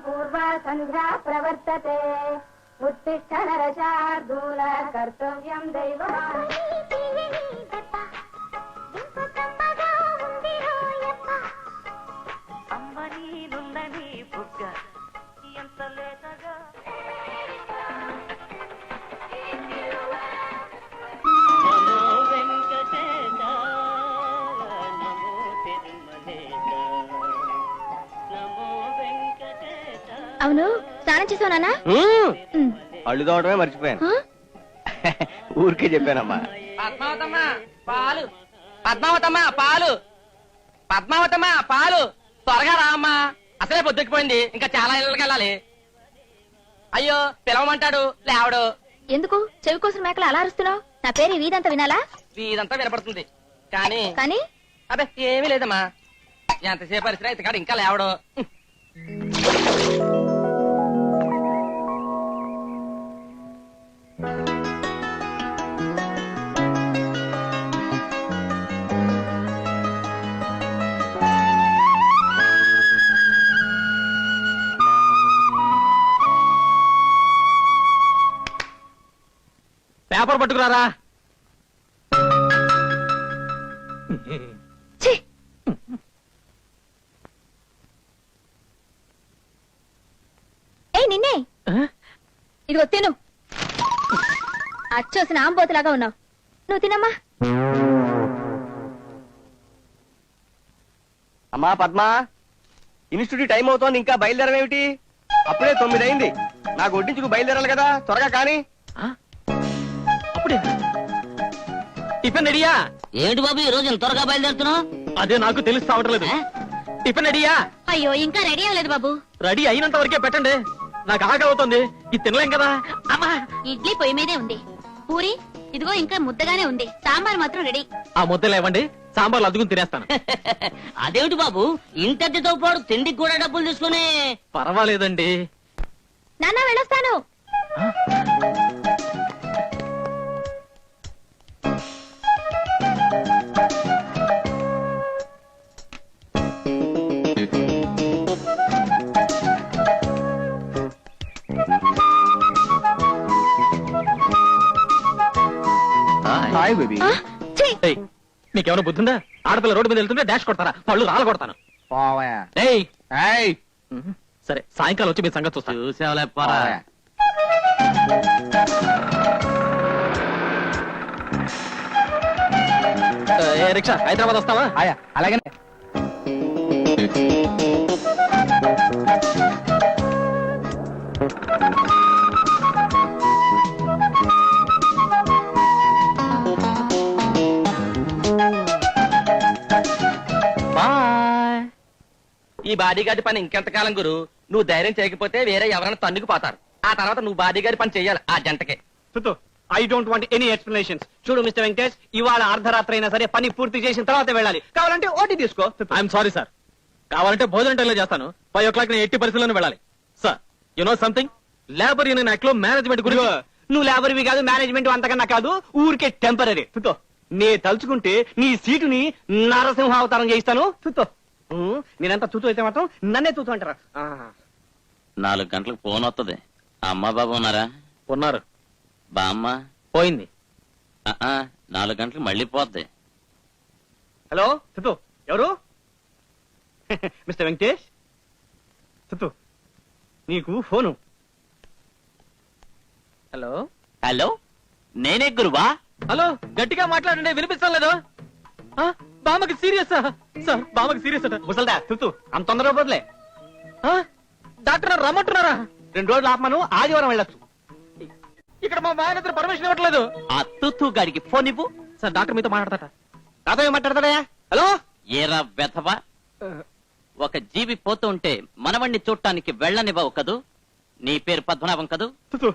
పూర్వ సంధ్యా ప్రవర్తతే ఉత్తిష్ట నరశార్దూల కర్తవ్యం దైవమాన్. అవును, స్నానం చేసావు నాన్న? అళ్ళు తోవడమే మర్చిపోయాను. ఊరికే చెప్పానమ్మా. పద్మావతమ్మా పాలు, పద్మావతమ్మా పాలు, పద్మావతమ్మా పాలు, త్వరగా రా అమ్మా, అసలే పొద్దుకుపోయింది, ఇంకా చాలా ఇళ్ళకి వెళ్ళాలి. అయ్యో పిలవమంటాడు లేవడు. ఎందుకు చెవి కోసం మేకలు అలా అరుస్తున్నావు? నా పేరు ఈ వీధంతా వినాలా? వీదంతా వినపడుతుంది కానీ కానీ అదే ఏమీ లేదమ్మా, ఎంతసేపు పరిస్థితి అయితే కాదు ఇంకా లేవడు. పేపర్ పట్టుకురారా. నిన్నే ఇదిగో తిను. అచ్చోసిన ఆంబోతులాగా ఉన్నావు, నువ్వు తినమ్మా. అమ్మా పద్మా, ఇన్స్టిట్యూట్ టైం అవుతోంది, ఇంకా బయలుదేరమేమిటి? అప్పుడే 9 అయింది. నాకు వడ్డించుకు బయలుదేరాలి కదా, త్వరగా కానీ. అప్పుడే టిఫిన్ రెడీయా? ఏంటి బాబు ఈ రోజు త్వరగా బయలుదేరుతున్నావు? అదే నాకు తెలుస్తా ఉండలేదు. టిఫిన్ రెడీయా? అయ్యో ఇంకా రెడీ అవ్వలేదు బాబు. రెడీ అయినంత వరకే పెట్టండి, నాకు ఆకలి అవుతుంది, ఇది తినలేం కదా. అమ్మా ఇడ్లీ పొయ్యి మీదే ఉంది, పూరి ఇదిగో ఇంకా ముద్దగానే ఉంది, సాంబార్ మాత్రం రెడీ. ఆ ముద్దలు ఇవ్వండి, సాంబార్లు అద్దుకుని తినేస్తాను. అదేమిటి బాబు ఇంతటితో పాటు తిండికి కూడా డబ్బులు తీసుకుని? పర్వాలేదండి. నాన్న వెళ్ళొస్తాను. Hi baby. మీకేమైనా బుద్ధిందా? ఆడపిల్ల రోడ్డు మీద వెళ్తుంటే డాష్ కొడతారా? పళ్ళు రాల కొడతాను. సరే సాయంకాలం వచ్చి మీ సంగతి చూస్తాను. చూసేవలేపారా? రిక్షా హైదరాబాద్ వస్తావా? అలాగే. ఈ బాడీగార్డ్ పని ఇంకెంతకాలం గురు? నువ్వు ధైర్యం చేయకపోతే వేరే ఎవరైనా తన్నుకు పోతారు. ఆ తర్వాత నువ్వు బాడీగార్డ్ పని చెయ్యాలి ఆ జంటకే. I don't want any explanations. చూడు మిస్టర్ వెంకటేష్, ఇవాళ అర్ధరాత్రి అయినా సరే పని పూర్తి చేసిన తర్వాత వెళ్ళాలి. కావాలంటే ఓటీ తీసుకో. ఐఎమ్ సారీ సార్, కావాలంటే భోజనం టైంలో చేస్తాను. 5 o'clock నేను ఎట్టి పరిస్థితుల్లోనే వెళ్ళాలి. Sir you know something, labour union act లో మేనేజ్మెంట్ గురించి. నువ్వు లేబర్వి కాదు, మేనేజ్మెంట్ అంతకన్నా కాదు, ఊరికే టెంపరీ. నే తలుచుకుంటే నీ సీటుని నరసింహ అవతారం చేయిస్తాను. నేనంతా తూతూ అయితే మాత్రం నన్నే తూతూ అంటారా? 4 గంటలకు ఫోన్ వస్తుంది. అమ్మ బాబు ఉన్నారా? ఉన్నారు. బామ్మ పోయింది. 4 గంటలకు మళ్ళీ పోద్ది. హలో తుతు, ఎవరు? మిస్టర్ వెంకటేష్, తుతు నీకు ఫోను. హలో హలో, నేనే గురువా. హలో, గట్టిగా మాట్లాడండి, వినిపిస్తాం లేదు. బామ్మకి సీరియస్ సార్, బామ్మకి సీరియస్ అట. ముసల్దా తుతు, అంత తొందరగా పోదులే. డాక్టర్ గారు రమ్మంటున్నారా? 2 రోజులు ఆపమను, ఆదివారం వెళ్ళొచ్చు. ఇక్కడ మా మాయనత్ర పర్మిషన్ ఇవ్వట్లేదు. ఆ తుత్తు గాడికి ఫోన్ ఇవ్వు. సార్ డాక్టర్ మీతో మాట్లాడతాట. నాతో ఏం మాట్లాడతాడా? హలో. ఏరా వెధవా, ఒక జీవి పోతూ ఉంటే మనవణ్ణి చూడటానికి వెళ్ళనివ్వవు కదూ. నీ పేరు పద్మనాభం కదూ. తుతు,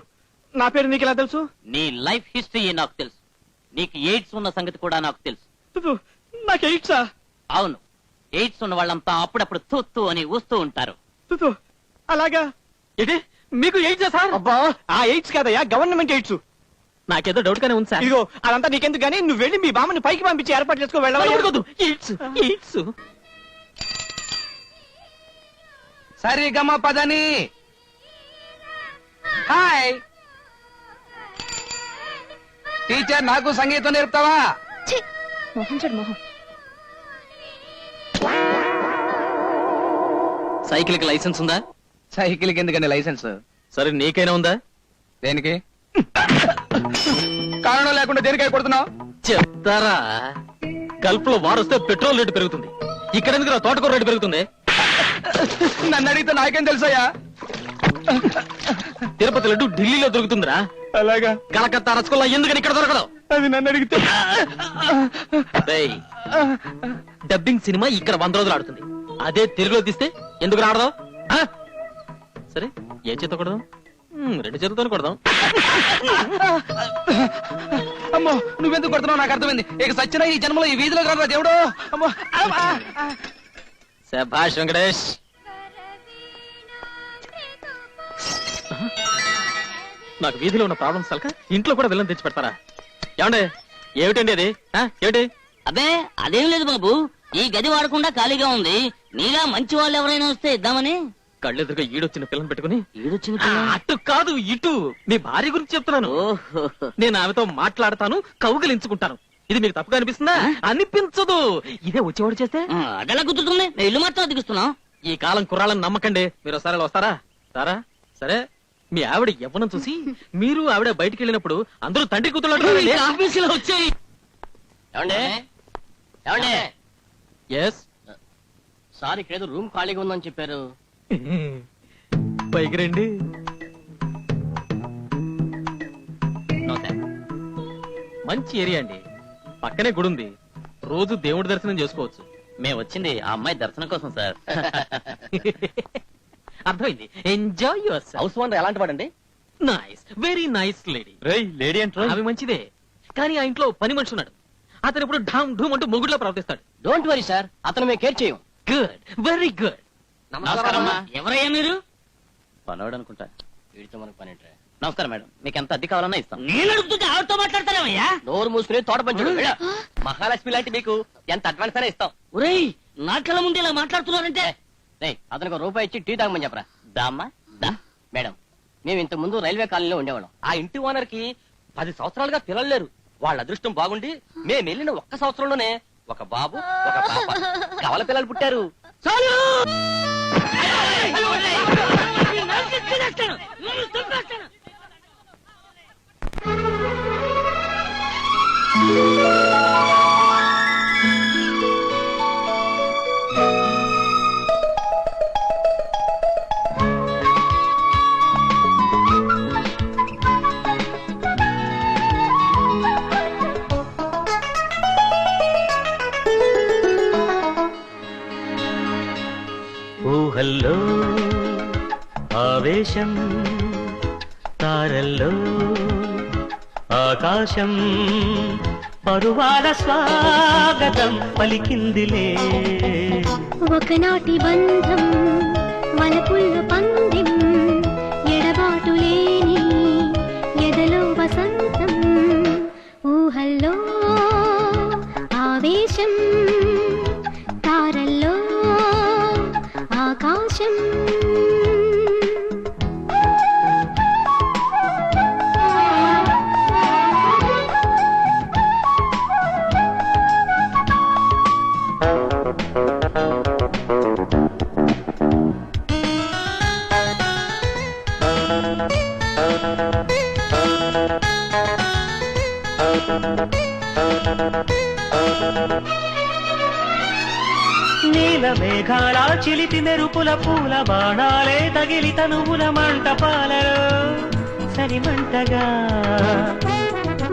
నా పేరు నీకు ఎలా తెలుసు? నీ లైఫ్ హిస్టరీ నాకు తెలుసు. నీకు ఎయిడ్స్ ఉన్న సంగతి కూడా నాకు తెలుసు. తుతు, నాకు ఎయిడ్సా? అవును, ఎయిడ్స్ ఉన్న వాళ్ళంతా అప్పుడప్పుడు తూత్తు అని ఊస్తూ ఉంటారు. తుతు, అలాగా? ఇది మీకు ఎయిడ్సా సార్? అబ్బా, ఆ ఎయిడ్స్ కాదయ్యా, గవర్నమెంట్ ఎయిడ్స్. నాకేదో డౌట్ గానే ఉంది సార్. ఇదిగో అదంతా నీకెందుకు గానీ, నువ్వు వెళ్ళి మీ బామ్మని పైకి పంపించి ఏర్పాటు చేసుకో. వెళ్ళవద్దు. AIDS AIDS. సరిగమ పదని. హాయ్ టీచర్, నాకు సంగీతం నేర్పుతావా? మొహం చూడు మొహం. సైకిల్ కి లైసెన్స్ ఉందా? సైకిల్ కి ఎందుకండి లైసెన్స్? సరే నీకైనా ఉందా? దేనికి? కారణం లేకుండా దేనికై కొడుతున్నావు? చెప్తారా, గల్ఫ్ లో వారొస్తే పెట్రోల్ రేటు పెరుగుతుంది, ఇక్కడ ఎందుకు తోటకూర రేటు పెరుగుతుంది? నన్ను అడిగితే నాకేం తెలుసయ్యా? తిరుపతి లడ్డు ఢిల్లీలో దొరుకుతుందిరా. అలాగా? కలకత్తా రసగుల్లా ఎందుకని ఇక్కడ దొరకదు? అది నన్ను అడిగితే. డేయ్, డబ్బింగ్ సినిమా ఇక్కడ 100 రోజులు ఆడుతుంది, అదే తెలుగులో తీస్తే ఎందుకు రాడదాం? సరే, ఏ చేత కొడదాం? 2 చేతులతో కొడదాం. అమ్మో, నువ్వెందుకు కొడుతున్నావు నాకు అర్థమైంది. ఇక సచ్చిన ఈ జన్మలో ఈ వీధిలో కాదు దేవుడు. అమ్మో. శభాష్ వెంకటేష్. నాకు వీధిలో ఉన్న ప్రాబ్లమ్స్ కలక ఇంట్లో కూడా విలన్ తెచ్చి పెడతారా? ఏమండే, ఏమిటండి అది? ఏమిటి? అబ్బే అదేం లేదు బాబు, ఈ గది వాడకుండా ఖాళీగా ఉంది, నీలా మంచి వాళ్ళు ఎవరైనా వస్తే ఇద్దామని. కళ్ళెదురుగా ఈడొచ్చిన పిల్లని పెట్టుకుని. ఈడొచ్చిన అటు కాదు ఇటు, నీ భార్య గురించి చెప్తున్నాను. నేను ఆమెతో మాట్లాడతాను, కౌగిలించుకుంటాను. ఇది మీకు తప్పుగా అనిపిస్తుందా? అనిపించదు. ఇదే వచ్చేవాడు చేస్తే అదెలా కుదురుతుంది? నేను ఇల్లు మాత్రం అతికిస్తున్నా. ఈ కాలం కుర్రాళ్ళని నమ్మకండి. మీరు ఒకసారి వస్తారా? సారా సరే, మీ ఆవిడ యవ్వనం చూసి మీరు ఆవిడ బయటికి వెళ్ళినప్పుడు అందరూ తండ్రి కూతురు ఆఫీసులో వచ్చాయి. ఎస్ సార్, ఇక్కడేదో రూమ్ ఖాళీగా ఉందని చెప్పారు. పైకి రండి. మంచి ఏరియా అండి, పక్కనే గుడి ఉంది, రోజు దేవుడి దర్శనం చేసుకోవచ్చు. మేము వచ్చింది ఆ అమ్మాయి దర్శనం కోసం సార్. అర్థమైంది. ఎంజాయ్ యువర్ హౌస్ ఓనర్ ఎలాంటి వాడండి? Nice, very nice lady. Lady అంటే అవి మంచిదే, కానీ ఆ ఇంట్లో పని మనిషి ఉన్నాడు. అతను ఇప్పుడు ఢామ్ ఢూమ్ అంటూ మొగుడులో ప్రవర్తిస్తాడు. డోంట్ వరీ సార్, అతను మేము కేర్ చేయం. Good, very good. నమస్కారం. ఎవరయ్యా మీరు? పనోడు అనుకుంటా. వీడితో మనకు పని ఏంట్రా? నమస్కారం మేడం, మీకు ఎంత అద్దె కావాలన్నా ఇస్తాం. నేను అడుగుతుంటే ఆవిడతో మాట్లాడతారేమయ్యా? నోరు మూసుకుని తోట పంచుడు. మహాలక్ష్మి లాంటి మీకు ఎంత అడ్వాన్స్ అయినా ఇస్తాం. ఒరేయ్, నా కళ్ళ ముందు ఇలా మాట్లాడుతున్నారంటే. అతనికి ₹1 ఇచ్చి టీ తాగమని చెప్పరా. దామ్మా దా. మేడం, మేము ఇంత ముందు రైల్వే కాలనీలో ఉండేవాళ్ళం. ఆ ఇంటి ఓనర్ కి 10 సంవత్సరాలుగా పిల్లలు లేరు. వాళ్ళ అదృష్టం బాగుండి మేము వెళ్ళిన 1 సంవత్సరంలోనే ఒక బాబు, ఒక పాప, కవల పిల్లలు పుట్టారు. ఊహల్లో ఆవేశం, తారల్లో ఆకాశం, పరువాల స్వాగతం పలికిందిలే. ఒకనాటి బంధం వలపుల్ల పందెం, ఎడబాటు లేని ఎదలో వసంతం. ఊహల్లో ఆవేశం, తారల్లో ఆకాశం. నీల మేఘాల చిలిపి మెరుపుల పూల బాణాలే తగిలి తనువుల మంటపాలలో సరిమంటగా.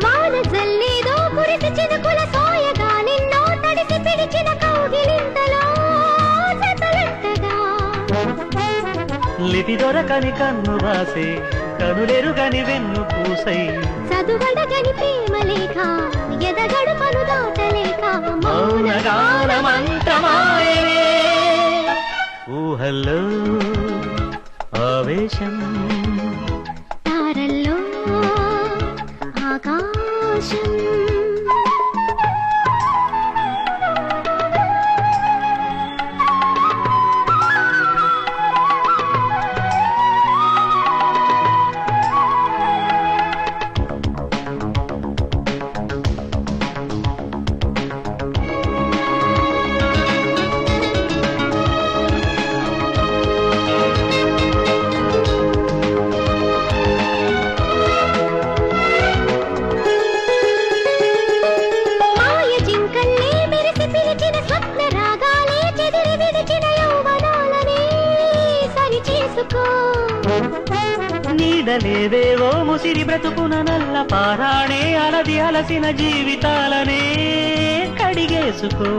వాన జల్లేదో కురిసి చినుకుల సోయగా, నిన్నో తడిసి పిడిచిన కౌగిలింతలో జతలంటగా. లిపి దొరకని కన్ను రాసే కనులెరుగని వెన్ను పూసై, చదువడగని ప్రేమ లేఖ ఎదగడు పను దాటలేక. మౌనగానమంతమాయనే. ఊహల్లో ఆవేశం, తారల్లో ఆకాశం. కదలేవేవో ముసిరి బ్రతుకున నల్ల పారాణే అలది అలసిన జీవితాలనే కడిగేసుకో.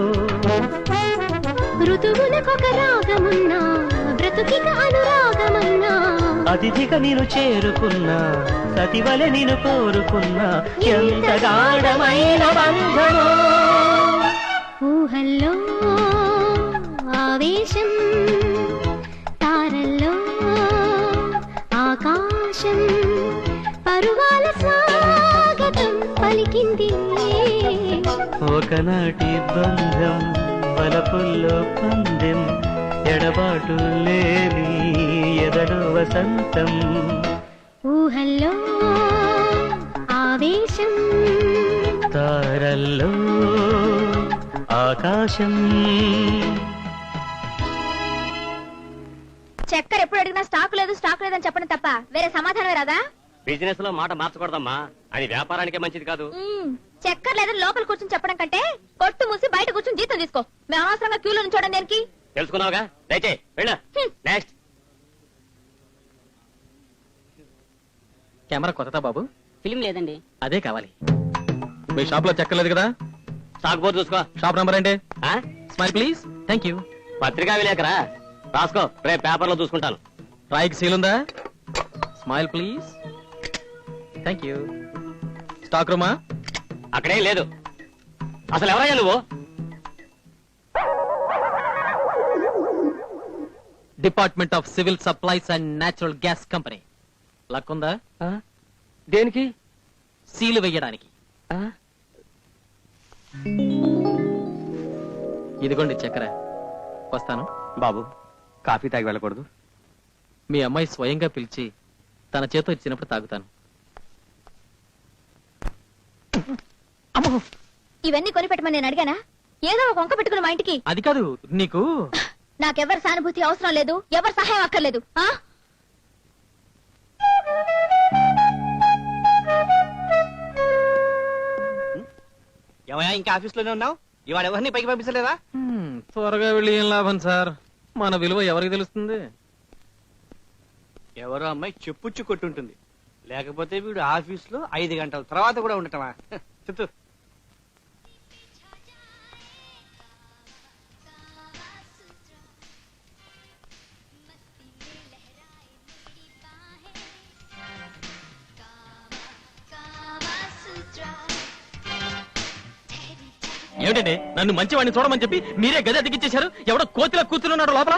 ఋతువులకొక రాగమున్నా బ్రతుకిక అనురాగమన్నా అతిథిగా నేను చేరుకున్నా సతివలె నేను కోరుకున్నా ఎంత గాఢమైన బంధమో. ఊహల్లో ఆవేశం తారల్లో ఆకాశం పరువాల స్వాగతం పలికింది. ఒకనాటి బంధం వలపుల్లో పందెం ఎడబాటు లేని ఎదలో వసంతం. ఊహల్లో ఆవేశం తారల్లో ఆకాశం. చక్కెర ఎప్పుడు అడిగినా స్టాక్ లేదని చెప్పడం తప్ప వేరే సమాధానమే రాదా? బిజినెస్ లో మాట మార్చకూడదమ్మా, అది వ్యాపారానికే మంచిది కాదు. చక్కెర లేదని లోపల కూర్చొని చెప్పడం కంటే కొట్టు మూసి బయట కూర్చొని జీతం తీసుకో. మేము అనవసరంగా క్యూలో చూడండి దేనికి? తెలుసుకున్నావుగా, దయచే వెళ్ళు. నెక్స్ట్. కెమెరా కొత్తదా బాబు? ఫిలిం లేదండి. అదే కావాలి. మీ షాప్ లో చెక్కలేదు కదా? స్టాక్ బోర్డు చూసుకో. షాప్ నంబర్ ఏంటి? ఆ? Smile please. Thank you. పత్రికా విలేకరా, రాసుకో, రేపు పేపర్ లో చూసుకుంటాను. రాయికి సీల్ ఉందా? Smile please. Thank you. Stock రూమా? అక్కడేం లేదు. అసలు ఎవరయ్యా నువ్వు? Department of civil supplies and natural gas company. Luck ఉందా? దేనికి? సీలు వెయ్యడానికి. ఇదిగోండి చక్కెర. వస్తాను. బాబు, కాఫీ తాగి వెళ్ళకూడదు? మీ అమ్మాయి స్వయంగా పిలిచి తన చేతో ఇచ్చినప్పుడు తాగుతాను. ఇవన్నీ కొనిపెట్టమని నేను అడిగానా? ఏదో ఒక వంక పెట్టుకుని మా ఇంటికి. అది కాదు, నీకు నాకెవరి సానుభూతి అవసరం లేదు, ఎవరి సహాయం అక్కర్లేదు. ఏమయ్యా ఇంకా ఆఫీస్ లోనే ఉన్నావు? ఇవాళ ఎవరిని పైకి పంపించలేదా? త్వరగా వెళ్ళి ఏం లాభం సార్, మన విలువ ఎవరికి తెలుస్తుంది? ఎవరో అమ్మాయి చెప్పుచ్చు కొట్టుంటుంది, లేకపోతే వీడు ఆఫీస్ లో 5 గంటల తర్వాత కూడా ఉండటమా? చుట్టూ ఏమిటండి, నన్ను మంచివాడిని చూడమని చెప్పి మీరే గది అతికిచ్చేశారు. ఎవడో కోతిలా కూర్చున్నాడు లోపల.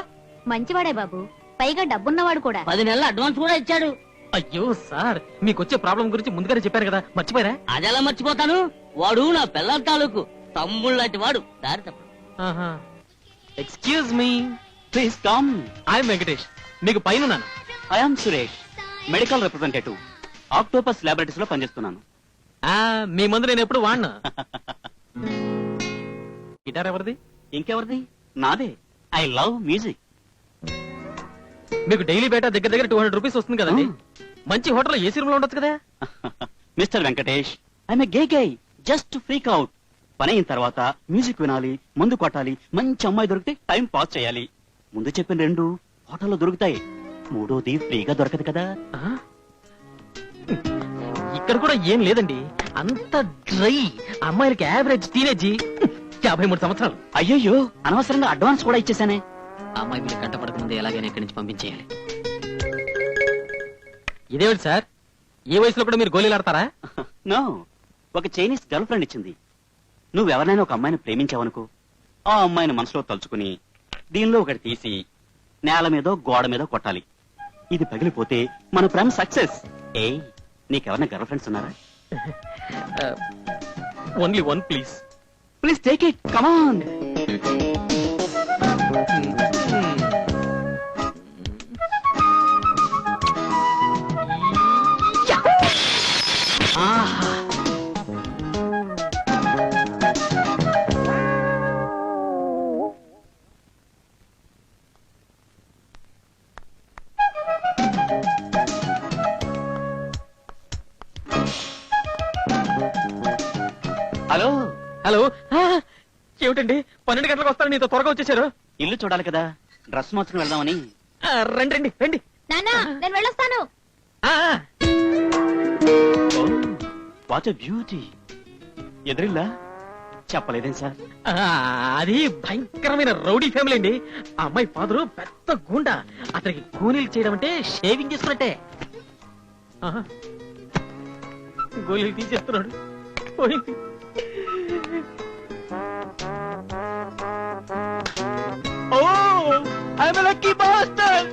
మంచివాడే బాబు, పైగా డబ్బున్నవాడు కూడా. 10 నెలల అడ్వాన్స్ కూడా ఇచ్చాడు. అయ్యో సార్, మీకు వచ్చే ప్రాబ్లం గురించి ముందుగానే చెప్పారు కదా, మర్చిపోయారా? అదెలా మర్చిపోతాను? వాడు నా పిల్లల తాలూకు తమ్ముళ్ళ లాంటి వాడు. దారి తప్పడు. Excuse me. Please come. I'm Venkatesh, మీకు పైన I'm Suresh, medical representative, Octopus laboratories లో పనిచేస్తున్నాను. మీ మందు నేను ఎప్పుడు వాడినా. గిటార్ ఎవరిది? ఇంకెవరిది? నాదే. I love music. మీకు డైలీ బేటా దగ్గర దగ్గర 200 రూపీస్ వస్తుంది కదండి. మంచి హోటల్ ఏసీ రూమ్ లో ఉండొచ్చు కదా. Mister Venkatesh, I'm a gay guy, just freak out. పని అయిన తర్వాత మ్యూజిక్ వినాలి, మందు కొట్టాలి, మంచి అమ్మాయి దొరికితే టైం పాస్ చేయాలి. ముందు చెప్పిన 2 హోటల్లో దొరుకుతాయి, 3వది ఫ్రీగా దొరకదు కదా. ఇక్కడ కూడా ఏం లేదండి, అంత డ్రై. అమ్మాయిలకి యావరేజ్ టీనేజీ 53 సంవత్సరాలు. అయ్యయ్యో, అనవసరంగా అడ్వాన్స్ కూడా ఇచ్చేసానే. అమ్మాయి వీళ్ళు కంటపడకముందే ఎలాగైనా ఇక్కడి నుంచి పంపించేయాలి. ఇదేమిటి సార్, ఏ వయసులో కూడా మీరు గోళీలు ఆడతారా? నో, ఒక చైనీస్ గర్ల్ ఫ్రెండ్ ఇచ్చింది. నువ్వెవరైనా ఒక అమ్మాయిని ప్రేమించావనుకో, ఆ అమ్మాయిని మనసులో తలుచుకుని దీనిలో ఒకటి తీసి నేల మీదో గోడ మీదో కొట్టాలి. ఇది పగిలిపోతే మన ప్రేమ సక్సెస్. ఏ, నీకెవరైనా గర్ల్ ఫ్రెండ్స్ ఉన్నారా? Only one please. Please take it, come on. Hello hello. ఏమిటండి 12 గంటలకు వస్తారు, నీతో త్వరగా వచ్చేసారు. ఇల్లు చూడాలి కదా, డ్రెస్ మార్చుకుని వెళ్దామని. రండి రండి రండి. నాన్న, నేను వెళ్ళొస్తాను. What beauty. ఎదురిల్లా చెప్పలేదేం సార్? అది భయంకరమైన రౌడీ ఫ్యామిలీ అండి. ఆ అమ్మాయి ఫాదరు పెద్ద గుండా. అతనికి కూలీలు చేయడం అంటే షేవింగ్ చేసుకున్నట్టే. ఆహా. గోళీలు తీసేస్తున్నాడు. పోయింది. ఓ I'm lucky bastard.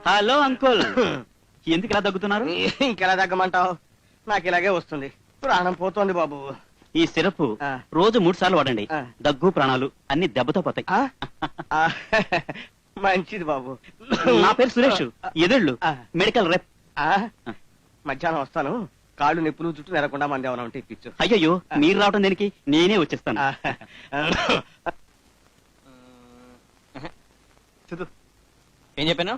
Hello uncle, ఎందుకు ఇలా దగ్గుతున్నారు? ఇంకెలా తగ్గమంటావు? నాకు ఇలాగే వస్తుంది, ప్రాణం పోతోంది బాబు. ఈ సిరప్ ఆ. రోజు 3 సార్లు వాడండి. ఆ. దగ్గు ప్రాణాలు అన్ని దెబ్బతో పోతాయి. ఆ? ఆ, మంచిది బాబు. నా పేరు సురేష్, ఎదుళ్ళు ఆ. మెడికల్ రెప్. ఆ? మధ్యాహ్నం వస్తాను, కాళ్ళు నిప్పులు చుట్టూ నెరకుండా మంది ఏమైనా ఉంటే ఇప్పించు. అయ్యయ్యో, మీరు రావటం దేనికి, నేనే వచ్చేస్తాను. ఏం చెప్పాను?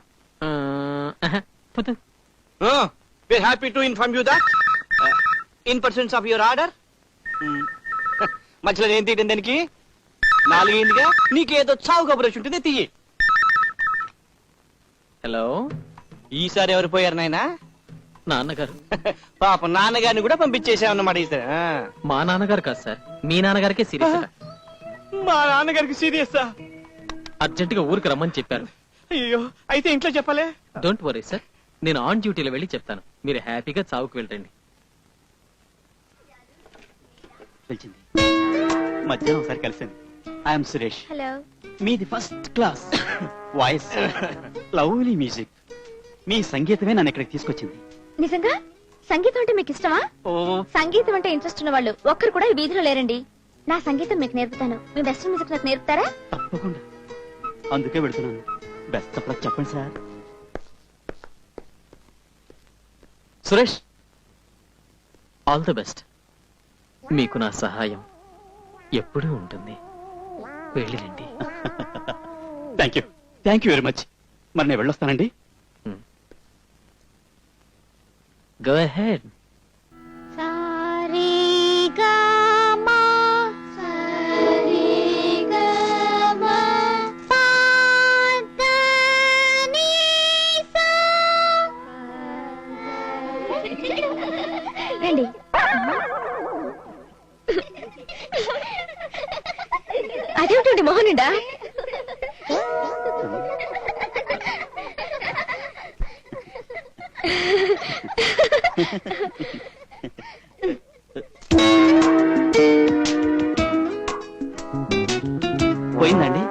we're happy to inform you that in pursuance of your order మధ్యలో ఏం తీయడం దానికి 4 అయిందిగా, నీకేదో చావు కబురు వచ్చి ఉంటుంది, తీయి. హలో, ఈసారి ఎవరు పోయారు నాయనా? నాన్నగారు. పాప నాన్నగారిని కూడా పంపించేసామన్నమాట ఈసారి. మా నాన్నగారు కాదు సార్, మీ నాన్నగారికే సీరియస్. మా నాన్నగారికి సీరియస్సా? అర్జెంట్ గా ఊరికి రమ్మని చెప్పారు. అయ్యో, అయితే ఇంట్లో చెప్పలే? డోంట్ వరీ సార్, నేను ఆన్ డ్యూటీలో వెళ్ళి చెప్తాను. మీరు హ్యాపీగా చావుకు వెళ్ళండి. పిలిచింది. మధ్యాహ్నం ఒకసారి కలిసాను. ఐఎమ్ సురేష్. హలో. మీది first class voice, lovely music. మీ సంగీతమే నన్ను ఇక్కడికి తీసుకొచ్చింది. నిజంగా సంగీతం అంటే మీకు ఇష్టమా? ఓ, సంగీతం అంటే ఇంట్రెస్ట్ ఉన్న వాళ్ళు ఒక్కరు కూడా ఈ వీధిలో లేరండి. నా సంగీతం మీకు నేర్పుతాను. మీ వెస్ట్రన్ మ్యూజిక్ నాకు నేర్పుతారా? తప్పకుండా, అందుకే వెళుతున్నాను. బెస్ట్ ఆఫ్ లక్ చెప్పండి sir. Suresh, all the best. మీకు నా సహాయం ఎప్పుడూ ఉంటుంది. వెళ్ళిరండి. Thank you very much. మరి నేను వెళ్ళొస్తానండి. Go ahead. రండి. అదేమిటండి మోహనుడా? పోయిందండి.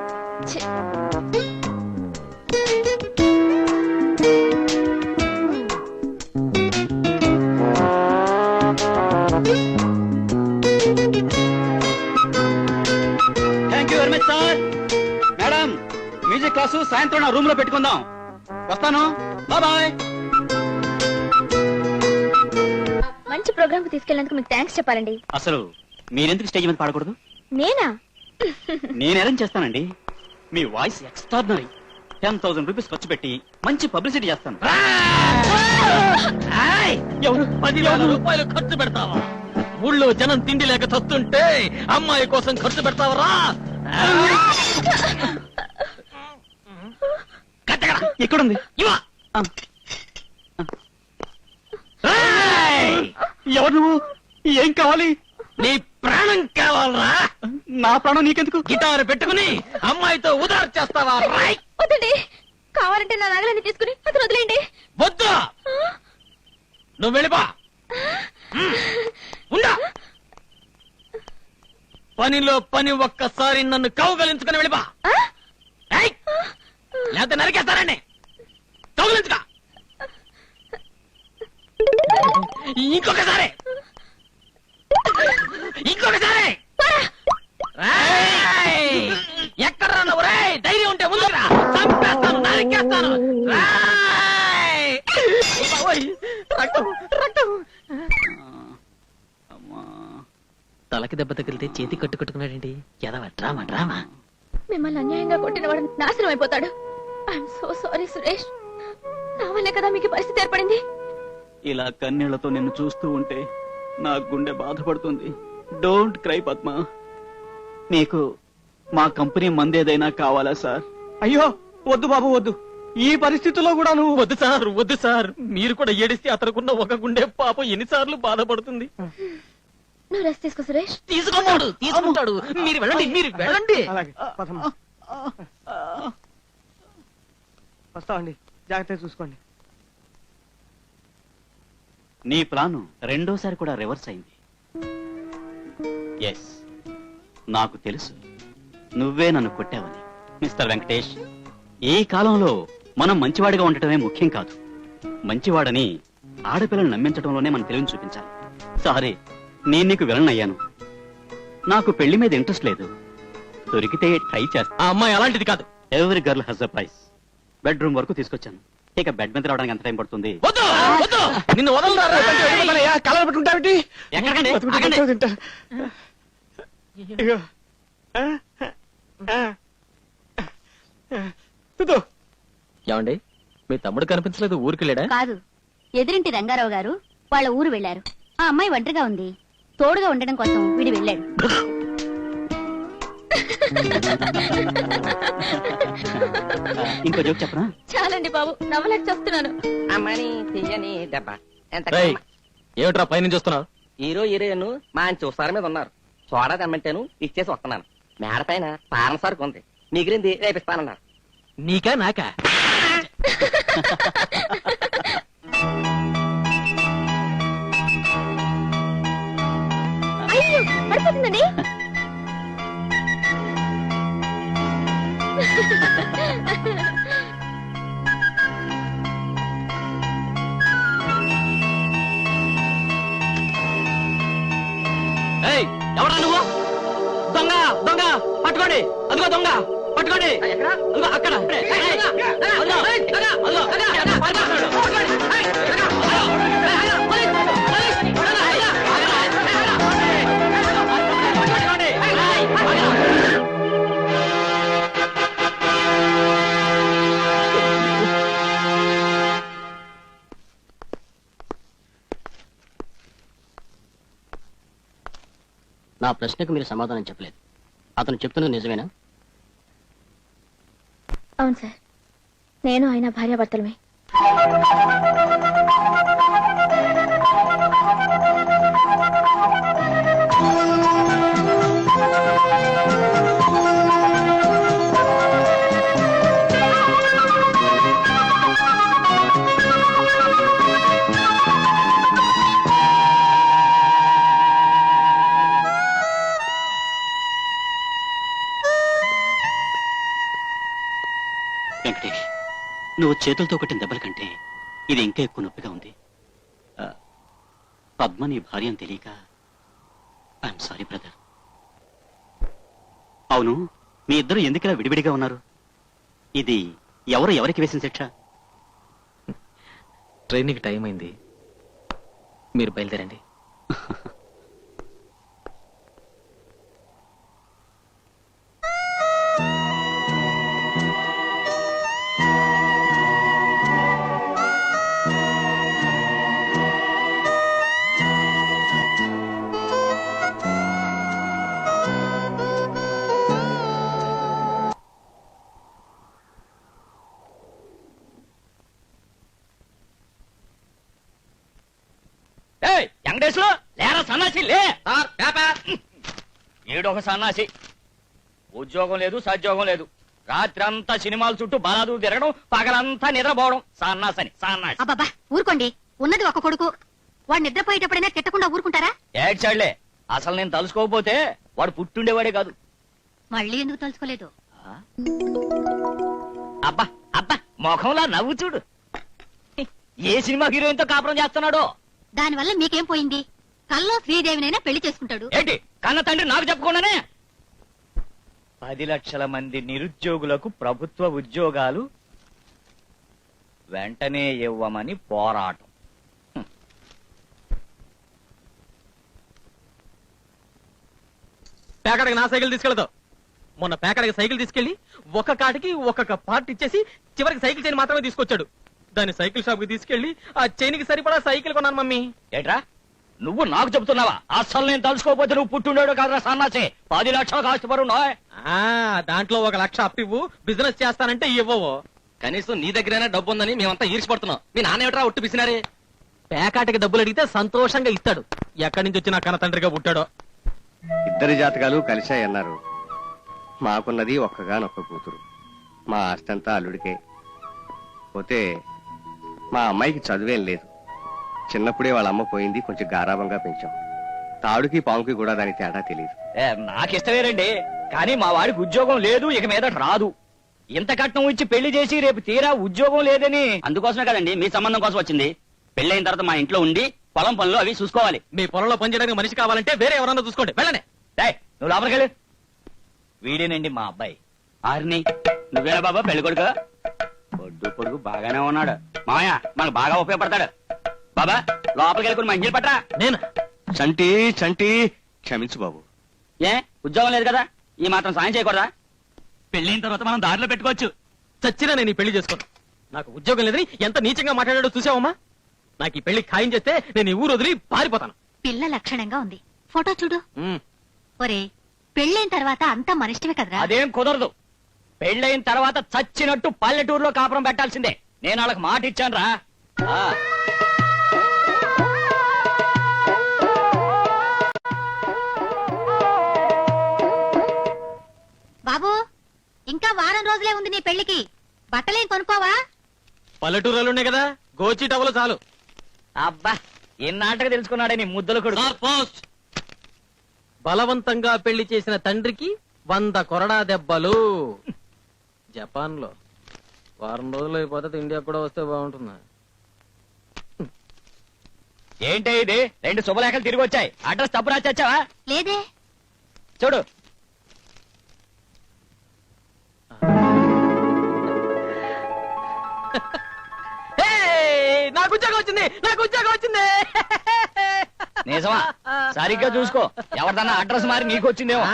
Thank you very much sir. Madam, music class సాయంత్రం నా రూమ్ లో పెట్టుకుందాం. వస్తాను, బాయ్. మంచి ప్రోగ్రామ్ కు తీసుకెళ్ళినందుకు మీకు థ్యాంక్స్ చెప్పాలండి. అసలు మీరెందుకు స్టేజ్ మీద పాడకూడదు? నేనా? నేను అరేంజ్ చేస్తానండి. మీ వాయిస్ ఎక్స్ట్రాడినరీ. 10,000 రూపీస్ ఖర్చు పెట్టి మంచి పబ్లిసిటీ చేస్తాను. ఎవరు 10,000 రూపాయలు ఖర్చు పెడతావా? ఊళ్ళో జనం తిండి లేక చస్తుంటే అమ్మాయి కోసం ఖర్చు పెడతావరా? ఎక్కడుంది? ఇవా. ఎవరు నువ్వు? ఏం కావాలి? నీ ప్రాణం కావాలరా? నా ప్రాణం నీకెందుకు? గిటారు పెట్టుకుని అమ్మాయితో ఉదారు చేస్తావా? వద్దండి, కావాలంటే నా నగలన్నీ తీసుకుని అతను వదిలేండి. వద్దు, నువ్వు వెళ్ళిపో. ఉండా, పనిలో పని ఒక్కసారి నన్ను కౌగలించుకుని వెళ్ళిపో. లేకపోతే నరికేస్తానండి. కౌగలించుక. ఇంకొకసారి ఎక్కడ నువ్వు? ధైర్యం ఉంటే ముందురా, చంపేస్తాను, నరికేస్తాను. తలకి దెబ్బ తగిలితే చేతి కట్టుకున్నాడేంటి? ఎదవ డ్రామా డ్రామా. మిమ్మల్ని అన్యాయంగా కొట్టిన వాడు నాశనం అయిపోతాడు. I'm so sorry Suresh. నా వల్లే కదా మీకు పరిస్థితి ఏర్పడింది. ఇలా కన్నీళ్లతో నిన్ను చూస్తూ ఉంటే నా గుండె బాధపడుతుంది. Don't cry Padma. మీకు మా కంపెనీ మందేదైనా కావాలా సార్? అయ్యో వద్దు బాబు వద్దు. ఈ పరిస్థితుల్లో కూడా నువ్వు వద్దు సార్ వద్దు సార్, మీరు కూడా ఏడిస్తే అతనుకున్న ఒక గుండె పాపం ఎన్నిసార్లు బాధపడుతుంది. నువ్వు రెస్ట్ తీసుకో సురేష్. తీసుకుంటాడు తీసుకుంటాడు, మీరు వెళ్ళండి మీరు వెళ్ళండి. అలాగే పదమ్మా. వస్తామండి, జాగ్రత్తగా చూసుకోండి. నీ ప్లాను రెండోసారి కూడా రివర్స్ అయింది. ఎస్, నాకు తెలుసు నువ్వే నన్ను కొట్టావని. మిస్టర్ వెంకటేష్, ఈ కాలంలో మనం మంచివాడిగా ఉండటమే ముఖ్యం కాదు, మంచివాడని ఆడపిల్లను నమ్మించడంలోనే మన తెలివిని చూపించాలి. సారీ, నేను నీకు విలన్ అయ్యాను. నాకు పెళ్లి మీద ఇంట్రెస్ట్ లేదు, దొరికితే ట్రై చేస్తా. ఆ అమ్మాయి అలాంటిది కాదు. Every girl has a price. Bedroom వరకు తీసుకొచ్చాను, ఇక బెడ్ మీద రావడానికి ఎంత టైం పడుతుంది? వద్దు వద్దు, నిన్ను వదలరా. కలర్ పెట్టుకుంటావిటి ఎక్కడికండి? ఆగండి. ఏమండి, మీ తమ్ముడు కనిపించలేదు, ఊరికి వెళ్ళాడా? కాదు, ఎదురింటి రంగారావు గారు వాళ్ళ ఊరు వెళ్లారు. ఆ అమ్మాయి ఒంటరిగా ఉంది, తోడుగా ఉండడం కోసం వీడు వెళ్ళాడు. ఇంకో జోక్ చెప్పనా? చాలండి బాబు, నవ్వలేక చేస్తున్నాను. అమ్మని తీయని దెబ్బ ఎంత రేయ్, ఏమిట్రా పైనుంచి వస్తున్నావు? హీరో హీరోయిన్ మంచి ఉత్సారం మీద ఉన్నారు. సోడా తెమ్మంటేను ఇచ్చేసి వస్తున్నాను. మేడ పైన పాలన సరుకు ఉంది, మిగిలింది రేపిస్తానన్నారు. నీకా నాకా? అయ్యో, పడిపోతుందండి. ఏయ్, ఎవరా నువ్వు? దొంగ దొంగ పట్టుకోండి, అదిగో దొంగ పట్టుకోండి. అదిగో అక్కడ. నా ప్రశ్నకు మీరు సమాధానం చెప్పలేదు. అతను చెప్తున్నది నిజమేనా? అవును సార్, నేను ఆయన భార్యాభర్తలమే. వెంకటేష్, నువ్వు చేతులతో కొట్టిన దెబ్బల కంటే ఇది ఇంకా ఎక్కువ నొప్పిగా ఉంది. పద్మ నీ భార్య అని తెలియక ఐఎమ్ సారీ బ్రదర్. అవును, మీ ఇద్దరు ఎందుకలా విడివిడిగా ఉన్నారు? ఇది ఎవరు ఎవరికి వేసిన శిక్ష? ట్రైన్కి టైం అయింది, మీరు బయలుదేరండి. వెంకటేశ్వరు లేరా సన్నాసి, లే. ఏడొక సన్నాసి, ఉద్యోగం లేదు సద్యోగం లేదు, రాత్రి అంతా సినిమాల చుట్టూ బాలాదు తిరగడం, పగలంతా నిద్రపోవడం. సన్నాసని సన్నాసి. అబ్బబ్బా, ఊరుకోండి. ఉన్నది ఒక కొడుకు, వాడు నిద్రపోయేటప్పుడైనా తిట్టకుండా ఊరుకుంటారా? ఏడ్చాళ్లే, అసలు నేను తలుసుకోకపోతే వాడు పుట్టుండేవాడే కాదు. మళ్ళీ ఎందుకు తలుచుకోలేదు? అబ్బా అబ్బా, ముఖంలా నవ్వు చూడు. ఏ సినిమా హీరోయిన్ తో కాపురం చేస్తున్నాడో. దానివల్ల మీకేం పోయింది? కల్లో శ్రీదేవినైనా పెళ్లి చేసుకుంటాడు. ఏంటి కన్న తండ్రి నాకు చెప్పకుండానే? 10 లక్షల మంది నిరుద్యోగులకు ప్రభుత్వ ఉద్యోగాలు వెంటనే ఇవ్వమని పోరాటం. పేకాడికి నా సైకిల్ తీసుకెళ్తావు. మొన్న పేకాడికి సైకిల్ తీసుకెళ్లి ఒక కాటికి ఒక్కొక్క పార్ట్ ఇచ్చేసి చివరికి సైకిల్ చైన్ మాత్రమే తీసుకొచ్చాడు. దాన్ని సైకిల్ షాప్ కి తీసుకెళ్లి ఆ చైన్ కి సరిపడా సైకిల్ కొన్నాను మమ్మీ. ఏట్రా నువ్వు నాకు చెప్తున్నావా? అసలు నేను తలుసుకోకపోతే నువ్వు పుట్టుండేడు కాదురా సన్నాసే. 10 లక్షలు కాస్ట్ పరువు. దాంట్లో 1 లక్ష అప్పివ్వు, బిజినెస్ చేస్తానంటే ఇవ్వవు. కనీసం నీ దగ్గరైనా డబ్బు ఉందని మేమంతా ఈర్చిపడుతున్నాం. మీ నాన్న ఏమిట్రా ఒట్టు పిసినారే? పేకాటకి డబ్బులు అడిగితే సంతోషంగా ఇస్తాడు. ఎక్కడి నుంచి వచ్చిన కన్న తండ్రిగా పుట్టాడో. ఇద్దరి జాతకాలు కలిశాయన్నారు. మాకున్నది ఒక్కగానొక్క కూతురు. మా ఆస్తంతా అల్లుడికే. పోతే మా అమ్మాయికి చదువేం లేదు. చిన్నప్పుడే వాళ్ళ అమ్మ పోయింది. కొంచెం గారాబంగా పెంచాం. తాడుకి పాముకి కూడా దాని తేడా తెలియదు. నాకిష్టమేనండి, కానీ మా వాడికి ఉద్యోగం లేదు, ఇక మీద రాదు. ఇంత కట్నం ఇచ్చి పెళ్లి చేసి రేపు తీరా ఉద్యోగం లేదని. అందుకోసమే కదండి మీ సంబంధం కోసం వచ్చింది. పెళ్ళైన తర్వాత మా ఇంట్లో ఉండి పొలం పనులు అవి చూసుకోవాలి. మీ పొలంలో పనిచేయడానికి మనిషి కావాలంటే వేరే ఎవరన్నా చూసుకోండి. వెళ్ళండి. డేయ్, నువ్వు లోపలికెళ్ళు. వీడేనండి మా అబ్బాయి. ఆరిని నువ్వేనా బాబా పెళ్లి కొడుకు? పొడుగు బాగానే ఉన్నాడు. మామయ్య మనకు బాగా ఉపయోగపడతాడు. బాబా లోపలికి వెళ్ళుకుని మంచిలు పట్టరా. నేను చంటి చంటి క్షమించు బాబు. ఏ ఉద్యోగం లేదు కదా, ఈ మాత్రం సాయం చేయకూడదా? పెళ్ళైన తర్వాత మనం దారిలో పెట్టుకోవచ్చు. చచ్చినా నేను ఈ పెళ్లి చేసుకోను. నాకు ఉద్యోగం లేదని ఎంత నీచంగా మాట్లాడాడో చూసావమ్మా. నాకు ఈ పెళ్లి ఖాయం చేస్తే నేను ఈ ఊరు వదిలి పారిపోతాను. పిల్ల లక్షణంగా ఉంది. ఫోటో చూడు. ఉమ్. ఒరే, పెళ్ళైన తర్వాత అంతా మనిష్టమే కదరా. అదేం కుదరదు. పెళ్ళైన తర్వాత చచ్చినట్టు పల్లెటూరులో కాపురం పెట్టాల్సిందే. నేను వాళ్ళకి మాట ఇచ్చాను రా. బాబు, ఇంకా వారం రోజులే ఉంది నీ పెళ్లికి. బట్టలేం కొనుక్కోవా? పల్లెటూరులో ఉన్నాయి కదా, గోచి టవలు చాలు. అబ్బా, ఎన్నాటగా తెలుసుకున్నాడే నీ ముద్దలు కొడుకు. బలవంతంగా పెళ్లి చేసిన తండ్రికి 100 కొరడా దెబ్బలు. జపాన్ లో వారం రోజులు అయిపోతే ఇండియా కూడా వస్తే బాగుంటుంది. ఏంటి ఇది? 2 శుభలేఖలు తిరిగి వచ్చాయి. అడ్రస్ తప్పు రాచావా? లేదే. చూడు. నాకు ఉద్యోగం వచ్చింది, నాకు ఉద్యోగం వచ్చింది. నిజమా? సరిగ్గా చూసుకో, ఎవరిదన్నా అడ్రస్ మారి నీకు వచ్చిందేమో.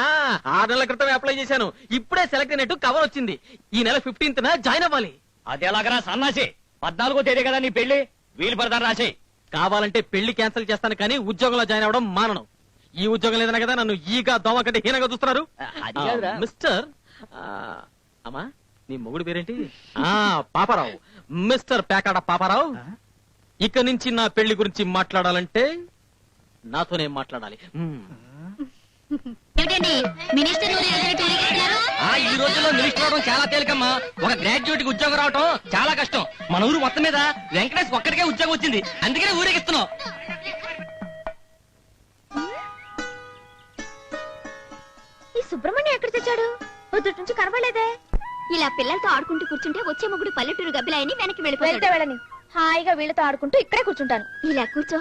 6 నెలల క్రితం అప్లై చేశాను. ఇప్పుడే సెలెక్ట్ అయినట్టు కవర్ వచ్చింది. ఈ నెల 15న జాయిన్ అవ్వాలి. అది ఎలాగరా సన్నాసి? 14వ తేదీ కదా నీ పెళ్లి. వీలు పడతాను రాసేయి. కావాలంటే పెళ్లి క్యాన్సిల్ చేస్తాను, కానీ ఉద్యోగంలో జాయిన్ అవ్వడం మానను. ఈ ఉద్యోగం లేదన్నా కదా నన్ను ఈగా దోమ కంటే హీనంగా చూస్తున్నారు. అది కాదురా. మిస్టర్ అమ్మా, నీ మొగుడు పేరేంటి? పాపారావు. మిస్టర్ పేకాడ పాపారావు, ఇక నుంచి నా పెళ్లి గురించి మాట్లాడాలంటే నాతోనే మాట్లాడాలి. ఏమిటండి మినిస్టర్ ఈ రోజుల్లో మినిస్టర్ అవడం చాలా తేలికమ్మా. ఒక గ్రాడ్యుయేట్ కి ఉద్యోగం రావడం చాలా కష్టం. మన ఊరు మొత్తం మీద వెంకటేష్ ఒక్కడికే ఉద్యోగం వచ్చింది. అందుకనే ఊరేగిస్తున్నాం. ఈ సుబ్రహ్మణ్యం ఎక్కడ తెచ్చాడు? పొద్దుటి నుంచి కనబడలేదే. ఇలా పిల్లలతో ఆడుకుంటూ కూర్చుంటే వచ్చే మొగుడు పల్లెటూరు గబ్బిలాయని వెనక్కి వెళ్తే వెళ్ళిపోతాడు. వెళ్ళని, హాయిగా వీళ్ళతో ఆడుకుంటూ ఇక్కడే కూర్చుంటాను. ఇలా కూర్చో.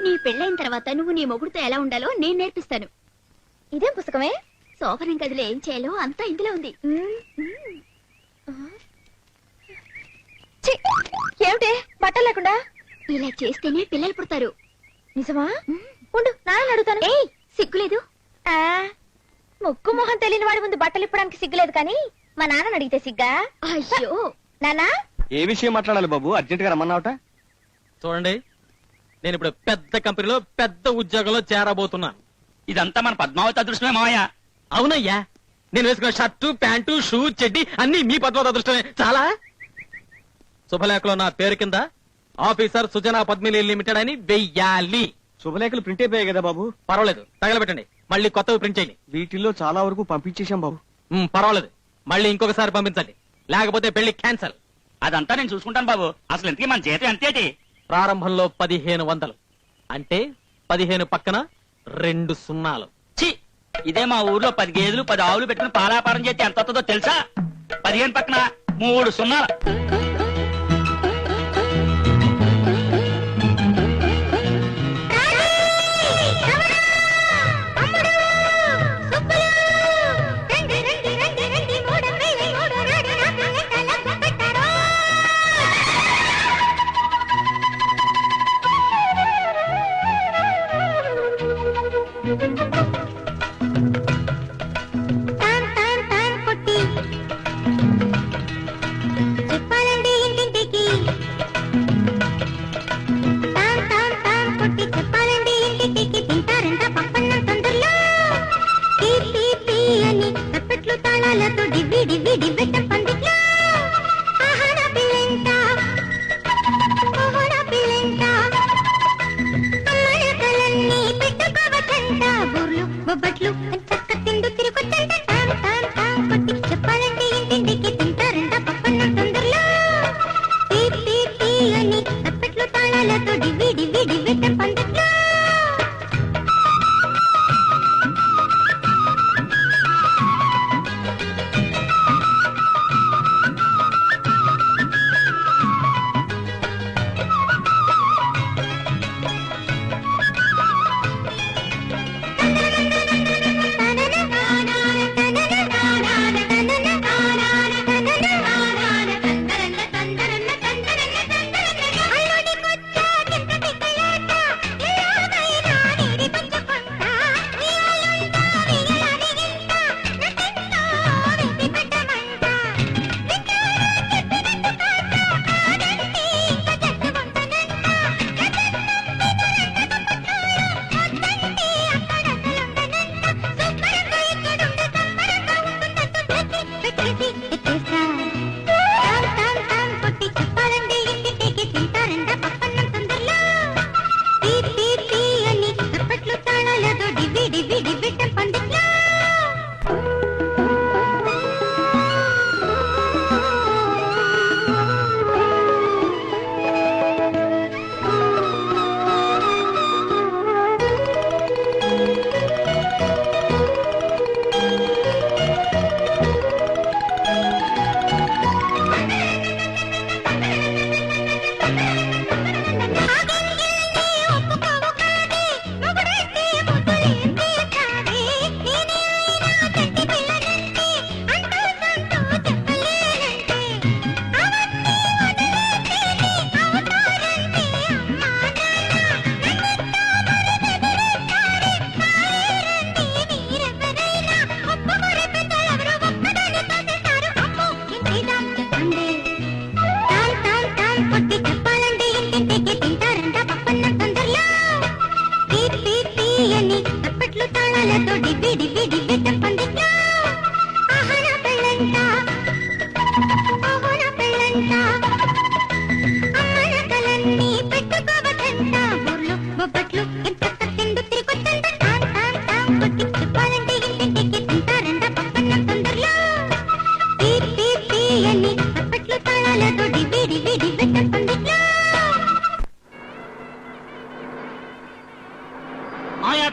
నీ పెళ్ళైన తర్వాత నువ్వు నీ మొగుడుతో ఎలా ఉండాలో నేను నేర్పిస్తాను. ఇదేం పుస్తకమే? శోభనం గదిలో ఏం చేయాలో అంతా ఇందులో ఉంది. ఛీ, ఏమిటి బట్టలు లేకుండా? ఇలా చేస్తేనే పిల్లలు పుడతారు. నిజమా? ఉండు, నాన్న అడుగుతాను. ఏయ్, సిగ్గులేదు? ఆ, ముక్కు మొహం తెలియని వాడి ముందు బట్టలు ఇప్పడానికి సిగ్గులేదు, కానీ మా నాన్న అడిగితే సిగ్గా? అయ్యో, నానా ఏ విషయం మాట్లాడాలి బాబు? అర్జెంట్ గా రమ్మన్నావట. చూడండి, నేను ఇప్పుడు పెద్ద కంపెనీలో పెద్ద ఉద్యోగంలో చేరబోతున్నాను. ఇదంతా మన పద్మావతి అదృష్టమే మామయ్య. అవునయ్యా, నేను వేసుకున్న షర్టు, ప్యాంటు, షూ, చెడ్డి అన్ని మీ పద్మావతి అదృష్టమే. చాలా శుభలేఖలో నా పేరు కింద ఆఫీసర్ సుజనా పద్మిని లిమిటెడ్ అని వెయ్యాలి. శుభలేఖలు ప్రింట్ అయిపోయాయి కదా బాబు. పర్వాలేదు, తగలబెట్టండి. మళ్ళీ కొత్తవి ప్రింట్ చేయండి. వీటిల్లో చాలా వరకు పంపించేశాం బాబు. పర్వాలేదు, మళ్ళీ ఇంకొకసారి పంపించండి. లేకపోతే పెళ్లి క్యాన్సల్. అదంతా నేను చూసుకుంటాను బాబు. అసలు ఇంతకీ మన జీతం ఎంతేటి? ప్రారంభంలో 1500, అంటే 15 పక్కన 2 సున్నాలు. ఛీ, ఇదే మా ఊర్లో 10 గేదెలు 10 ఆవులు పెట్టుకుని పాలాపారం చేస్తే ఎంత వస్తుందో తెలుసా? 15 పక్కన 3 సున్నాలు. చెప్పాలంటే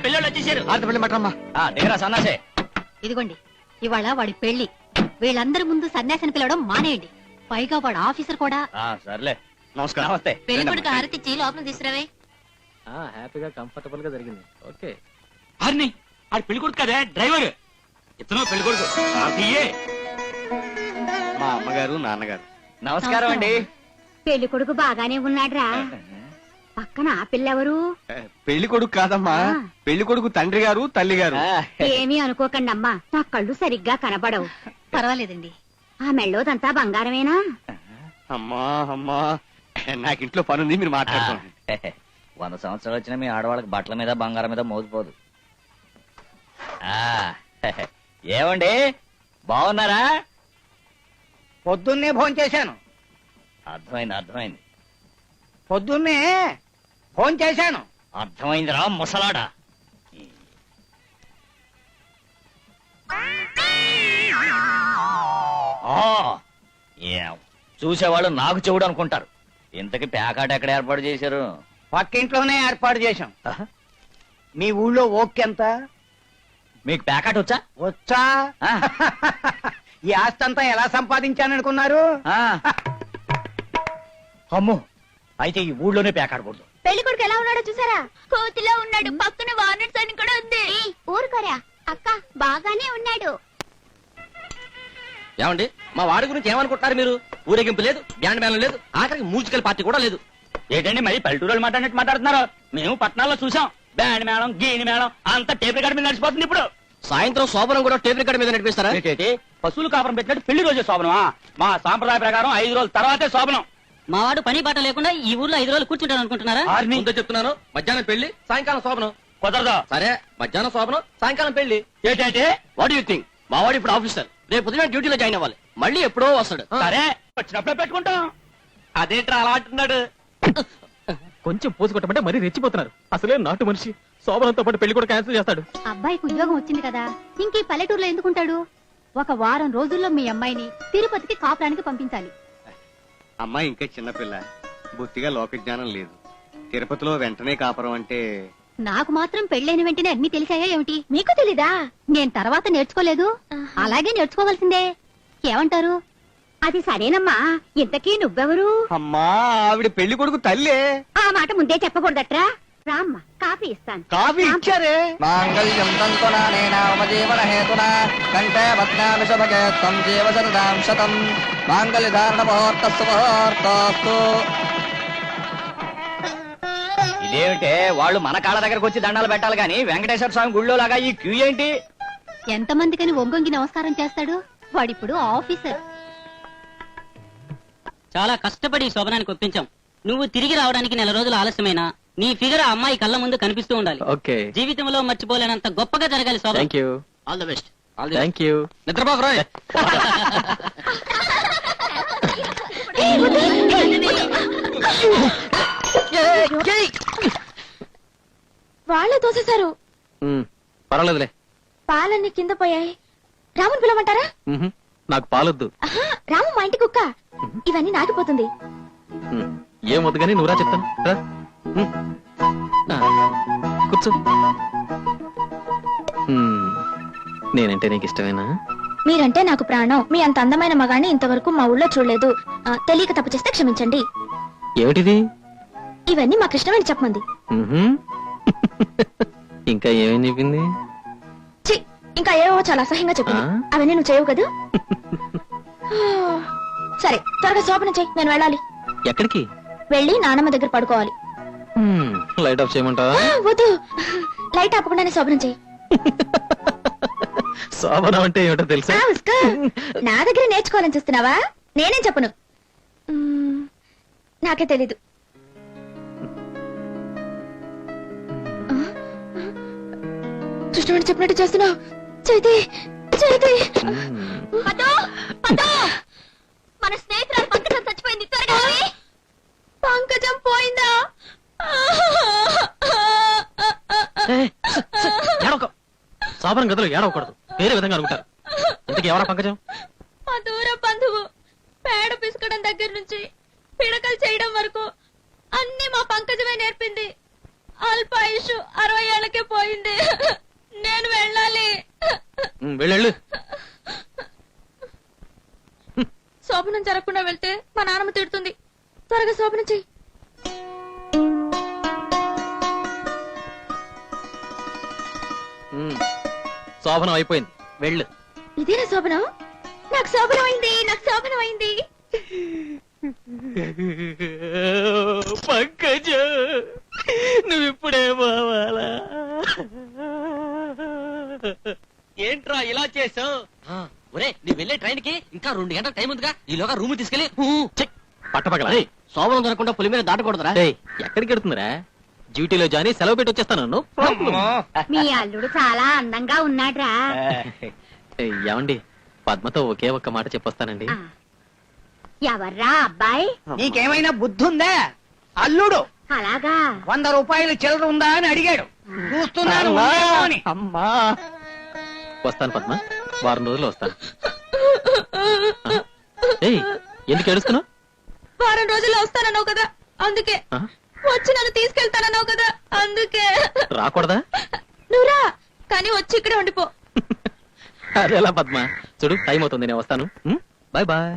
పిల్లలు వచ్చేసారు. దిగరా సన్నాసే. ఇదిగోండి ఇవాళ వాడి పెళ్లి. వీళ్ళందరి ముందు సన్యాసిని పిలవడం మానేయండి. పైగా వాడు ఆఫీసర్ కూడా. సర్లే, నమస్కారం. నమస్తే. పెళ్లి కొడుకు హారతిచ్చి లోపల తీసుకురావే. హ్యాపీగా కంఫర్టబుల్ గా జరిగింది. ఓకే. ఆర్ని ఆడు పెళ్లి కొడుకు కదే డ్రైవర్. ఇతను పెళ్లి కొడుకు. మా అమ్మగారు నాన్నగారు. నమస్కారం అండి. పెళ్లి కొడుకు బాగానే ఉన్నాడ్రా. పక్కన ఆ పిల్లెవరు? పెళ్లి కొడుకు కాదమ్మా, పెళ్లి కొడుకు తండ్రి గారు తల్లి గారు. ఏమీ అనుకోకండి అమ్మా, నా కళ్ళు సరిగ్గా కనబడవు. పర్వాలేదండి. ఆ మెళ్ళోదంతా బంగారమేనా? అమ్మా అమ్మా, నాకింట్లో పనుంది, మీరు మాట్లాడుకోండి. 100 సంవత్సరాలు వచ్చినా మీ ఆడవాళ్ళకి బట్టల మీద బంగారం మీద మోసిపోదు. ఏమండి బాగున్నారా? పొద్దున్నే ఫోన్ చేశాను. అర్థమైంది. పొద్దున్నే ఫోన్ చేశాను. అర్థమైందిరా ముసలాడా. చూసేవాళ్ళు నాకు చెవుడు అనుకుంటారు. ఇంతకి ప్యాకాట్ ఎక్కడ ఏర్పాటు చేశారు? పక్కింట్లోనే ఏర్పాటు చేశాం. మీ ఊళ్ళో ఓకెంత? మీకు ప్యాకాట్ వచ్చా? వచ్చా? ఈ ఆస్తి అంతా ఎలా సంపాదించాననుకున్నారు? అమ్మో, అయితే ఈ ఊళ్ళోనే ప్యాకాడకూడదు. పెళ్లి కొడుకు ఎలా ఉన్నాడో చూసారా? కోతిలో ఉన్నాడు. పక్కన వార్నెట్ సైన్ కూడా ఉంది. ఊరుకోరా అక్క, బాగానే ఉన్నాడు. ఏమండి, మా వాడి గురించి ఏమనుకుంటున్నారు మీరు? ఊరేగింపు లేదు, బ్యాండ్ మేళం లేదు, ఆఖరికి మ్యూజికల్ పార్టీ కూడా లేదు. ఏంటండి మరి పల్లెటూరు మాట్లాడినట్టు మాట్లాడుతున్నారు? మేము పట్టణాల్లో చూసాం. బ్యాండ్ మేళం, గీని మేళం అంతా టేప్ రికార్డ్ మీద నడిచిపోతుంది. ఇప్పుడు సాయంత్రం శోభనం కూడా టేప్ రికార్డ్ మీద నడిపిస్తారా? పశువులు కాపురం పెట్టినట్టు పెళ్లి రోజే శోభనమా? మా సాంప్రదాయ ప్రకారం 5 రోజుల తర్వాతే శోభనం. మా వాడు పని పాట లేకుండా ఈ ఊర్లో 5 రోజులు కూర్చుంటాను అనుకుంటున్నారా? ముందే చెప్తున్నాను, మధ్యాహ్నం పెళ్లి, సాయంకాలం శోభనం. కుదరదా? సరే, మధ్యాహ్నం శోభనం, సాయంకాలం పెళ్లి. ఏంటంటే వాట్ యూ థింక్? మా వాడు ఇప్పుడు ఆఫీసర్, రేపు పొద్దున డ్యూటీలో జాయిన్ అవ్వాలి. మళ్ళీ ఎప్పుడో వస్తాడు. సరే, వచ్చినప్పుడే పెట్టుకుంటాం. అదేంట్రా అలా అంటున్నాడు? కొంచెం పోసు కొట్టమంటే మరీ రెచ్చిపోతున్నారు. అసలే నాటు మనిషి. శోభనంతో పాటు పెళ్లి కూడా క్యాన్సిల్ చేస్తాడు. అబ్బాయికి ఉద్యోగం వచ్చింది కదా, ఇంక పల్లెటూరులో ఎందుకుంటాడు? ఒక వారం రోజుల్లో మీ అమ్మాయిని తిరుపతికి కాపురానికి పంపించాలి. అమ్మాయి ఇంకా చిన్నపిల్ల, బొత్తిగా లోక జ్ఞానం లేదు. తిరుపతిలో వెంటనే కాపురం అంటే. నాకు మాత్రం పెళ్ళైన వెంటనే అన్ని తెలిసాయా ఏమిటి? మీకు తెలీదా? నేను తర్వాత నేర్చుకోలేదు, అలాగే నేర్చుకోవాల్సిందే. ఏమంటారు? అది సరేనమ్మా, ఇంతకీ నువ్వెవరు? అమ్మా, ఆవిడ పెళ్లి కొడుకు తల్లే. ఆ మాట ముందే చెప్పకూడదట్రా. రామ్మ, కాఫీ ఇస్తాను. కాఫీ ఇచ్చారే. మాంగళ్యం తంతునా హేతునా కంఠే భద్రామి శుభగే త్వం జీవ శరదాం శతం మాంగళ్య ధారణ ముహూర్తస్సు ముహూర్తోస్తు. ఇదేమిటే వాళ్ళు మన కాళ్ళ దగ్గరకు వచ్చి దండాలు పెట్టాలి గాని వెంకటేశ్వర స్వామి గుళ్ళో లాగా ఈ క్యూ ఏంటి? ఎంతమందికని ఒంగొంగి నమస్కారం చేస్తాడు వాడిప్పుడు? ఆఫీసర్. చాలా కష్టపడి ఈ శోభనానికి ఒప్పించాం. నువ్వు తిరిగి రావడానికి 4 రోజులు ఆలస్యమైనా నీ ఫిగర్ ఆ అమ్మాయి కళ్ళ ముందు కనిపిస్తూ ఉండాలి. ఓకే. జీవితంలో మర్చిపోలేనంత గొప్పగా జరగాలి శోభనం. Thank you. All the best. Thank you. నిద్రపోకు రోయ్. వాళ్ళే తోసేశారు. పర్వాలేదులే. పాలన్నీ కింద పోయాయి. రాముని పిలవమంటారా? నాకు పాలొద్దు. రాము మా ఇంటి కుక్క. ఇవన్నీ నాటిపోతుంది. ఏం వద్దు కానీ నువ్వురా చెప్తాను. రా. కూర్చో. నేనంటే నీకు ఇష్టమేనా? మీరంటే నాకు ప్రాణం. మీ అంత అందమైన మగాన్ని ఇంతవరకు మా ఊళ్ళో చూడలేదు. తెలియక తప్పు చేస్తే క్షమించండి. ఏమిటిది? ఇవన్నీ మా కృష్ణవేణి చెప్పమంది. ఇంకా ఏమేం చెప్పింది? ఛీ, ఇంకా ఏవో చాలా అసహ్యంగా చెప్పింది. అవన్నీ నువ్వు చేయవు కదా. సరే త్వరగా శోభనం చెయ్యి, నేను వెళ్ళాలి. ఎక్కడికి? వెళ్ళి నానమ్మ దగ్గర పడుకోవాలి. లైట్ ఆఫ్ చేయమంటావా? వద్దు, లైట్ ఆపకుండానే శోభనం చెయ్యి. శోభనం అంటే ఏమిటో తెలుసా? నా దగ్గర నేర్చుకోవాలని చూస్తున్నావా? నేనేం చెప్పను, నాకే తెలీదు. కృష్ణవేణి చెప్పినట్టు చేస్తున్నావు. చైతి చైతి, మన స్నేహితురాలు పంకజం చచ్చిపోయింది. త్వరగా పంకజం పోయిందా? శోభనం గదిలో ఏడవకూడదు, వేరే విధంగా అనుకుంటారు. ఇంతకీ ఎవరా పంకజం? మా దూర బంధువు. పేడ పిసుకడం దగ్గర నుంచి పిడకలు చేయడం వరకు అన్ని మా పంకజమే నేర్పింది. అల్పాయుషు 60 ఏళ్లకే పోయింది. నేను వెళ్ళాలి. వెళ్ళు. శోభనం జరగకుండా వెళ్తే మా నాన్నమ్మ తిడుతుంది. త్వరగా శోభనం చెయ్యి. శోభనం అయిపోయింది, వెళ్ళు. ఇదేనా శోభనం? నాకు శోభనం అయింది, నాకు శోభనం అయింది. పంకజ, నువ్వు ఇప్పుడే పోవాలా? ఏంట్రా ఇలా చేసావు? ఒరే, నీ వెళ్ళే ట్రైన్ కి ఇంకా 2 గంటల టైం ఉందిగా, ఈలోగా రూమ్ తీసుకెళ్లి పట్టపగల శోభనం దొరకకుండా పులి మీద దాటకూడదురా. ఎక్కడికి వెళ్తుందిరా? డ్యూటీలో జాని సెలవు పెట్టి వచ్చేస్తాను. మీ అల్లుడు చాలా అందంగా ఉన్నాడ్రా. ఏమండి, పద్మతో ఒకే ఒక్క మాట చెప్పొస్తానండి. ఎవర్రా అబ్బాయి? నీకేమైనా బుద్ధి ఉందా? అల్లుడు అలాగా? 100 రూపాయలు చిల్లర ఉందా అని అడిగాడు. చూస్తున్నాను అని. అమ్మా, వస్తాను పద్మ, వారం రోజులు వస్తాను. ఎందుకు ఏడుస్తున్నావు? వారం రోజుల్లో వస్తానన్నావు కదా, అందుకే. వచ్చి నన్ను తీసుకెళ్తానన్నావు కదా, అందుకే. రాకూడదా? నువ్వురా, కానీ వచ్చి ఇక్కడే ఉండిపో. అదేలా పద్మ, చూడు టైం అవుతుంది, నేను వస్తాను. Bye bye.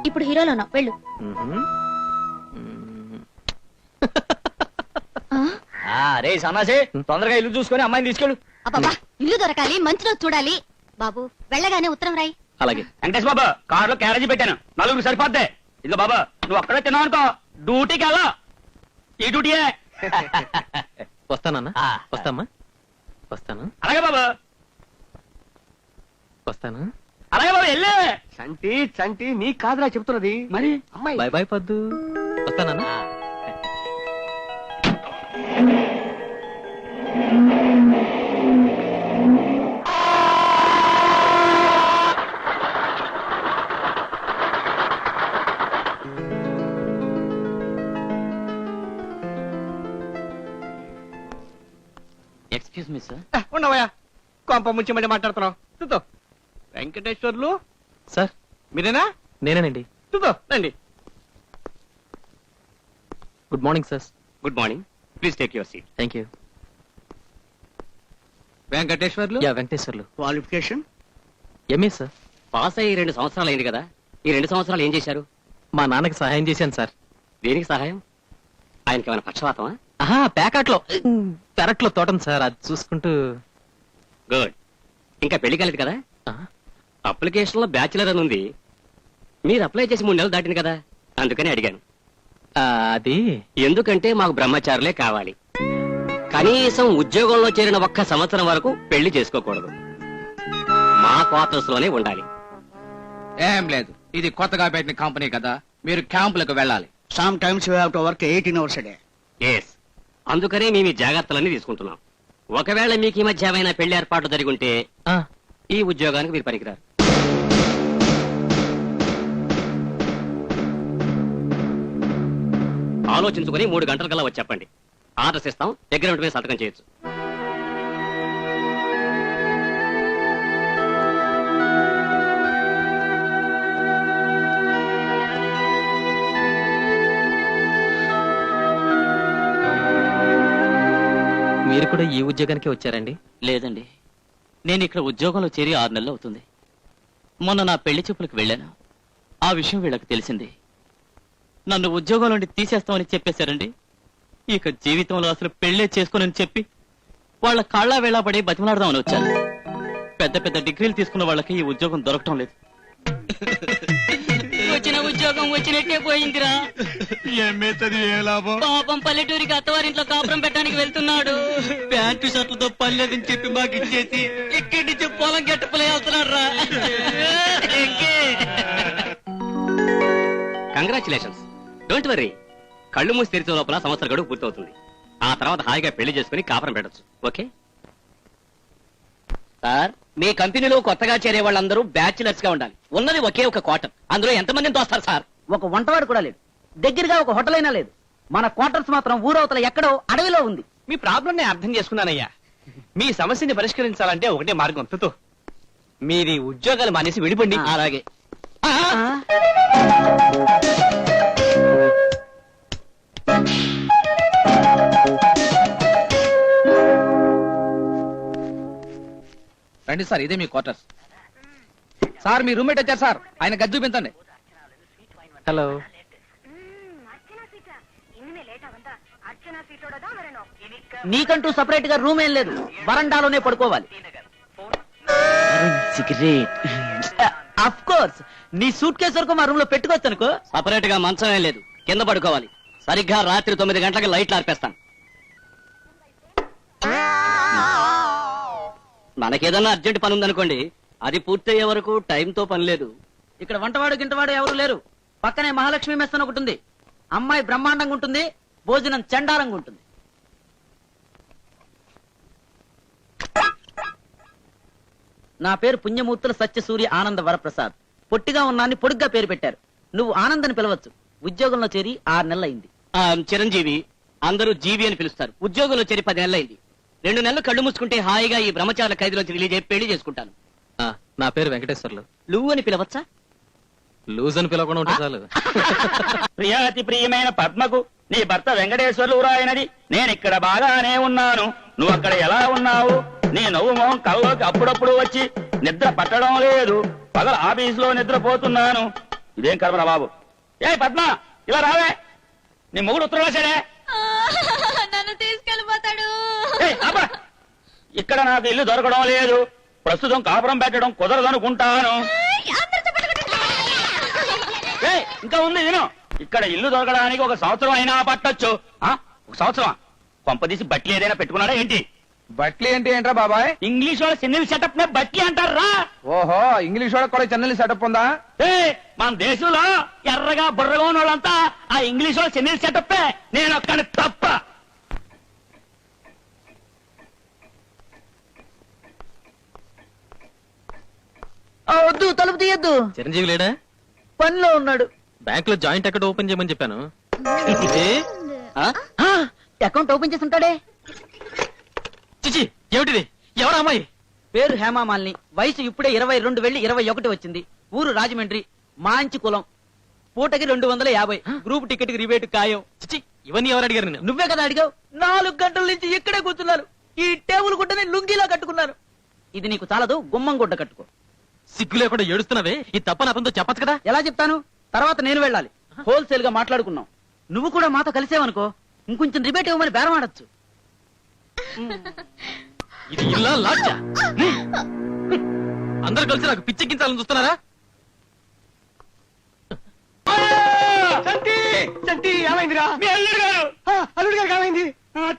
ఇప్పుడు హీరోలో ఉన్నావు, వెళ్ళు. రే సన్నాసి, తొందరగా ఇల్లు చూసుకొని అమ్మాయిని తీసుకెళ్ళు. అబ్బా, ఇల్లు దొరకాలి, మంచి రోజు చూడాలి. బాబు వెళ్ళగానే ఉత్తరం రాయి. అలాగే. వెంకటేష్ బాబా, కారులో క్యారేజీ పెట్టాను, 4 సరిపోద్ది. ఇదిగో బాబా, నువ్వు అక్కడే తిన్నావు అనుకో, డ్యూటీకి వెళ్ళా. ఈ డ్యూటీయే. వస్తానన్నా, వస్తామ్మా, వస్తాను. అలాగే బాబా, వస్తాను. అలాగే బాబా, వెళ్ళే. చంటి చంటి, నీ కాదురా చెప్తున్నది. మరి అమ్మాయి బాయ్ బాయ్ పద్దు, వస్తానన్నా. Excuse me sir. ఉండవయ్యా, కొంప ముంచి మళ్ళీ మాట్లాడుతున్నావు. చూద్దో వెంకటేశ్వర్లు సార్, మీరేనా? నేనేనండి. చూద్దో రండి. Good morning sir. Good morning, please take your seat. Thank you. Venkateswarlu yeah, Venkateswarlu. Qualification MA sir. Pass అయ్యి 2 సంవత్సరాలు అయింది కదా, ఈ 2 సంవత్సరాలు ఏం చేశారు? మా నాన్నకి సహాయం చేశాను సార్. దేనికి సహాయం? ఆయనకి ఏమైనా పక్షవాతమా? ఆహా, ప్యాకెట్లో పెరట్లో తోటం సార్, అది చూసుకుంటూ. గుడ్. ఇంకా పెళ్లి కాలేదు కదా? అప్లికేషన్ లో బ్యాచులర్ అని ఉంది. మీరు అప్లై చేసి 3 నెలలు దాటింది కదా, అందుకని అడిగాను. అది ఎందుకంటే మాకు బ్రహ్మచారులే కావాలి. కనీసం ఉద్యోగంలో చేరిన 1 సంవత్సరం వరకు పెళ్లి చేసుకోకూడదు. మా క్వార్టర్స్ లోనే ఉండాలి. ఏం లేదు, ఇది కొత్తగా పెట్టిన కంపెనీ కదా, మీరు క్యాంపులకు వెళ్ళాలి. Sometimes you have to work 18 hours a day. Yes, అందుకనే మేము ఈ జాగ్రత్తలన్నీ తీసుకుంటున్నాం. ఒకవేళ మీకు ఈ మధ్య ఏమైనా పెళ్లి ఏర్పాట్లు జరిగి ఉంటే ఈ ఉద్యోగానికి మీరు పనికిరారు. ఆలోచించుకుని 3 గంటల కల్లా వచ్చి చెప్పండి. ఆర్డర్స్ ఇస్తాం, అగ్రిమెంట్ మీద సంతకం చేయొచ్చు. మీరు కూడా ఈ ఉద్యోగానికి వచ్చారండి? లేదండి, నేను ఇక్కడ ఉద్యోగంలో చేరి 6 నెలలు అవుతుంది. మొన్న నా పెళ్లి చూపులకు వెళ్ళాను. ఆ విషయం వీళ్ళకి తెలిసింది. నన్ను ఉద్యోగం నుండి తీసేస్తామని చెప్పేశారండి. ఇక జీవితంలో అసలు పెళ్లే చేసుకోనని చెప్పి వాళ్ళ కాళ్ళ వేళ పడి బతిమలాడదామని వచ్చాను. పెద్ద పెద్ద డిగ్రీలు తీసుకున్న వాళ్ళకి ఈ ఉద్యోగం దొరకటం లేదు. వచ్చిన ఉద్యోగం వచ్చినట్టే పోయిందిరా. పాపం పల్లెటూరికి అత్తవారింట్లో కాపురం పెట్టడానికి వెళ్తున్నాడు. ప్యాంటు షర్ట్లతో పల్లెదని చెప్పి మాకు ఇచ్చేసి ఇక్కడి నుంచి పొలం గట్టుపులే వెళ్తున్నాడు రా. కంగ్రాచులేషన్స్. Don't worry. కళ్ళు మూసి తెరిచే లోపల సంవత్సర గడువు పూర్తవుతుంది. ఆ తర్వాత హాయిగా పెళ్లి చేసుకుని కాపురం పెట్టచ్చు. ఓకే సార్, మీ కంపెనీలో కొత్తగా చేరే వాళ్ళందరూ బ్యాచిలర్స్ గా ఉండాలి. ఉన్నది ఒకే ఒక క్వార్టర్. అందులో ఎంతమందిని తోస్తారు సార్? ఒక వంటవాడు కూడా లేడు. దగ్గరగా ఒక హోటల్ అయినా లేదు. మన క్వార్టర్స్ మాత్రం ఊరవతల ఎక్కడో అడవిలో ఉంది. మీ ప్రాబ్లం నేను అర్థం చేసుకున్నానయ్యా. మీ సమస్యని పరిష్కరించాలంటే ఒకటే మార్గం. తుతో మీది ఉద్యోగాలు మానేసి విడిపండి. అలాగే. రండి సార్, ఇదే మీ క్వార్టర్స్. సార్, మీ రూమ్మేట్ వచ్చారు సార్. ఆయన గది చూపించండి. హలో. నీకంటూ సపరేట్ గా రూమ్ ఏం లేదు. వరండాలోనే పడుకోవాలి. సిగరెట్. అఫ్ కోర్స్, నీ సూట్ కేసు వరకు మా రూమ్ లో పెట్టుకోవచ్చు అనుకో. సపరేట్ గా మంచం ఏం లేదు. కింద పడుకోవాలి. సరిగ్గా రాత్రి 9 గంటలకు లైట్లు ఆర్పేస్తాను. మనకేదన్నా అర్జెంట్ పని ఉందనుకోండి, అది పూర్తయ్యే వరకు టైంతో పని లేదు. ఇక్కడ వంటవాడు గింటవాడు ఎవరు లేరు. పక్కనే మహాలక్ష్మి మెస్ అని ఒకటి ఉంది. అమ్మాయి బ్రహ్మాండంగా ఉంటుంది, భోజనం చండాలంగా ఉంటుంది. నా పేరు పుణ్యమూర్తుల సత్యసూర్య ఆనంద వరప్రసాద్. పొట్టిగా ఉన్నాన్ని పొడుగ్గా పేరు పెట్టారు. నువ్వు ఆనందని పిలవచ్చు. ఉద్యోగంలో చేరి 6 నెలలైంది. చిరంజీవి, అందరూ జీవి అని పిలుస్తారు. ఉద్యోగంలో చేరి 10 నెలలైంది. 2 నెలలు కళ్ళు మూసుకుంటే హాయిగా ఈ బ్రహ్మచారుల ఖైదులోంచి రిలీజ్ అయ్యి పెళ్లి చేసుకుంటాను. నా పేరు వెంకటేశ్వర్లు. లూ అని పిలవచ్చా? లూజ్ అని పిలవకుండా ఉంటే చాలు. ప్రియాతి ప్రియమైన పద్మకు నీ భర్త వెంకటేశ్వర్లు రాయనది. నేనిక్కడ బాగానే ఉన్నాను. నువ్వు అక్కడ ఎలా ఉన్నావు? నీ నవ్వు మొహం కళ్ళలోకి అప్పుడప్పుడు వచ్చి నిద్ర పట్టడం లేదు. పగల ఆఫీసులో నిద్రపోతున్నాను. ఇదేం కర్మరా బాబు. ఏ పద్మ, ఇలా రావే. నీ మొగుడు ఉత్తరం రాశాడే. నన్ను తీసుకెళ్ళిపోతాడు. ఇక్కడ నాకు ఇల్లు దొరకడం లేదు. ప్రస్తుతం కాపురం పెట్టడం కుదరదనుకుంటాను. ఇంకా ఉంది నేను. ఇక్కడ ఇల్లు దొరకడానికి 1 సంవత్సరం అయినా పట్టొచ్చు. 1 సంవత్సరం కొంపదీసి బట్లీ ఏదైనా పెట్టుకున్నాడా ఏంటి? బట్లీ అంటే ఏంట్రా బాబాయ్? ఇంగ్లీష్ వాళ్ళ చెన్నెల్ సెటప్ నే బట్లీ అంటారా? ఓహో, ఇంగ్లీష్ వాళ్ళకి కూడా చెన్నెల్ సెటప్ ఉందా? మన దేశంలో ఎర్రగా బుర్రగా ఉన్న వాళ్ళంతా ఆ ఇంగ్లీష్ వాళ్ళ చెన్నెల్ సెటప్పే. నేను అక్కడ తప్ప. వద్దు, తలుపు తీయద్దు. చిరంజీవి లేడా? పనిలో ఉన్నాడు. బ్యాంక్ లో జాయింట్ అకౌంట్ ఓపెన్ చేయమని చెప్పాను. అకౌంట్ ఓపెన్ చేసి ఉంటాడే. చిచి, ఏమిటిది? ఎవరు అమ్మాయి? పేరు హేమామాలిని. వయసు ఇప్పుడే 22 వెళ్ళి 21 వచ్చింది. ఊరు రాజమండ్రి. మంచి కులం. పూటకి 250. గ్రూప్ టికెట్ కి రిబేట్ ఖాయం. చిచి, ఇవన్నీ ఎవరు అడిగారు? నువ్వే కదా అడిగావు. 4 గంటల నుంచి ఇక్కడే కూర్చున్నాను. ఈ టేబుల్ గుడ్డని లుంగిలా కట్టుకున్నాను. ఇది నీకు చాలదు, గుమ్మం గుడ్డ కట్టుకో. సిగ్గు లేకుండా ఏడుస్తున్నావే. ఈ తప్ప అతనితో చెప్పచ్చు కదా. ఎలా చెప్తాను? తర్వాత నేను వెళ్ళాలి. హోల్సేల్ గా మాట్లాడుకున్నాం. నువ్వు కూడా మాతో కలిసేవనుకో, ఇంకొంచెం రిబేట్ ఇవ్వమని బేరం ఆడొచ్చు. ఇది ఇల్లా లాడ్జా? అందరు కలిసి నాకు పిచ్చెక్కించాలని చూస్తున్నారా? ఏమైందిరా? మీ అల్లుడు గారు, అల్లుడు గారికి ఏమైంది?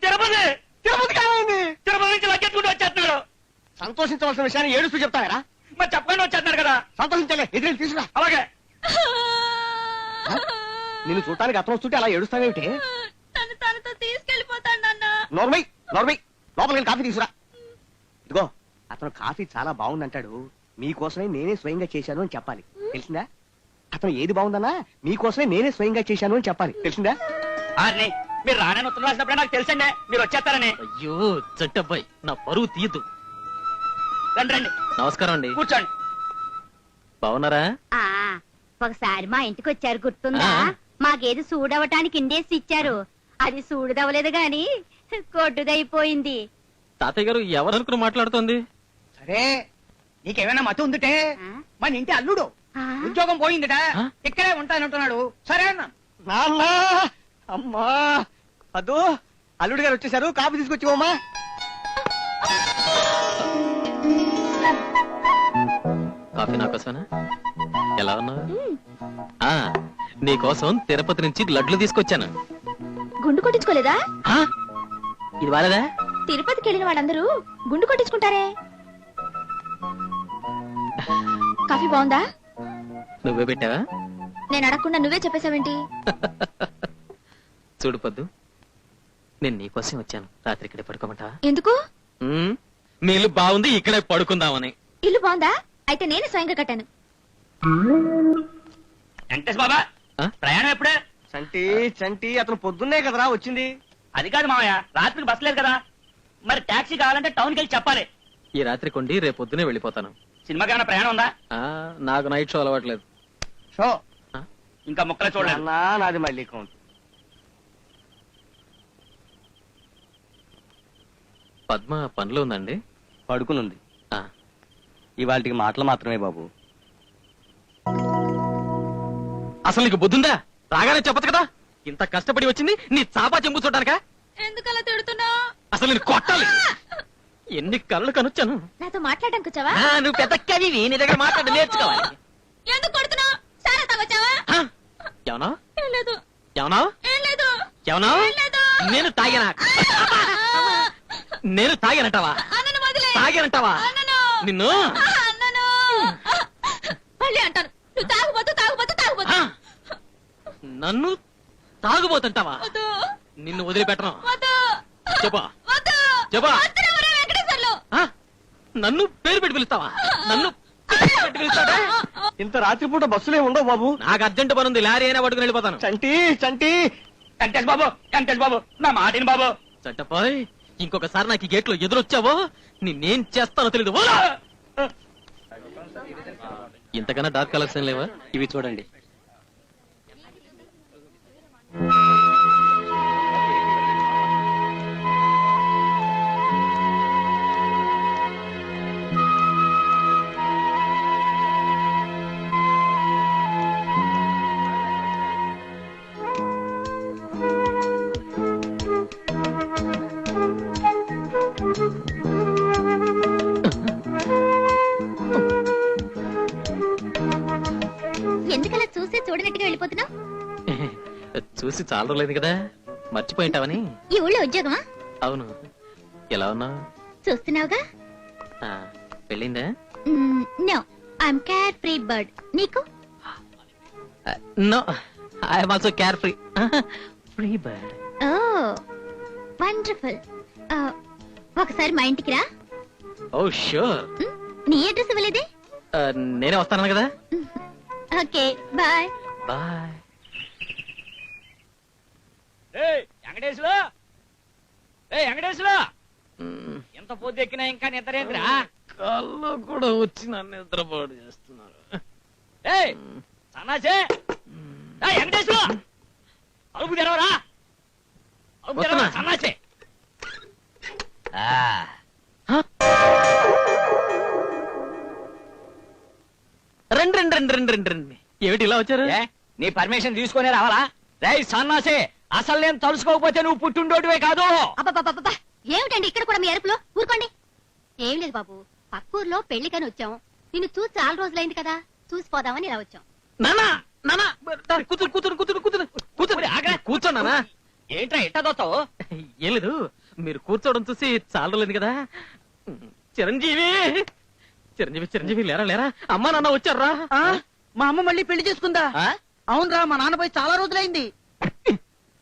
తిరుపతి తిరుపతికి ఏమైంది? తిరుపతి నుంచి లగ్గెత్తుకుంటూ వచ్చేస్తున్నాడు. సంతోషించవలసిన విషయాన్ని ఏడుస్తూ చెప్తారా? మరి చెప్పకుండా వచ్చేస్తున్నారు కదా. సంతోషించలే, ఎదురు తీసుకురా. అలాగే. నిన్ను చూడటానికి అతను వస్తుంటే అలా ఏడుస్తావేమిటి? నన్ను తనతో తీసుకెళ్ళిపోతాడు నాన్న. నోర్మై లోపల నేను కాఫీ తీసుకురా. ఇదిగో, అతను కాఫీ చాలా బాగుందంటాడు. మీకోసమే నేనే స్వయంగా చేశాను అని చెప్పాలి. తెలిసిందా? అతను ఏది బాగుందన్నా మీకోసమే నేనే స్వయంగా చేశాను అని చెప్పాలి. తెలిసిందా? మీరు రానని ఉత్తరం రాసినప్పుడే నాకు తెలుసండి మీరు వచ్చేస్తారని. అయ్యో జట్టబ్బాయి, నా పరువు తీయద్దు. రండి రండి. నమస్కారం అండి. కూర్చోండి. బాగున్నారా? ఒకసారి మా ఇంటికి వచ్చారు, గుర్తుందా? మాకేది సూడవటానికి ఇండేసి ఇచ్చారు. అది సూడుదవలేదు గాని కొట్టుదైపోయింది. తాతయ్య గారు ఎవరనుకుని మాట్లాడుతోంది? అరే నీకేమైనా మతి ఉందిటే మన ఇంటి అల్లుడు ఉద్యోగం పోయిందిట ఇక్కడే ఉంటానంటున్నాడు. సరే అన్న. నాన్న అమ్మా అదో అల్లుడు గారు వచ్చేసారు, కాఫీ తీసుకొచ్చివమ్మా. కాఫీ నాకోసమేనా? ఎలా ఉన్నావు? నీకోసం తిరుపతి నుంచి లడ్లు తీసుకొచ్చాను. గుండు కొట్టించుకోలేదా? ఇది బాలేదా? తిరుపతికి వెళ్ళిన వాళ్ళందరూ గుండు కొట్టించుకుంటారే. కాఫీ బాగుందా? నువ్వే పెట్టావా? నేను అడగకుండా నువ్వే చెప్పేశావేంటి? చూడు పొద్దు, నేను నీకోసం వచ్చాను. రాత్రి ఇక్కడే పడుకోమంటావా? ఎందుకు? మీ ఇల్లు బాగుంది, ఇక్కడే పడుకుందామని. ఇల్లు బాగుందా? అయితే నేనే స్వయంగా కట్టాను. వెంకటేష్ బాబా, ప్రయాణం ఎప్పుడే? చంటి చంటి అతను పొద్దున్నే కదరా వచ్చింది. అది కాదు మామయ్య, రాత్రికి బస్ లేదు కదా. మరి టాక్సీ కావాలంటే టౌన్కి వెళ్ళి చెప్పాలి. ఈ రాత్రి కొండి రేపు పొద్దునే వెళ్ళిపోతాను. సినిమాకి ఏమైనా ప్రయాణం ఉందా? నాకు నైట్ షో అలవాట్లేదు. షో ఇంకా ముక్కలే చూడలేదు. నాది మళ్ళీ కౌంట్. పద్మ పనిలో ఉందండి? పడుకునుంది. ఇవాళకి మాటలు మాత్రమే బాబు. అసలు నీకు బుద్ధుందా? రాగానే చెప్పదు కదా. ఇంత కష్టపడి వచ్చింది నీ చాపా చెంబు చూడడానికా? ఎందుకలా తిడుతున్నావు? అసలు నేను కొట్టాలి. ఎన్ని కళ్ళు కనొచ్చాను. నాతో మాట్లాడడానికి వచ్చావా? నువ్వు పెద్ద కవివి, నీ దగ్గర మాట్లాడి నేర్చుకోవాలి. ఎందుకు కొడుతున్నావు? సారా తాగొచ్చావా? ఏమన్నా? ఏం లేదు. ఏమన్నా? ఏం లేదు. ఏమన్నా? ఏం లేదు. నేను తాగినా? నేను తాగానంటావా? అన్నను వదిలే. తాగానంటావా? అన్నను. నిన్ను అన్నను. మళ్ళీ అంటాను, నువ్వు తాగుబోతు తాగుబోతు తాగుబోతు. నన్ను తాగుబోతుంటావా? వద్దు. నిన్ను వదిలిపెట్టను. వద్దు. చెప్పా వద్దు. చెప్పా. వద్దురా వెంకటేశ్వర్లు. నన్ను పేరు పెట్టి పిలుస్తావా? నన్ను పేరు పెట్టి పిలుస్తావా? ఇంత రాత్రిపూట బస్సులే ఉండవు బాబు. నాకు అర్జెంట్ పని ఉంది, లారీ అయినా పట్టుకుని వెళ్ళిపోతాను. చంటి చంటి వెంకటేష్ బాబు, వెంకటేష్ బాబు, నా మాటిని బాబు. చట్టపాయ్, ఇంకొకసారి నాకు ఈ గేట్లో ఎదురొచ్చావో నిన్నేం చేస్తానో తెలీదు. ఇంతకన్నా డార్క్ కలెక్షన్ లేవా? ఇవి చూడండి. ఎందుకలా చూసే చూడనట్టుగా వెళ్ళిపోతున్నావు? చూసి చాలా రోజులైంది కదా, మర్చిపోయింటావని. ఈ ఊళ్ళో ఉద్యోగమా? అవును. ఎలా ఉన్నావు? చూస్తున్నావుగా. పెళ్ళిందా? No, I'm care free bird. నీకు? No, I'm also care free. Free bird. Oh wonderful. ఒకసారి మా ఇంటికి రా. Oh sure. నీ అడ్రస్ ఇవ్వలేదే? నేనే వస్తాను కదా. Okay, bye. Bye. Venkateswara, Venkateswara, ఎంత పొద్దు ఎక్కినా ఇంకా నిద్రేంద్రా? కళ్ళు కూడా వచ్చి నన్ను నిద్రపాటు చేస్తున్నారు. సన్నాసే వెంకటేశ్వర, అలుపు తెరవరా, అలుపు తెరవరా సన్నాసే. రండి రండి రండి రండి రండి రండి. ఏమిటి ఇలా వచ్చారు? నీ పర్మిషన్ తీసుకునే రావాలా? రే సన్నాసే, అసలు నేను తలుసుకోకపోతే నువ్వు పుట్టుండోటివే కాదు. అబ్బబ్బబ్బబ్బా, ఏమిటండి ఇక్కడ కూడా మీ అరుపులో? ఊరుకోండి. ఏం లేదు బాబు, పక్కూర్లో పెళ్లికని వచ్చాం. నిన్ను చూసి చాలా రోజులైంది కదా, చూసిపోదామని ఇలా వచ్చాం. నానా నానా, కూతురు కూతురు కూతురు కూతురు కూతురు కూర్చోండి నానా. ఏంట్రా ఎట్టా దోస్తావు? ఏం లేదు, మీరు కూర్చోవడం చూసి చాలా రోజులైంది కదా. చిరంజీవి చిరంజీవి చిరంజీవి, లేరా లేరా, అమ్మా నాన్న వచ్చారా? మా అమ్మ మళ్ళీ పెళ్లి చేసుకుందా? అవునరా, మా నాన్న పోయి చాలా రోజులైంది.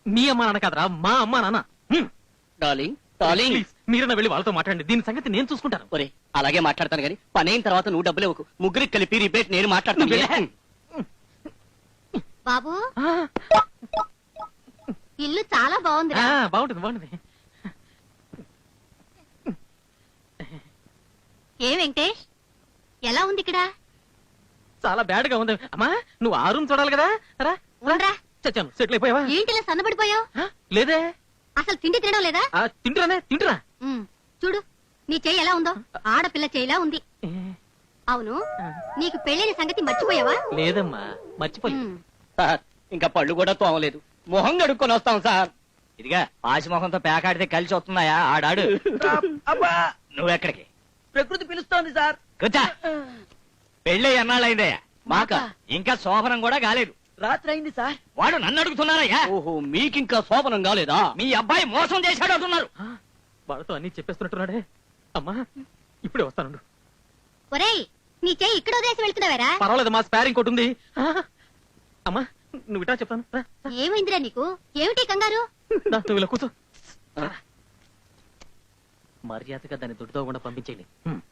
మీ అమ్మా నాన్న కాదరా, మా అమ్మా నాన్న. డార్లింగ్ డార్లింగ్, ప్లీజ్, మీరన్నా వెళ్ళి వాళ్ళతో మాట్లాడండి. దీని సంగతి నేను చూసుకుంటాను. ఒరే అలాగే మాట్లాడతాను కానీ పని అయిన తర్వాత నువ్వు డబ్బులు ఇవ్వకు. ముగ్గురికి కలిపి రిపేట్ నేను మాట్లాడతాను. బాబు, ఇల్లు చాలా బాగుంది. బాగుంటుంది బాగుంటుంది. ఏ వెంకటేష్, ఎలా ఉంది ఇక్కడ? చాలా బ్యాడ్ గా ఉంది. అమ్మా, నువ్వు ఆ రూమ్ చూడాలి కదా. రా ఉండరా. చచ్చాను, సెటిల్ అయిపోయావా? ఏంటిలా సన్నబడిపోయావు? లేదే. అసలు తిండి తినడం లేదా? తింటురానే తింటురా. చూడు, నీ చెయ్యి ఎలా ఉందో ఆడపిల్ల చెయ్యిలా ఉంది. అవును, నీకు పెళ్ళైన సంగతి మర్చిపోయావా? లేదమ్మా, మర్చిపోయి. ఉమ్. సార్ ఇంకా పళ్ళు కూడా తోమలేదు, మొహం కడుక్కొని వస్తాం సార్. ఇదిగా పాసి మొహంతో పేకాడితే కలిసి వస్తున్నాయా ఆడాడు. అబ్బా నువ్వెక్కడికి? ప్రకృతి పిలుస్తోంది సార్. కూర్చో. పెళ్ళి ఎన్నాళ్ళైందయ్యా? మాక ఇంకా శోభనం కూడా కాలేదు. రాత్రి అయింది సార్. వాడు నన్ను అడుగుతున్నారయ్యా. ఓహో, మీకింకా శోభనం కాలేదా? మీ అబ్బాయి మోసం చేశాడు అంటున్నారు. వాళ్ళతో అన్ని చెప్పేస్తున్నట్టున్నాడే. అమ్మా ఇప్పుడే వస్తాను. ఒరేయ్, నీ చెయ్యి ఇక్కడ వదిలేసి వెళ్తున్నావారా? పర్వాలేదు, మా స్పేర్ ఇంకోటి ఉంది. అమ్మా నువ్వు ఇటా చెప్తాను. రా, ఏమైందిరా నీకు? ఏమిటి కంగారు? రా, నువ్వు ఇలా కూర్చో. మర్యాదగా దాన్ని దుడ్డుతో కూడా పంపించేయండి.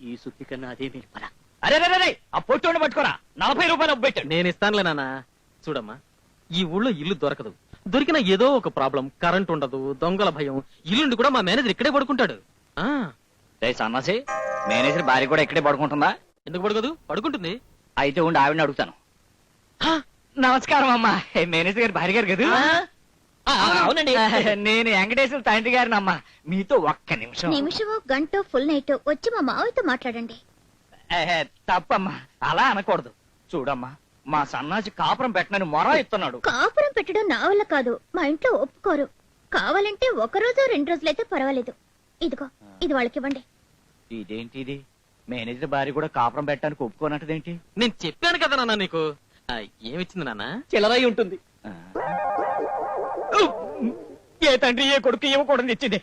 ఈ సుత్తి కన్నా అదే మీరు పరా. అరే రే, రే, రే, ఆ పొట్టోని పట్టుకోరా. 40 రూపాయలు అప్పు పెట్టాడు. నేను ఇస్తానులే నాన్న. చూడమ్మా, ఈ ఊళ్ళో ఇల్లు దొరకదు. దొరికిన ఏదో ఒక ప్రాబ్లం, కరెంట్ ఉండదు, దొంగల భయం. ఇల్లుండి కూడా మా మేనేజర్ ఇక్కడే పడుకుంటాడు. ఆ రే సన్నాసి, మేనేజర్ భార్య కూడా ఇక్కడే పడుకుంటుందా? ఎందుకు పడుకోదు? పడుకుంటుంది. అయితే ఉండి ఆవిడని అడుగుతాను. నమస్కారం అమ్మా, మేనేజర్ గారి భార్య గారు కదా? అవునండి. నేను వెంకటేశ్వర తండ్రి గారిని అమ్మా. మీతో ఒక్క నిమిషం. నిమిషమో గంటో ఫుల్ నైట్ వచ్చి మా మావయ్యతో మాట్లాడండి. తప్పమ్మా, అలా అనకూడదు. చూడమ్మా, మా సన్నాసి కాపురం పెట్టనని మొర ఇస్తున్నాడు. కాపురం పెట్టడం నా వల్ల కాదు, మా ఇంట్లో ఒప్పుకోరు. కావాలంటే ఒక రోజు 2 రోజులైతే పర్వాలేదు. ఇదిగో, ఇది వాళ్ళకి ఇవ్వండి. ఇదేంటి ఇది? మేనేజర్ భార్య కూడా కాపురం పెట్టడానికి ఒప్పుకోనట్టదేంటి? నేను చెప్పాను కదా నాన్న నీకు. ఏమిచ్చింది నాన్న? చిల్లరై ఉంటుంది. ఏ తండ్రి ఏ కొడుకు ఇవ్వకూడదు ఇచ్చింది.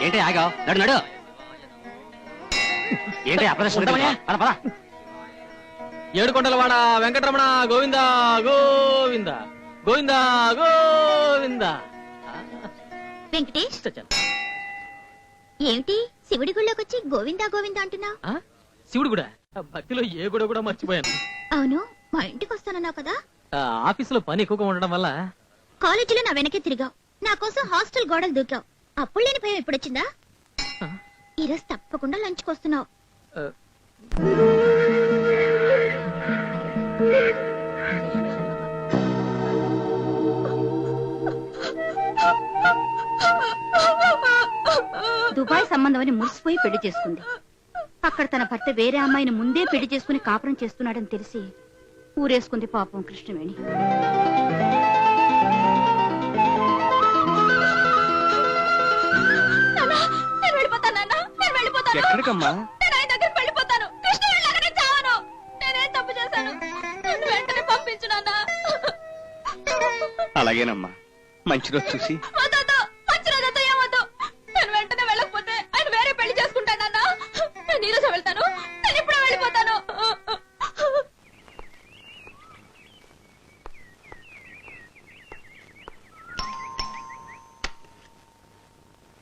ఏంటి ఆగా? నడు నడు. ఏంటి అప్రదర్శన? ఏడుకొండలవాడ వెంకటరమణ గోవింద గోవింద గోవింద గోవింద. వెంకటేష్, ఏమిటి శివుడి గుళ్ళోకి వచ్చి గోవిందా గోవిందా అంటున్నావు? శివుడు కూడా భక్తిలో ఏ గుడి కూడా మర్చిపోయాను. అవును, మా ఇంటికి వస్తానన్నావు కదా. ఆఫీసులో పని ఎక్కువగా ఉండడం వల్ల. కాలేజీలో నా వెనకే తిరిగావు, నా కోసం హాస్టల్ గోడలు దూకావు. అప్పుడు లేని భయం ఎప్పుడొచ్చిందా? ఈరోజు తప్పకుండా లంచ్కి వస్తున్నావు. దుబాయ్ సంబంధం అని మురిసిపోయి పెళ్లి చేసుకుంది. అక్కడ తన భర్త వేరే అమ్మాయిని ముందే పెళ్లి చేసుకుని కాపురం చేస్తున్నాడని తెలిసి ఊరేసుకుంది పాపం కృష్ణవేణి. ఎక్కడికమ్మా? అలాగేనమ్మా, మంచి రోజు చూసి. వెంటనే వెళ్ళకపోతే ఆయన వేరే పెళ్లి చేసుకుంటానన్నా. నేను ఈరోజు వెళ్తాను, నేను ఇప్పుడే వెళ్ళిపోతాను.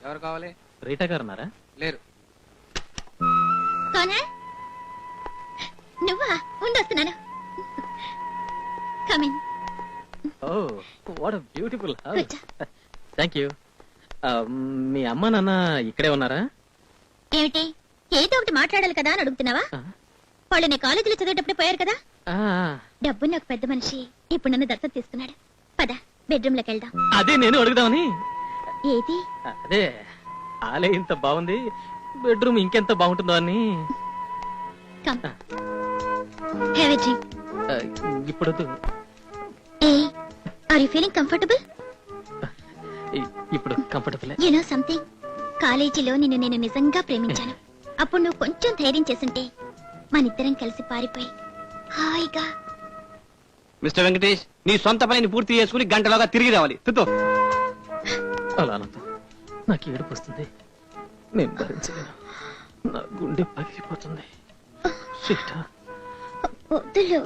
ఎవరు కావాలి? రీటా గారు ఉన్నారా? లేరు. నువ్వా? ఉండొస్తున్నాను. Coming. Oh what a beautiful house. Thank you. మీ అమ్మ నాన్న ఇక్కడే ఉన్నారా? ఏమిటి, ఏదో ఒకటి మాట్లాడాలి కదా అని అడుగుతున్నావా? వాళ్ళు నేను కాలేజీలో చదివేటప్పుడు పోయారు కదా. డబ్బు నాకు పెద్ద మనిషి ఇప్పుడు నన్ను దత్తత తీసుకున్నాడు. పద బెడ్రూమ్ లోకి వెళ్దాం. అదే నేను అడుగుదామని. ఏది? అదే ఆలే ఇంత బాగుంది, బెడ్రూమ్ ఇంకెంత బాగుంటుందో అని. ఇప్పుడు ఆర్ యు ఫీలింగ్ కంఫర్టబుల్? ఇప్పుడు కంఫర్టబుల్. యు నో సంథింగ్, కాలేజీలో నేను నిజంగా ప్రేమించాను. అప్పుడు నువ్వు కొంచెం ధైర్యం చేసుంటే మనిద్దరం కలిసి పారిపోయి హాయిగా. మిస్టర్ వెంకటేష్, నీ సొంత పనిని పూర్తి చేసుకుని గంటలోగా తిరిగి రావాలి. అలా నాకు ఏడుపు వస్తుంది, నేను భరించలేను. నా గుండె పగిలిపోతుంది. వద్దులు.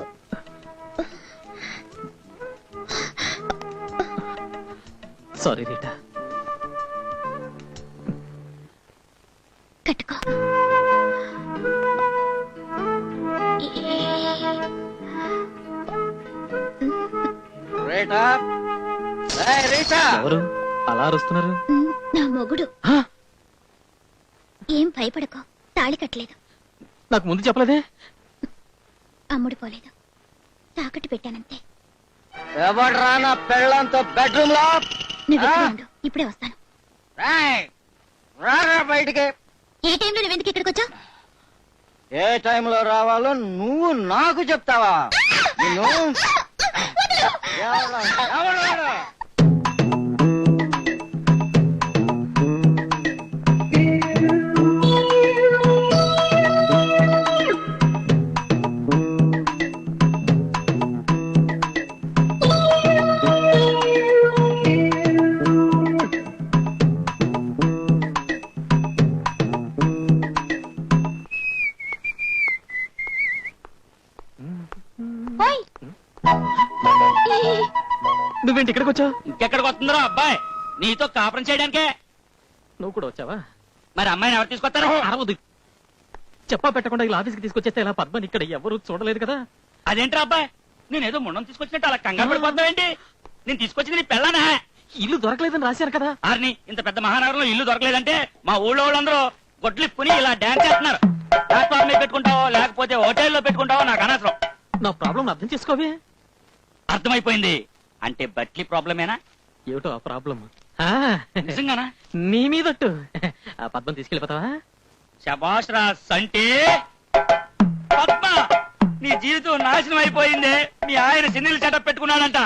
Sorry Rita. కట్టుకో. ఎవరు అలా అరుస్తున్నారు? నా మొగుడు. ఏం భయపడకో, తాళి కట్టలేదు. నాకు ముందు చెప్పలేదే. అమ్ముడు పోలేదు, తాకట్టు పెట్టానంతే. ఎవడ్రా నా పెళ్ళంతో బెడ్రూమ్ లో? నువ్వు ఇక్కడే ఉండు. ఇప్పుడే వస్తాను. బయటికి ఏ టైంలో నువ్వెందుకు ఇక్కడికి వచ్చావు? ఏ టైంలో రావాలో నువ్వు నాకు చెప్తావా? నిన్ను ఎవరు? ఓయ్! నువ్వేంటి ఇక్కడికి వచ్చావు? ఇంకెక్కడికి వస్తుందిరా అబ్బాయి? నీతో కాపురం చేయడానికే. నువ్వు కూడా వచ్చావా? మరి అమ్మాయిని ఎవరు తీసుకొస్తారు? అరవదు. చెప్పా పెట్టకుండా ఇలా ఆఫీస్కి తీసుకొచ్చేస్తే ఇలా పద్మని ఇక్కడ ఎవరు చూడలేదు కదా. అదేంట్రా అబ్బాయి, నేనేదో ముండం తీసుకొచ్చినట్టు అలా కంగారు పడిపోతావేంటి? నేను తీసుకొచ్చింది నీ పెళ్ళానా? ఇల్లు దొరకలేదని రాశారు కదా. ఆర్ని, ఇంత పెద్ద మహానగరంలో ఇల్లు దొరకలేదంటే మా ఊళ్ళో వాళ్ళందరూ గొడ్లిప్పుని ఇలా డాన్స్ చేస్తున్నారు. ప్లాట్ఫామ్ మీద పెట్టుకుంటావో లేకపోతే హోటల్లో పెట్టుకుంటావో నాకు అనవసరం. నా ప్రాబ్లం అర్థం చేసుకోవే. అర్థమైపోయింది. అంటే బట్లీ ప్రాబ్లమేనా? ఏమిటో ఆ ప్రాబ్లం. నిజంగానా? నీ మీదట్టు. ఆ పద్మని తీసుకెళ్ళిపోతావా? శబాష్ రాస్ అంటే పద్మ, నీ జీవితం నాశనం అయిపోయింది. మీ ఆయన సిన్నీలు సెటప్ పెట్టుకున్నాడంట.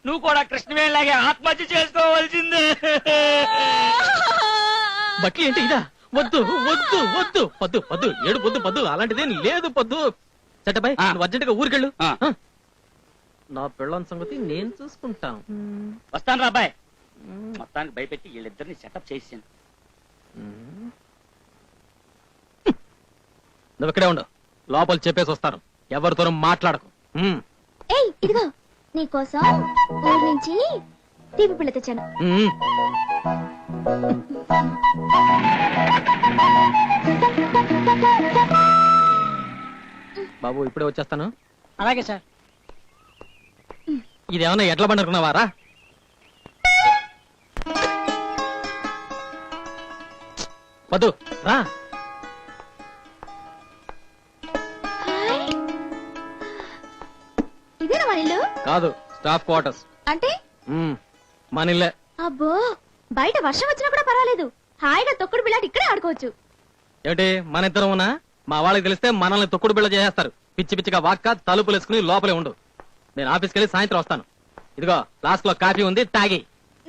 నువ్వు కూడా కృష్ణవేణిలాగే ఆత్మహత్య చేసుకోవాల్సిందే. బట్లీ అంటే ఇదా? వద్దు వద్దు వద్దు. పద్దు పద్దు ఏడు పొద్దు పద్దు అలాంటిదేం లేదు పద్దు. చట్టబాయ్, నువ్వు అర్జెంటుగా ఊరికెళ్ళు. నా పెళ్ళాం సంగతి నేను చూసుకుంటాను. వస్తాను రా అబ్బాయి. మొత్తానికి భయపెట్టి వీళ్ళిద్దరిని సెటప్ చేసాను. నువ్వు ఇక్కడే ఉండు. లోపల చెప్పేసి వస్తాను. ఎవరితోనూ మాట్లాడకు. ఏయ్, ఇదిగో నీకోసం ఊరి నుంచి తీపి పిల్ల తెచ్చాను. బాబు ఇప్పుడే వచ్చేస్తాను. అలాగే సార్. ఇదేమన్నా ఎట్లా పండుకున్నావారా? వద్దు రా. ఇదేనా మన ఇల్లు? కాదు, స్టాఫ్ క్వార్టర్స్. అంటే మన ఇల్లే. అబ్బో, బయట వర్షం వచ్చినా కూడా పర్వాలేదు. హాయిగా తొక్కుడు బిళ్ళాటి ఇక్కడే ఆడుకోవచ్చు. ఏమిటి మన ఇద్దరం ఉన్నా మా వాళ్ళకి తెలిస్తే మనల్ని తొక్కుడు బిళ్ళ చేసేస్తారు. పిచ్చి పిచ్చిగా వాక్క తలుపులు వేసుకుని లోపలే ఉండు. నేను ఆఫీస్కి వెళ్ళి సాయంత్రం వస్తాను. ఇదిగో ఫ్లాస్క్ లో కాఫీ ఉంది, తాగి.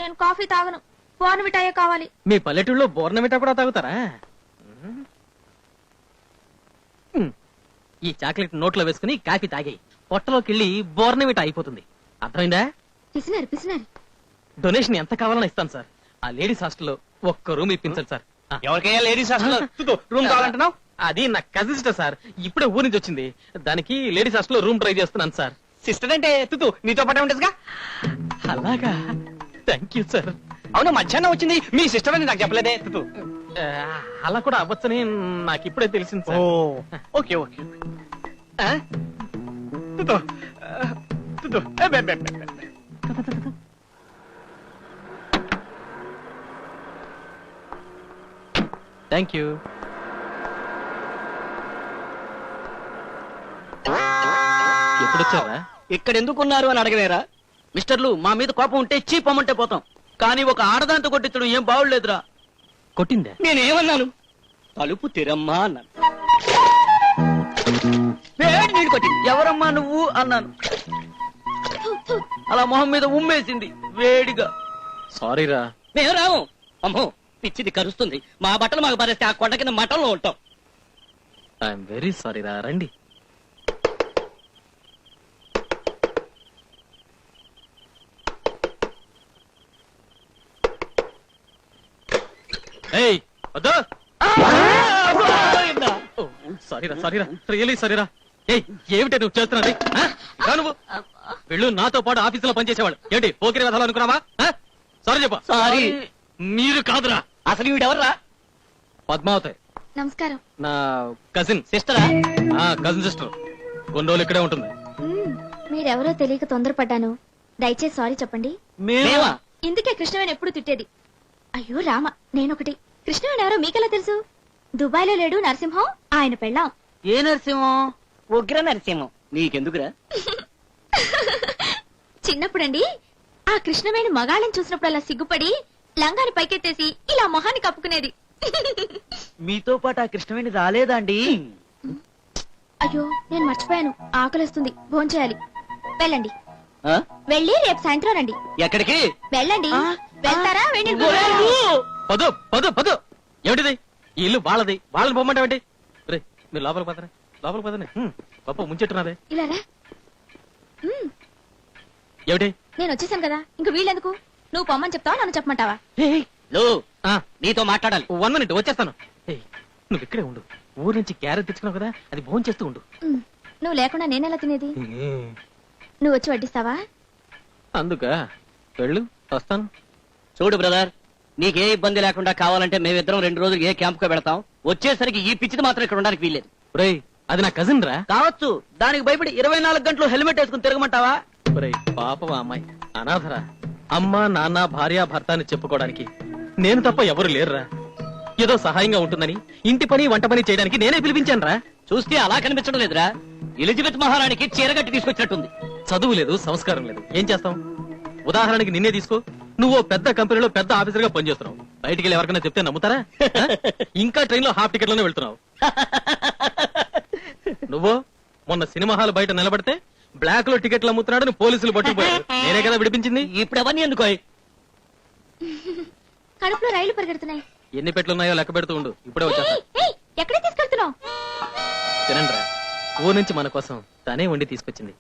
నేను కాఫీ తాగను, బోర్నవిటాయే కావాలి. మీ పల్లెటూళ్ళలో బోర్నమిటా కూడా తాగుతారా? ఈ చాక్లెట్ నోట్లో వేసుకుని కాఫీ తాగి పొట్టలోకి వెళ్ళి బోర్నమిటా అయిపోతుంది. అర్థమైందా? పిసినారు పిసినారు. డొనేషన్ ఎంత కావాలని ఇస్తాను సార్. ఆ లేడీస్ హాస్టల్లో ఒక్క రూమ్ ఇప్పించండి సార్. ఎవరికైనా లేడీస్ హాస్టల్ రూమ్ కావాలంటున్నావు? అది నా కజిన్ సిస్టర్ సార్. ఇప్పుడే ఊరి నుంచి వచ్చింది. దానికి లేడీస్ హాస్టల్లో రూమ్ ట్రై చేస్తున్నాను సార్. సిస్టర్ అంటే తుతు నీతో పాటే ఉంటుందిగా. అలాగా, థ్యాంక్ యూ సార్. అవును, మధ్యాహ్నం వచ్చింది మీ సిస్టర్ అని నాకు చెప్పలేదే తుతు. అలా కూడా అవ్వచ్చని నాకు ఇప్పుడే తెలిసింది సార్. Okay okay. తుతు తుతు థ్యాంక్ యూ. ఎప్పుడు వచ్చారా? ఇక్కడ ఎందుకున్నారు అని అడగలేరా? మిస్టర్లు, మా మీద కోపం ఉంటే చీపమ్మంటే పోతాం, కానీ ఒక ఆడదాంతో కొట్టించడం ఏం బాగులేదురా. కొట్టిందా? నేనేమన్నాను? తలుపు తెరమ్మా అన్నాను. వేడి నీళ్ళు కొట్టింది. ఎవరమ్మా నువ్వు అన్నాను. అలా మొహం మీద ఉమ్మేసింది వేడిగా. సారీరా. మేము రాము. అమ్మో, పిచ్చిది కరుస్తుంది. మా బట్టలు మాకు పరిస్తే ఆ కొండ కింద మఠంలో ఉంటాం. ఐఎమ్ వెరీ సారీరా. రండి. ఏయ్ వద్దు. సారీరా సారీరా, రియలీ సారీరా. ఏయ్ ఏమిటి నువ్వు చేస్తున్నది? నువ్వు వెళ్ళు. నాతో పాటు ఆఫీసులో పనిచేసేవాడు ఏంటి పోకిరి వెధాలు అనుకున్నావా? సారీ చెప్ప. సారీ. మీరు కాదురా. అసలు వీడెవర్రా? పద్మావతి, నమస్కారం. నా కజిన్. సిస్టరా? Cousin sister. కొన్ని రోజులు ఇక్కడే ఉంటుంది. మీరెవరో తెలియక తొందరపడ్డాను. దయచేసి సారీ చెప్పండి. మేమా? ఇందుకే కృష్ణవేణి ఎప్పుడు తిట్టేది. అయ్యో రామ, నేనొకటి. కృష్ణవేణి ఎవరో మీకెలా తెలుసు? దుబాయ్ లో లేడు నరసింహం, ఆయన పెళ్ళాం. ఏ నరసింహం? ఉగ్ర నరసింహం. నీకెందుకురా? చిన్నప్పుడండి ఆ కృష్ణవేణి మగాళ్ళని చూసినప్పుడు అలా సిగ్గుపడి లంగాని పైకెత్తేసి ఇలా మొహాన్ని కప్పుకునేది. మీతో పాటు ఆ కృష్ణవేణి రాలేదా అండి? అయ్యో నేను మర్చిపోయాను, ఆకలిస్తుంది, భోంచేయాలి. వెళ్ళండి, ఆ? వెళ్ళి రేపు సాయంత్రం రండి. ఎక్కడికి? వెళ్ళండి. వెళ్తారా? వెళ్ళి పదు పదు పదు ఏమిటిది? ఈ ఇల్లు వాళ్ళది, వాళ్ళని పొమ్మంటావేంటి? రే మీరు లోపలికి పోతారా? లోపలికి పోతానే గొప్ప ముంచెట్టున్నదే. ఇలా రా. ఏమిటి? నేను వచ్చేసాను కదా, ఇంక వీళ్ళెందుకు? నువ్వు పొమ్మని చెప్తావా, నన్ను చెప్పమంటావా? నీతో మాట్లాడాలి. 1 minute వచ్చేస్తాను. ఏయ్, నువ్వు ఇక్కడే ఉండు. ఊరు నుంచి క్యారెట్ తెచ్చుకున్నావు కదా, అది భోజనం చేస్తూ ఉండు. నువ్వు లేకుండా నేనెలా తినేది? నువ్వు వచ్చి వడ్డిస్తావా? అందుక వెళ్ళు, వస్తాను. చూడు బ్రదర్, నీకే ఇబ్బంది లేకుండా కావాలంటే మేమిద్దరం 2 రోజులు ఏ క్యాంప్ కో పెడతాం. వచ్చేసరికి ఈ పిచ్చిది మాత్రం ఇక్కడ ఉండడానికి వీల్లేదు. రేయ్, అది నా కజిన్ రా. కావచ్చు, దానికి భయపడి 24 గంటలు హెల్మెట్ వేసుకుని తిరగమంటావా? రేయ్, పాపం ఆ అమ్మాయి అనాథరా. అమ్మ నాన్న భార్య భర్త అని చెప్పుకోవడానికి నేను తప్ప ఎవరు లేరురా. ఏదో సహాయంగా ఉంటుందని ఇంటి పని వంట పని చేయడానికి నేనే పిలిపించాను రా. చూస్తే అలా కనిపించడం లేదురా, ఎలిజబెత్ మహారాణికి చీరగట్టి తీసుకొచ్చినట్టుంది. చదువు లేదు, సంస్కారం లేదు, ఏం చేస్తాం? ఉదాహరణకి నిన్నే తీసుకో. నువ్వు పెద్ద కంపెనీలో పెద్ద ఆఫీసర్ గా పనిచేస్తున్నావు. బయటికి వెళ్ళి ఎవరికైనా చెప్తే నమ్ముతారా? ఇంకా ట్రైన్ లో హాఫ్ టికెట్ లోనే వెళ్తున్నావు. నువ్వు మొన్న సినిమా హాల్ బయట నిలబడితే బ్లాక్ లో టికెట్లు అమ్ముతున్నాడని పోలీసులు పట్టుకుపోయారు. నేనే కదా విడిపించింది. ఇప్పుడు అవన్నీ ఎందుకో? కడుపులో రైలు పరిగెడుతున్నాయి. ఎన్ని పెట్లున్నాయో లెక్క పెడుతూ ఉండు, ఇప్పుడే వచ్చేస్తా. ఎక్కడికి తీసుకెళ్తున్నావు? తినండిరా, ఊరు నుంచి మన కోసం తనే వండి తీసుకొచ్చింది.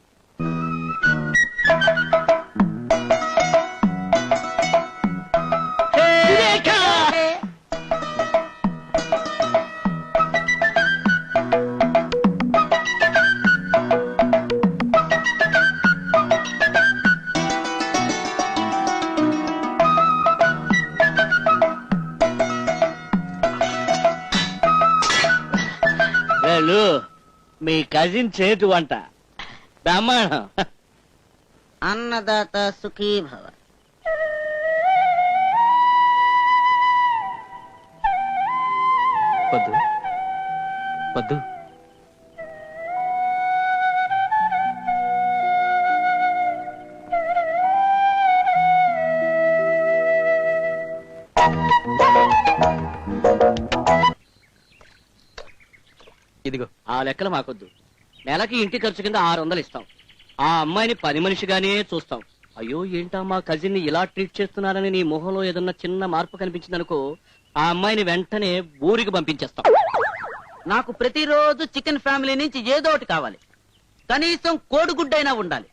వెళ్ళు, మీ కజిన్ చేటు వంట బ్రహ్మాండం. అన్నదాత సుఖీ భవ. వద్దు వద్దు, ఇదిగో. ఆ లెక్కలు మాకొద్దు. నెలకి ఇంటి ఖర్చు కింద 600 ఇస్తాం. ఆ అమ్మాయిని పని మనిషిగానే చూస్తాం. అయ్యో ఏంటా మా కజిన్ ని ఇలా ట్రీట్ చేస్తున్నారని నీ మొహంలో ఏదన్నా చిన్న మార్పు కనిపించిందనుకో, ఆ అమ్మాయిని వెంటనే ఊరికి పంపించేస్తాం. నాకు ప్రతిరోజు చికెన్ ఫ్యామిలీ నుంచి ఏదో ఒకటి కావాలి. కనీసం కోడిగుడ్డైనా ఉండాలి.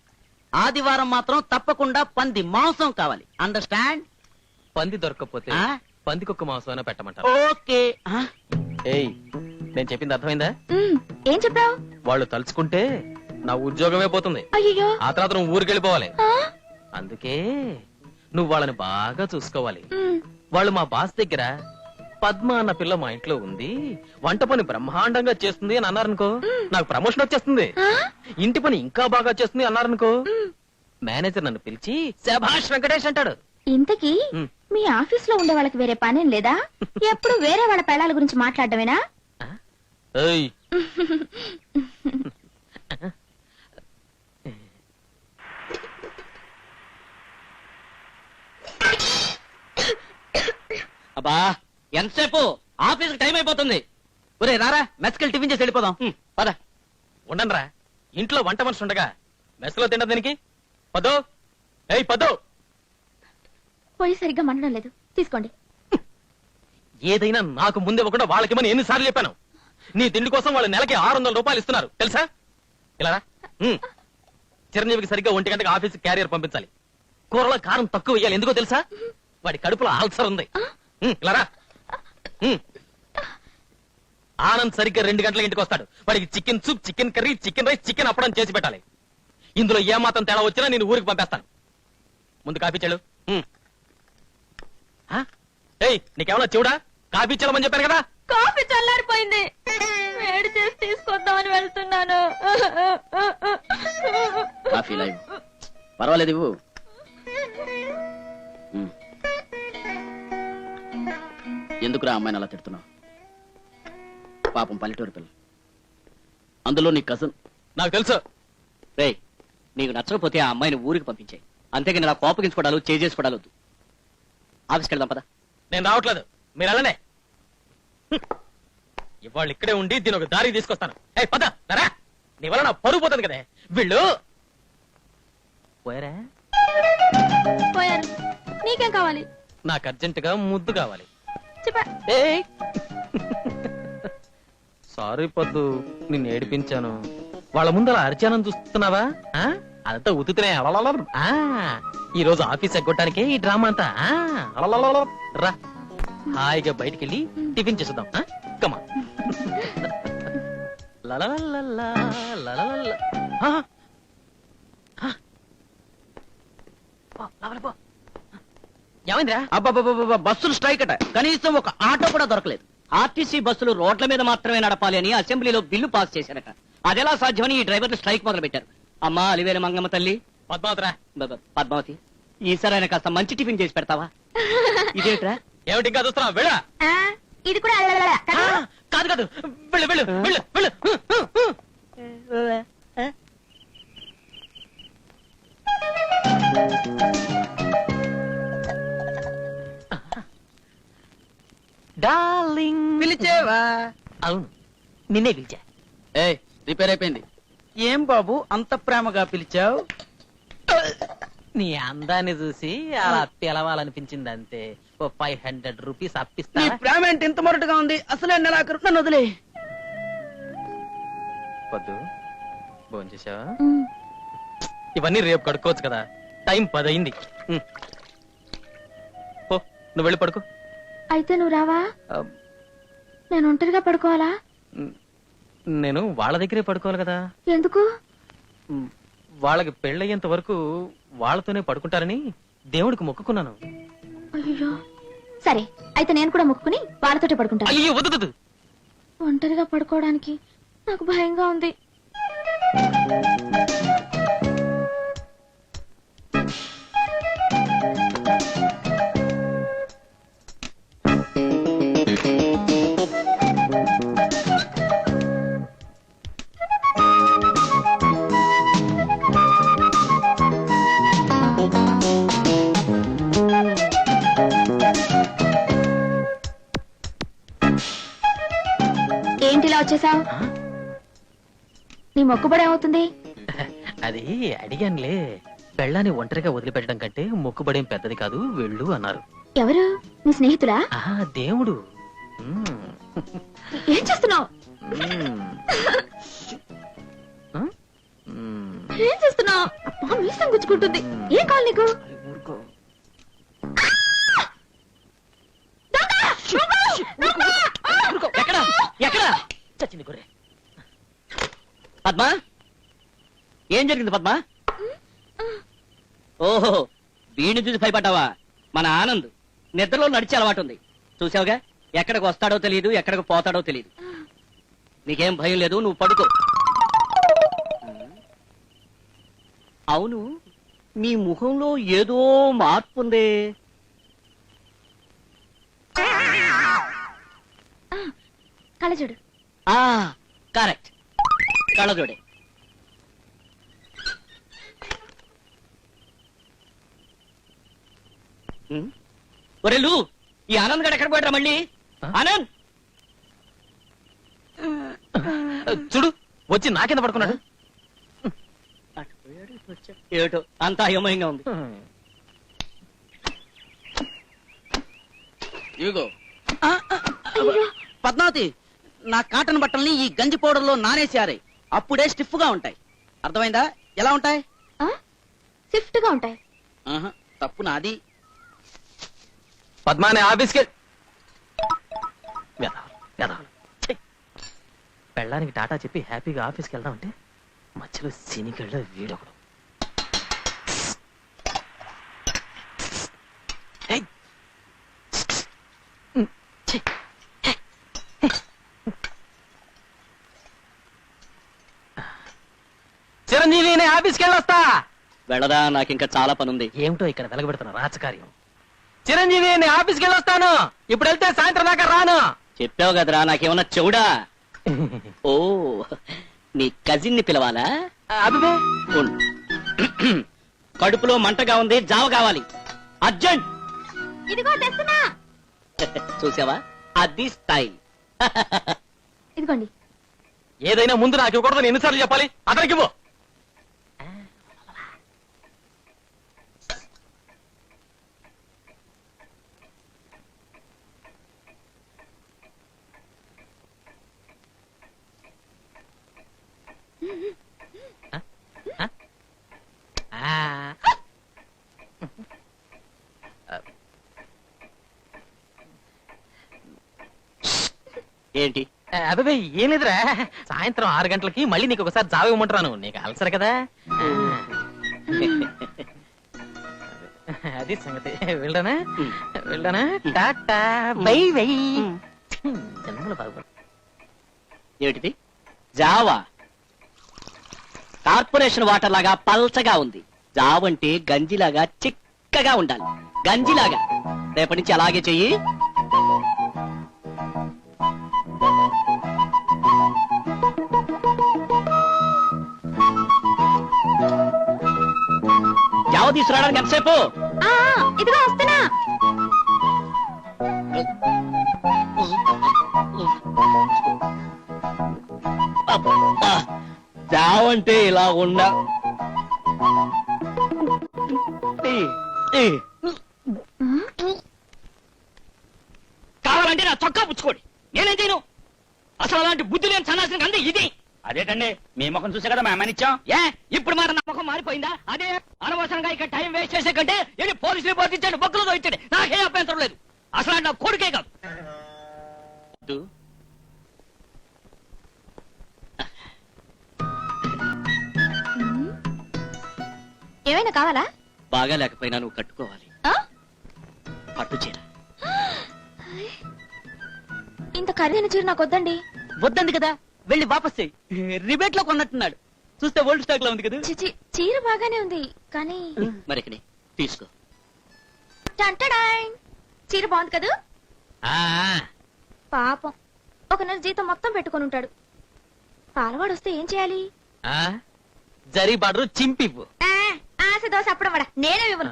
ఆదివారం మాత్రం తప్పకుండా పంది మాంసం కావాలి. అండర్స్టాండ్? పంది దొరకకపోతే ఆ? పందికొక్క మాంసం పెట్టమంటారు. ఓకే. ఏయ్, నేను చెప్పింది అర్థమైందా? ఏం చెప్పావు? వాళ్ళు తలుచుకుంటే నా ఉద్యోగమే పోతుంది. అయ్యో, ఆ తర్వాత నువ్వు ఊరికి వెళ్ళిపోవాలి. అందుకే నువ్వు వాళ్ళని బాగా చూసుకోవాలి. వాళ్ళు మా బాస్ దగ్గర పద్మ అన్న పిల్ల మా ఇంట్లో ఉంది, వంట పని బ్రహ్మాండంగా చేస్తుంది అని అన్నారనుకో, నాకు ప్రమోషన్ వచ్చేస్తుంది. ఇంటి పని ఇంకా బాగా చేస్తుంది అన్నారనుకో, మేనేజర్ నన్ను పిలిచి శభాష్ వెంకటేష్ అంటాడు. ఇంతకీ మీ ఆఫీస్ లో ఉండే వాళ్ళకి వేరే పనేం లేదా? ఎప్పుడు వేరే వాళ్ళ పెళ్ళాల గురించి మాట్లాడటమేనా? ఏయ్, అబ్బా ఎంతసేపు? ఆఫీస్ టైం అయిపోతుంది. ఒరే రారా, మెస్కెళ్ళి టిఫిన్ చేసి వెళ్ళిపోదాం. పద. ఉండనరా, ఇంట్లో వంట మనిషి ఉండగా మెస్లో తింటది దీనికి. పదో, ఏయ్ పదో. పోయి సరిగ్గా మండడం లేదు, తీసుకోండి. ఏదైనా నాకు ముందే ఒకటి వాళ్ళకి ఎన్నిసార్లు చెప్పాను. నీ తిండి కోసం వాళ్ళు నెలకి 600 రూపాయలు ఇస్తున్నారు తెలుసా? ఇలా రా. చిరంజీవికి సరిగ్గా 1 గంటకి ఆఫీస్ క్యారియర్ పంపించాలి. కూరలో కారం తక్కువ వేయాలి, ఎందుకో తెలుసా? వాడి కడుపులో ఆల్సర్ ఉంది. ఇలా రా. ఆనంద్ సరిగ్గా 2 గంటల ఇంటికి వస్తాడు. వాడికి chicken soup, chicken curry, chicken rice, chicken అప్పడం చేసి పెట్టాలి. ఇందులో ఏమాత్రం తేడా వచ్చినా నేను ఊరికి పంపేస్తాను. ముందు కాఫీ చెడు. ఏయ్, నీకేమన్నా చెవుడా? కాఫీ చెల్లమని చెప్పాను కదా. కాఫీ చల్లారిపోయింది, వేడి చేసి తీసుకొద్దామని వెళ్తున్నాను. కాఫీ లైవ్ పర్వాలేదు ఇవ్వు. ఎందుకురా అమ్మాయిని అలా తిడుతున్నావు? పాపం పల్లెటూరు పిల్ల, అందులో నీ కజిన్. నాకు తెలుసు. రేయ్, నీకు నచ్చకపోతే ఆ అమ్మాయిని ఊరికి పంపించాయి. అంతేగాని ఇలా కోపగించుకోవడాలు చేసుకోవడాలు వద్దు. ఆఫీస్కి వెళ్దాం పద. నేను రావట్లేదు, మీరు వెళ్ళనే. ఇవాళ ఇక్కడే ఉండి దీని ఒక దారికి తీసుకొస్తాను. ఏ పద రా, నీ వల్ల నా పరుగు పోతుంది కదే. వీళ్ళు పోయారా? పోయారు. నీకేం కావాలి? నాకు అర్జెంటుగా ముద్దు కావాలి. చెప్పా. సారీ పొద్దు, నిన్ను ఏడిపించాను. వాళ్ళ ముందు అలా అరిచానని చూస్తున్నావా? అదంతా ఉతుకునే. ఈ రోజు ఆఫీస్ ఎగ్గొట్టడానికే ఈ డ్రామా అంతా. రా, హాయిగా బయటికి వెళ్ళి టిఫిన్ చేద్దాం. కమా. ఏమైందిరా? అబ్బబ్బబ్బబ్బ, బస్సులు స్ట్రైక్ అట. కనీసం ఒక ఆటో కూడా దొరకలేదు. ఆర్టీసీ బస్సులు రోడ్ల మీద మాత్రమే నడపాలి అని అసెంబ్లీలో బిల్లు పాస్ చేశారట. అదెలా సాధ్యమని ఈ డ్రైవర్లు స్ట్రైక్ మొదలు పెట్టారు. అమ్మా అలివేల మంగమ్మ తల్లి, పద్మావతిరా. పద్మావతి, ఈసారి ఆయన కాస్త మంచి టిఫిన్ చేసి పెడతావా? ఇదేంట్రా? ఏమిటి ఇంకా చూస్తున్నావు? వెళ్ళా. ఇది కూడా కాదు కాదు, వెళ్ళు వెళ్ళు వెళ్ళు వెళ్ళు. డార్లింగ్. పిలిచేవా? అవును, నిన్నే పిలిచా. ఏ రిపేర్ అయిపోయింది. ఏం బాబు అంత ప్రేమగా పిలిచావు? నీ అందాన్ని చూసి అలా పిలవాలనిపించింది అంతే. ఓ 500 రూపీస్ అప్పిస్తా. నీ ప్రేమ ఏంటి ఇంత మొరటుగా ఉంది? అసలే నెలాఖరు, నన్ను వదిలే. వద్దు, భోంచేసావా? ఇవన్నీ రేపు కడుక్కోవచ్చు కదా, టైం 10 అయింది. ఓ, నువ్వు వెళ్ళి పడుకో. అయితే నువ్వు రావా? నేను ఒంటరిగా పడుకోవాలా? నేను వాళ్ళ దగ్గరే పడుకోవాలి కదా. ఎందుకు? వాళ్ళకి పెళ్ళయ్యేంత వరకు వాళ్ళతోనే పడుకుంటారని దేవుడికి మొక్కుకున్నాను. అయ్యో, సరే అయితే నేను కూడా మొక్కుకుని వాళ్ళతోటే పడుకుంటాను. అయ్యో వద్దు. ఒంటరిగా పడుకోవడానికి నాకు భయంగా ఉంది. ఏంటిలా వచ్చేసావు? నీ మొక్కుబడి ఏమవుతుంది? అది అడిగానులే. పెళ్ళాన్ని ఒంటరిగా వదిలిపెట్టడం కంటే మొక్కుబడేం పెద్దది కాదు, వెళ్ళు అన్నారు. ఎవరు? నీ స్నేహితుడా? దేవుడు. ఏం చేస్తున్నావు? ఏం చేస్తున్నావు? అబ్బా, మీసం గుచ్చుకుంటుంది. ఏం కావాలి నీకు? ఎక్కడా ఎక్కడా చచ్చింది గుర్రె. పద్మా, ఏం జరిగింది పద్మా? ఓహో, వీడిని చూసి భయపడ్డావా? మన ఆనంద్ నిద్రలో నడిచే అలవాటు ఉంది. చూసావుగా, ఎక్కడికి వస్తాడో తెలియదు, ఎక్కడికి పోతాడో తెలియదు. నీకేం భయం లేదు, నువ్వు పడుకో. అవును, నీ ముఖంలో ఏదో మార్పు ఉంది. కళ్ళజోడు. కరెక్ట్, కళ్ళజోడే. ఒరేలు, ఈ ఆనంద్ గడు ఎక్కడ పోయాడ్రా మళ్ళీ? ఆనంద్ చూడు, వచ్చి నాకింద పడుకున్నాడు. ఏటో అంతా అయోమయంగా ఉంది. ఇదిగో పద్మావతి, నా కాటన్ బట్టల్ని ఈ గంజి పౌడర్ లో నానేసారే, అప్పుడే స్టిఫ్ గా ఉంటాయి. అర్థమైందా? ఎలా ఉంటాయి? స్విఫ్ట్ గా ఉంటాయి. తప్పు నాది. పద్మానే ఆఫీస్కి పెళ్ళానికి టాటా చెప్పి హ్యాపీగా ఆఫీస్కి వెళ్దామంటే మధ్యలో సినికెళ్ళ వీడొకడు. చిరంజీవి, నేను ఆఫీస్కి వెళ్ళొస్తా. వెళ్ళదా, నాకింకా చాలా పనుంది. ఏమిటో ఇక్కడ వెలగబెడుతున్నా రాజకార్యం. చిరంజీవి, నేను ఆఫీస్కి వెళ్ళొస్తాను. ఇప్పుడు వెళ్తే సాయంత్రం దాకా రాను. చెప్పావు కదరా, నాకేమన్నా చెవుడా? ఓ, నీ కజిన్ ని పిలవాలా? అభివే, ఉండు. కడుపులో మంటగా ఉంది, జావ కావాలి అర్జెంట్. ఇదిగో తెస్తున్నా. చూసావా, అది స్టైల్. ఇదిగోండి. ఏదైనా ముందు నాకు ఇవ్వకూడదని ఎన్నిసార్లు చెప్పాలి? అతనికి ఇవ్వు. ఏంటి? అదే ఏం లేదురా, సాయంత్రం 6 గంటలకి మళ్ళీ నీకు ఒకసారి జావ ఇవ్వమంటున్నాను. నీకు అలసరు కదా. అది సంగతి. వెళ్ళానా టాటా బై బై. జన్మలో బాగుపడు. ఏమిటిది? జావా కార్పొరేషన్ వాటర్ లాగా పల్చగా ఉంది. జావ అంటే గంజిలాగా చిక్కగా ఉండాలి. గంజిలాగా. రేపటి నుంచి అలాగే చెయ్యి. జావ తీసుకురావడానికి ఎంతసేపు? ఇదిగో వస్తున్నా. అబ్బా, జావ అంటే ఇలా ఉండ. కావాలంటే నా చొక్కా పుచ్చుకోండి, నేనేం చేయను. అసలు అలాంటి బుద్ధి లేని సన్నాసిని అంది ఇది. అదేటండి, మీ ముఖం చూసే కదా మేము ఇచ్చాం. ఇప్పుడు మరి నా ముఖం మారిపోయిందా? అదే అనవసరంగా ఇక్కడ టైం వేస్ట్ చేసే కంటే వెళ్ళి పోలీసు రిపోర్ట్ ఇచ్చాడు, బొక్కలతో ఇచ్చాడు. నాకే అభ్యంతరం లేదు. అసలు నా కొడుకే కాదు. ఏమైనా కావాలా? బాగా లేకపోయినా నువ్వు కట్టుకోవాలి. పట్టు చీర. ఇంత ఖరీదైన చీర నాకు వద్దండి. వద్దంది కదా, వెళ్ళి వాపస్ చెయ్యి. రిబేట్ లో కొన్నట్టున్నాడు. చూస్తే ఓల్డ్ స్టాక్ లో ఉంది కదా. చిచి, చీర బాగానే ఉంది కానీ మరికని తీసుకో. టంటడాయ్. చీర బాగుంది కదా. పాపం ఒక నెల జీతం మొత్తం పెట్టుకొని ఉంటాడు. పాలవాడు వస్తే ఏం చేయాలి? జరీ బార్డర్ చింపివ్వు. ఆశ దోశ అప్పడం వడ నేనే ఇవ్వను.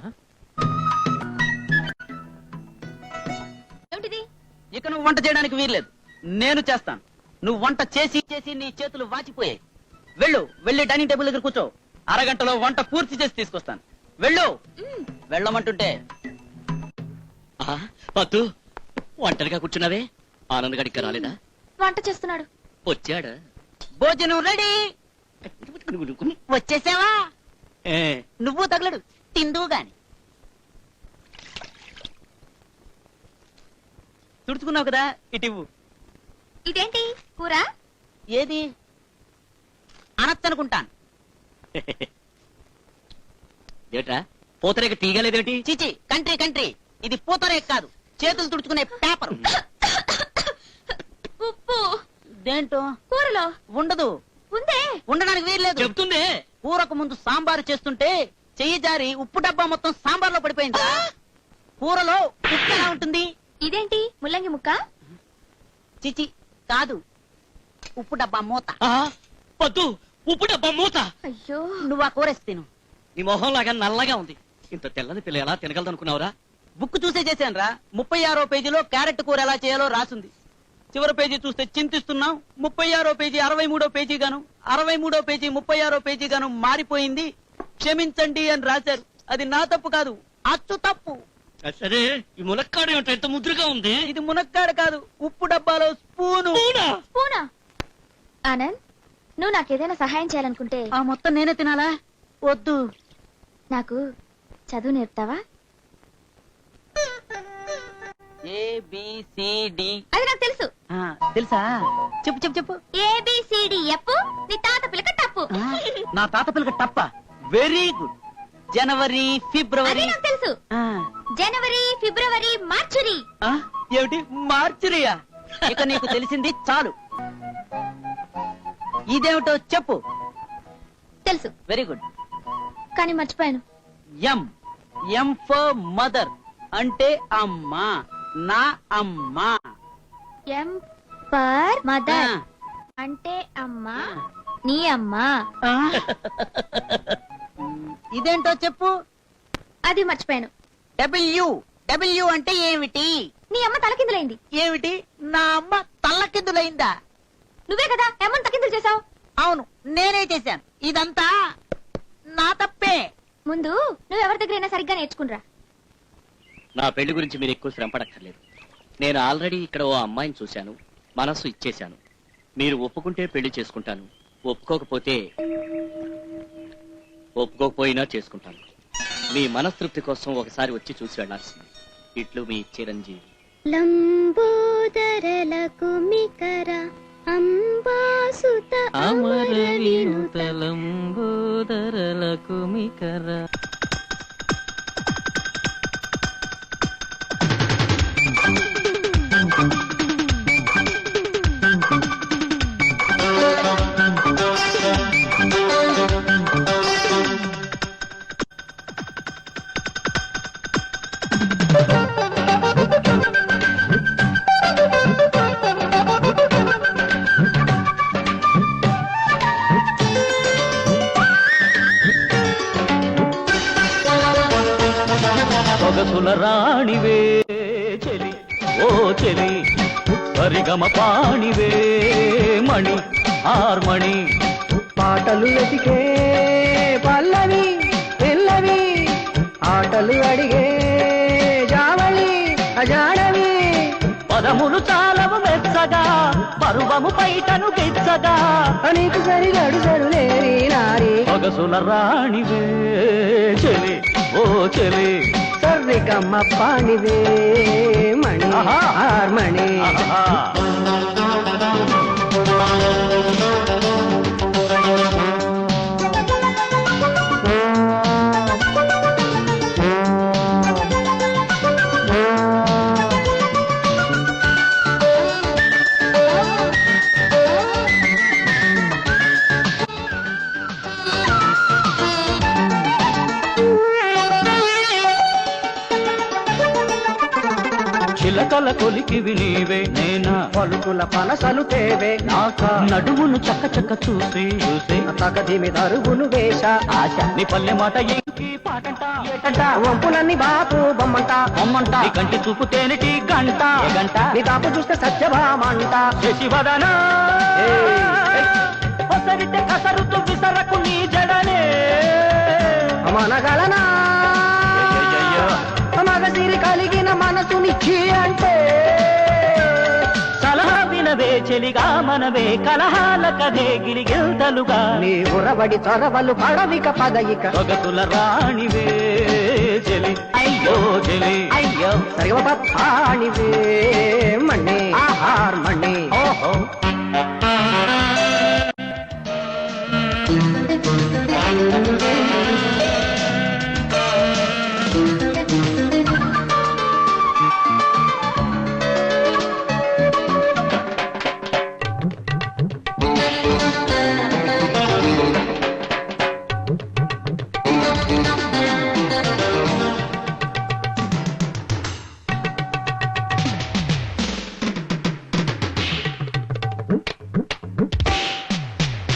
ఏమిటిది? ఇక నువ్వు వంట చేయడానికి వీల్లేదు, నేను చేస్తాను. నువ్వు వంట చేసి చేసి నీ చేతులు వాచిపోయాయి. వెళ్ళు, వెళ్ళి డైనింగ్ టేబుల్ దగ్గర కూర్చో. అరగంటలో వంట పూర్తి చేసి తీసుకొస్తాను. వెళ్ళు. వెళ్ళమంటుంటే. పద్దు, ఒంటరిగా కూర్చున్నావే, ఆనంద్ గడికి రాలేదా? వంట చేస్తున్నాడు. వచ్చాడా? భోజనం రెడీ. వచ్చేసావా? నువ్వు తగలడు, తిందువు గాని. తుడుచుకున్నావు కదా, ఇటివ్వు. ఇదేంటి కూర? ఏది అనొచ్చనుకుంటాను. ఏట్రా, పూతరేక తీయగలేదేమిటి? చిచి, కంట్రీ కంట్రీ. ఇది పూతరేక కాదు, చేతులు తుడుచుకునే పేపర్. ఉప్పు దేంటో కూరలో ఉండదు. ఉందే. ఉండడానికి వీల్లేదు. చెప్తుంది. కూరకు ముందు సాంబారు చేస్తుంటే చెయ్యి జారి ఉప్పు డబ్బా మొత్తం సాంబార్లో పడిపోయింది. కూరలో ఉప్పు ఎలా ఉంటుంది? ఇదేంటి ముల్లంగి ముక్క? చిచి కాదు, ఉప్పు డబ్బా మూత. పద్దు, ఉప్పు డబ్బా మూత. అయ్యో, నువ్వు ఆ కూరేసి తిను. నీ మొహం లాగా నల్లగా ఉంది. ఇంత తెల్లని పిల్ల ఎలా తినగలదనుకున్నావురా? బుక్ చూసే చేశాను రా. 36వ పేజీలో క్యారెట్ కూర ఎలా చేయాలో రాసుంది. చివరి పేజీ చూస్తే చింతిస్తున్నాం. 36వ పేజీ 63వ పేజీ గాను, 63వ పేజీ 36వ పేజీ గాను మారిపోయింది. క్షమించండి అని రాశారు. అది నా తప్పు కాదు, అచ్చు తప్పు. సరే, ఈ మునక్కాడ ఏమిటో ఎంత ముద్రగా ఉంది? ఇది మునక్కాడ కాదు, ఉప్పు డబ్బాలో స్పూను. పూనా? ఆనంద్, నువ్వు నాకేదైనా సహాయం చేయాలనుకుంటే ఆ మొత్తం నేనే తినాలా? వద్దు. నాకు చదువు నేర్పుతావా? ABCD. అది నాకు తెలుసు. తెలుసా? చెప్పు చెప్పు చెప్పు. ABCD ఎప్పు, నీ తాత పిల్లక టప్పు. నా తాత పిల్లక టప్ప. Very good. జనవరి, ఫిబ్రవరి. అది నాకు తెలుసు. జనవరి, ఫిబ్రవరి, మార్చురి. ఏమిటి మార్చురియా? ఇక నీకు తెలిసింది చాలు. ఇదేమిటో చెప్పు. తెలుసు. Very good. కానీ మర్చిపోయాను. ఎం ఫర్ మదర్ అంటే అమ్మ. నా అమ్మ. ఎం ఫర్ మదర్ అంటే అమ్మ. నీ అమ్మ. ఇదేంటో చెప్పు. అది మర్చిపోయాను. డబ్ల్యూ డబ్ల్యూ అంటే ఏమిటి? నీ అమ్మ తలకిందులైంది. ఏమిటి? నా అమ్మ తల్లకిందులైందా? నువ్వే కదా అమ్మని తలకిందులు చేసావు. అవును, నేనే చేశాను. ఇదంతా నా తప్పే. ముందు నువ్వెవరి దగ్గరైనా సరిగ్గా నేర్చుకునిరా. నా పెళ్లి గురించి మీరు ఎక్కువ శ్రమ పడక్కర్లేదు. నేను ఆల్రెడీ ఇక్కడ ఓ అమ్మాయిని చూశాను, మనస్సు ఇచ్చేశాను. మీరు ఒప్పుకుంటే పెళ్లి చేసుకుంటాను, ఒప్పుకోకపోయినా చేసుకుంటాను. మీ మనస్తృప్తి కోసం ఒకసారి వచ్చి చూసి వెళ్లాల్సింది. ఇట్లు మీ చిరంజీవి. లంబోదరలకు మికర అంబాసుత అమర వినుత లంబోదరలకు మికర. సొగసుల రాణివే చెలి ఓ చెలి, పరిగమ పాణివే మణి హార్మణి. పాటలు వెతికే పల్లవి పిల్లవి, ఆటలు అడిగే జావళి అజాడవి. పదములు చాలవు మెచ్చగా, పరువము పైటను గిచ్చగా, నీకు సరిగడు సరులేని నారి. సొగసుల రాణివే చెలి ఓ చెలి, సర్రికమ్మ పాణివే మణి హార్మణి. చిలకల కొలికివి నీవే నేనా, పలుకుల పనసలు తేవే నాక నడుమును చక్క చక్క చూసి చూసి తగదిమి తరుగును వేష ఆశ. నీ పల్లె మాట ఏంటి పాటంట ఏటంట, వంపులన్నీ బాపు బొమ్మంట బొమ్మంట. నీ కంటి చూపు తేనెటి గంట ఏ గంట, నీ కాపు చూస్తే సత్యభామంట. శశివదనా ఒసరితే కసరుతూ విసరకు నీ జడనే మనగలనా మగసిరి కలిగిన మనసునిచ్చి అంటే. సలహా వినవే చెలిగా మనవే, కలహాల కథే గిలిగిల్తలుగా. నీ ఉరబడి చొరవలు పడవిక పదయిక. సొగసుల రాణివే చెలి అయ్యో చెలి అయ్యో. సరిగమ పాణివే మణి హార్మణి. ఓహో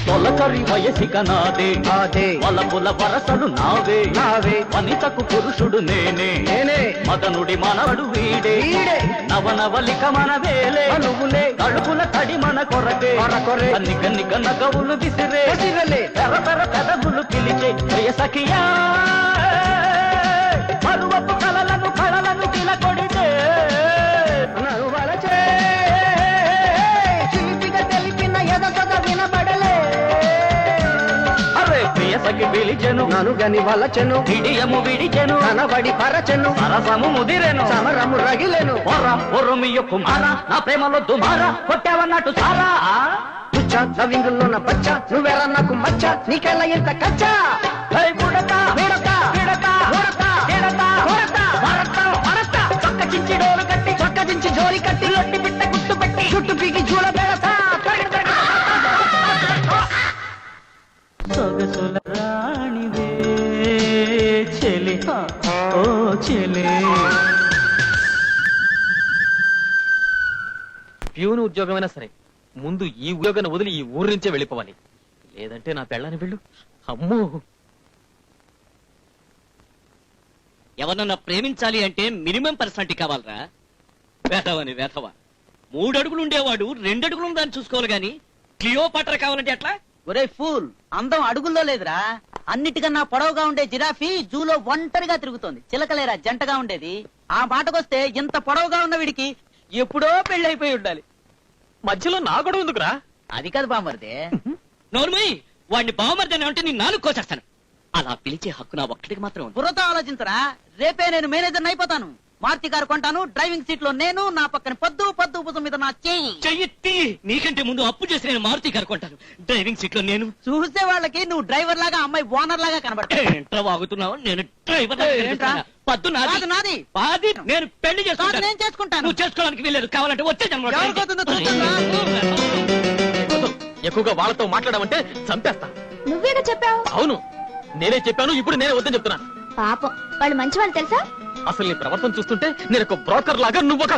తొలకరి వయసిక నాదే అదే వలపుల వరసలు నావే నావే. వనితకు పురుషుడు నేనే నేనే మదనుడి మనవడు వీడే వీడే. నవనవలిక మన వేలే నువ్వులే తడుపుల తడి మన కొరకే కొరకొరే. కన్ని కన్ని కన్న కవులు విసిరే విసిరలే. పెర పెర పెదవులు పిలిచే ప్రియ సఖియా. పరువపు కలలను కళలను తిలకొడితే నరువలచే చిలిపిగా తెలిపిన ఎదసద వినబడలే. అరే ప్రియ సఖి పిలిచెను ననుగని వలచెను విడియము విడిచెను కనబడి పరచెను సరసము ముదిరెను సమరము రగిలెను. ఒర్రమియ్య కుమారా నా ప్రేమలో దుమారా కొట్టావన్నట్టు సారా. పుచ్చ నవింగుల్లోన పచ్చ నువ్వెర నాకు మచ్చ నీకెలా ఇంత కచ్చ. ఉడతా వీడతా విడతా ఊడతా గిడతా ఊడతా వరతా వరతా చక్క చించి డోలు కట్టి చక్కదించి జోలి కట్టి లొట్టి పిట్ట గుట్టు పెట్టి చుట్టు పీకి జూల పెడతా. సొగసుల రాణివే చెలి ఓ చెలి. ప్యూన్ ఉద్యోగమైనా సరే ముందు ఈ ఉద్యోగాన్ని వదిలి ఈ ఊరి నుంచే వెళ్ళిపోవాలి. లేదంటే నా పెళ్ళాన్ని వెళ్ళు. అమ్మో ఎవరన్నా ప్రేమించాలి అంటే మినిమం పర్సనాలిటీ కావాలరా. వేధవని వేధవ 3 అడుగులు ఉండేవాడు 2 అడుగులు ఉందని చూసుకోవాలి గాని క్లియోపాట్రా కావాలంటే ఎట్లా? ఒరే ఫూల్, అందం అడుగుల్లో లేదురా. అన్నిటికన్నా పొడవుగా ఉండే జిరాఫీ జూలో ఒంటరిగా తిరుగుతోంది. చిలకలేరా జంటగా ఉండేది. ఆ మాటకొస్తే ఇంత పొడవుగా ఉన్న వీడికి ఎప్పుడో పెళ్ళైపోయి ఉండాలి. మధ్యలో నా గొడవ ఎందుకురా? అది కాదు బామర్దే. నోర్మయ్, వాడిని బావమర్దని అంటే నీ 4 కోసేస్తాను. అలా పిలిచే హక్కు నా ఒక్కడికి మాత్రం ఉంది. బుర్రతో ఆలోచించరా. రేపే నేను మేనేజర్ అయిపోతాను. మారుతి కారు కొంటాను. డ్రైవింగ్ సీట్ లో నేను, నా పక్కన పద్దు భుజం మీద నా చెయ్యి. చెయ్యెత్తి నీకంటే ముందు అప్పు చేసి నేను మారుతి గారు కొంటాను. డ్రైవింగ్ సీట్ లో నేను. చూసే వాళ్ళకి నువ్వు డ్రైవర్ లాగా, అమ్మాయి ఓనర్ లాగా కనబడతావు. ఏంట్రా వాగుతున్నావు? నేను డ్రైవర్ పద్దు కాదు, నాది. పాది నేను పెళ్లి కాదు, చేసుకుంటాను. నేను చేసుకుంటాను. నువ్వు చేసుకోవడానికి వెళ్ళలేదు. కావాలంటే వచ్చే జన్మలో ఎవరికి అవుతుందో చూస్తాను. ఎక్కువగా వాళ్ళతో మాట్లాడమంటే చంపేస్తా. నువ్వేగా చెప్పావు. అవును, నేనే చెప్పాను. ఇప్పుడు నేనే వద్దని చెప్తున్నా. పాపం వాళ్ళు మంచి వాళ్ళు తెలుసా. అసలు నీ ప్రవర్తన చూస్తుంటే నేను ఒక బ్రోకర్ లాగా, నువ్వు ఒక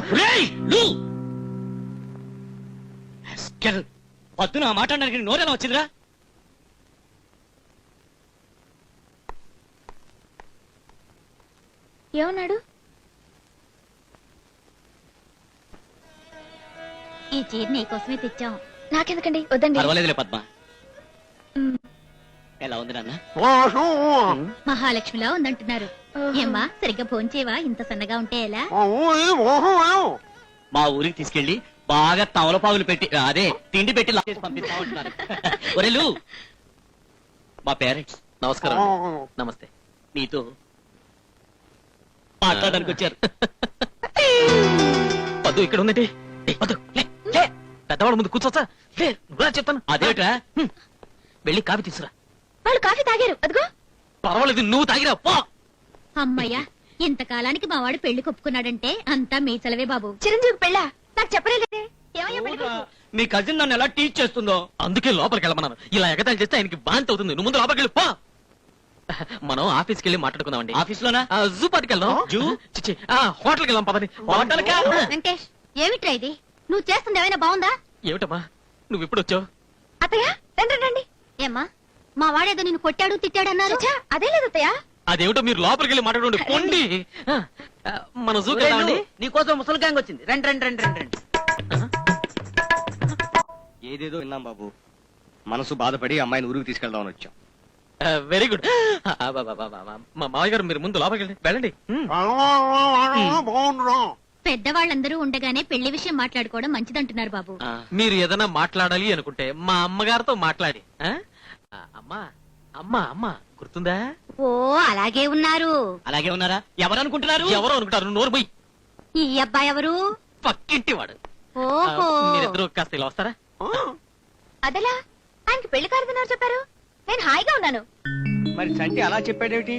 పద్దు నా మాట్లాడడానికి నోరెలా వచ్చిందిరా? ఏమన్నాడు? ఈ చీర నీకోసమే తెచ్చాం. నాకెందుకండి, వద్దండి. పర్వాలేదులే పద్మ. ఎలా ఉంది నాన్న? మహాలక్ష్మిలా ఉందంటున్నారు. ఏమ్మా, సరిగ్గా భోంచేవా? ఇంత సన్నగా ఉంటే ఎలా? మా ఊరికి తీసుకెళ్లి బాగా తమలపాగులు పెట్టి అదే తిండి పెట్టి లాగేసి పంపిస్తా ఉంటున్నారు. ఒరేలు, మా పేరెంట్స్ నమస్కారం. నమస్తే. నీతో మాట్లాడడానికి వచ్చారు. పద్దు ఇక్కడ ఉందండి. పద్దు లే, పెద్దవాళ్ళ ముందు కూర్చోచ్చా? లే, నువ్వు చెప్తాను. అదేట్రా? వెళ్ళి కాఫీ తీసుకురా. వాళ్ళు కాఫీ తాగారు. అదిగో. పర్వాలేదు, నువ్వు తాగిరా పో. అమ్మయ్యా, ఇంతకాలానికి మా వాడు పెళ్లి కొప్పుకున్నాడంటే అంతా మీ చలవే బాబు. చిరంజీవి పెళ్ళా? నాకు చెప్పలేదే. మీ కజిన్ నన్ను ఎలా టీచ్ చేస్తుందో అందుకే లోపలికి వెళ్ళమన్నాను. ఇలా ఎగతాళి చేస్తే ఆయనకి బాంతి అవుతుంది. నువ్వు ముందు లోపలికి వెళ్ళి పో. మనం ఆఫీస్కి వెళ్ళి మాట్లాడుకుందామండి. ఆఫీస్ లోనా? జూ పార్టీకి వెళ్దాం. జూ? చిచ్చి, హోటల్కి వెళ్దాం పదని. హోటల్కా? వెంకటేష్, ఏమిట్రా ఇది? నువ్వు చేస్తుంది ఏమైనా బాగుందా? ఏమిటమ్మా నువ్వు ఇప్పుడు వచ్చావు? అత్తయ్య, రండి రండి. ఏమ్మా, మా వాడేదో నిన్ను కొట్టాడు తిట్టాడు అన్నారు. అదే లేదు అత్తయ్య. అదేమిటో మీరు లోపలికి వెళ్ళి మాట్లాడండి. పొండి. మన జూకి వెళ్దామండి. నీకోసం ముసలి గ్యాంగ్ వచ్చింది. రండి రండి రండి రండి రండి. ఏదేదో విన్నాం బాబు. మనసు బాధపడి అమ్మాయిని ఊరికి తీసుకెళ్దామని వచ్చాం. Very good. మా మావయ్య గారు మీరు ముందు లోపలికి వెళ్ళండి. పెద్దవాళ్ళందరూ ఉండగానే పెళ్లి విషయం మాట్లాడుకోవడం మంచిదంటున్నారు బాబు. మీరు ఏదైనా మాట్లాడాలి అనుకుంటే మా అమ్మగారితో మాట్లాడి. అమ్మా అమ్మా అమ్మా గుర్తుందా? ఓ, అలాగే ఉన్నారు. అలాగే ఉన్నారా? ఎవరు అనుకుంటున్నారు? ఎవరో అనుకుంటారు. నోరు పోయి. ఈ అబ్బాయి ఎవరు? పక్కింటి వాడు. ఓహో, మీరిద్దరూ కాస్త ఇలా వస్తారా? అదలా ఆయనకి పెళ్లి కారుతున్నారు చెప్పారు. నేను హాయిగా ఉన్నాను. మరి చంటి అలా చెప్పాడేమిటి?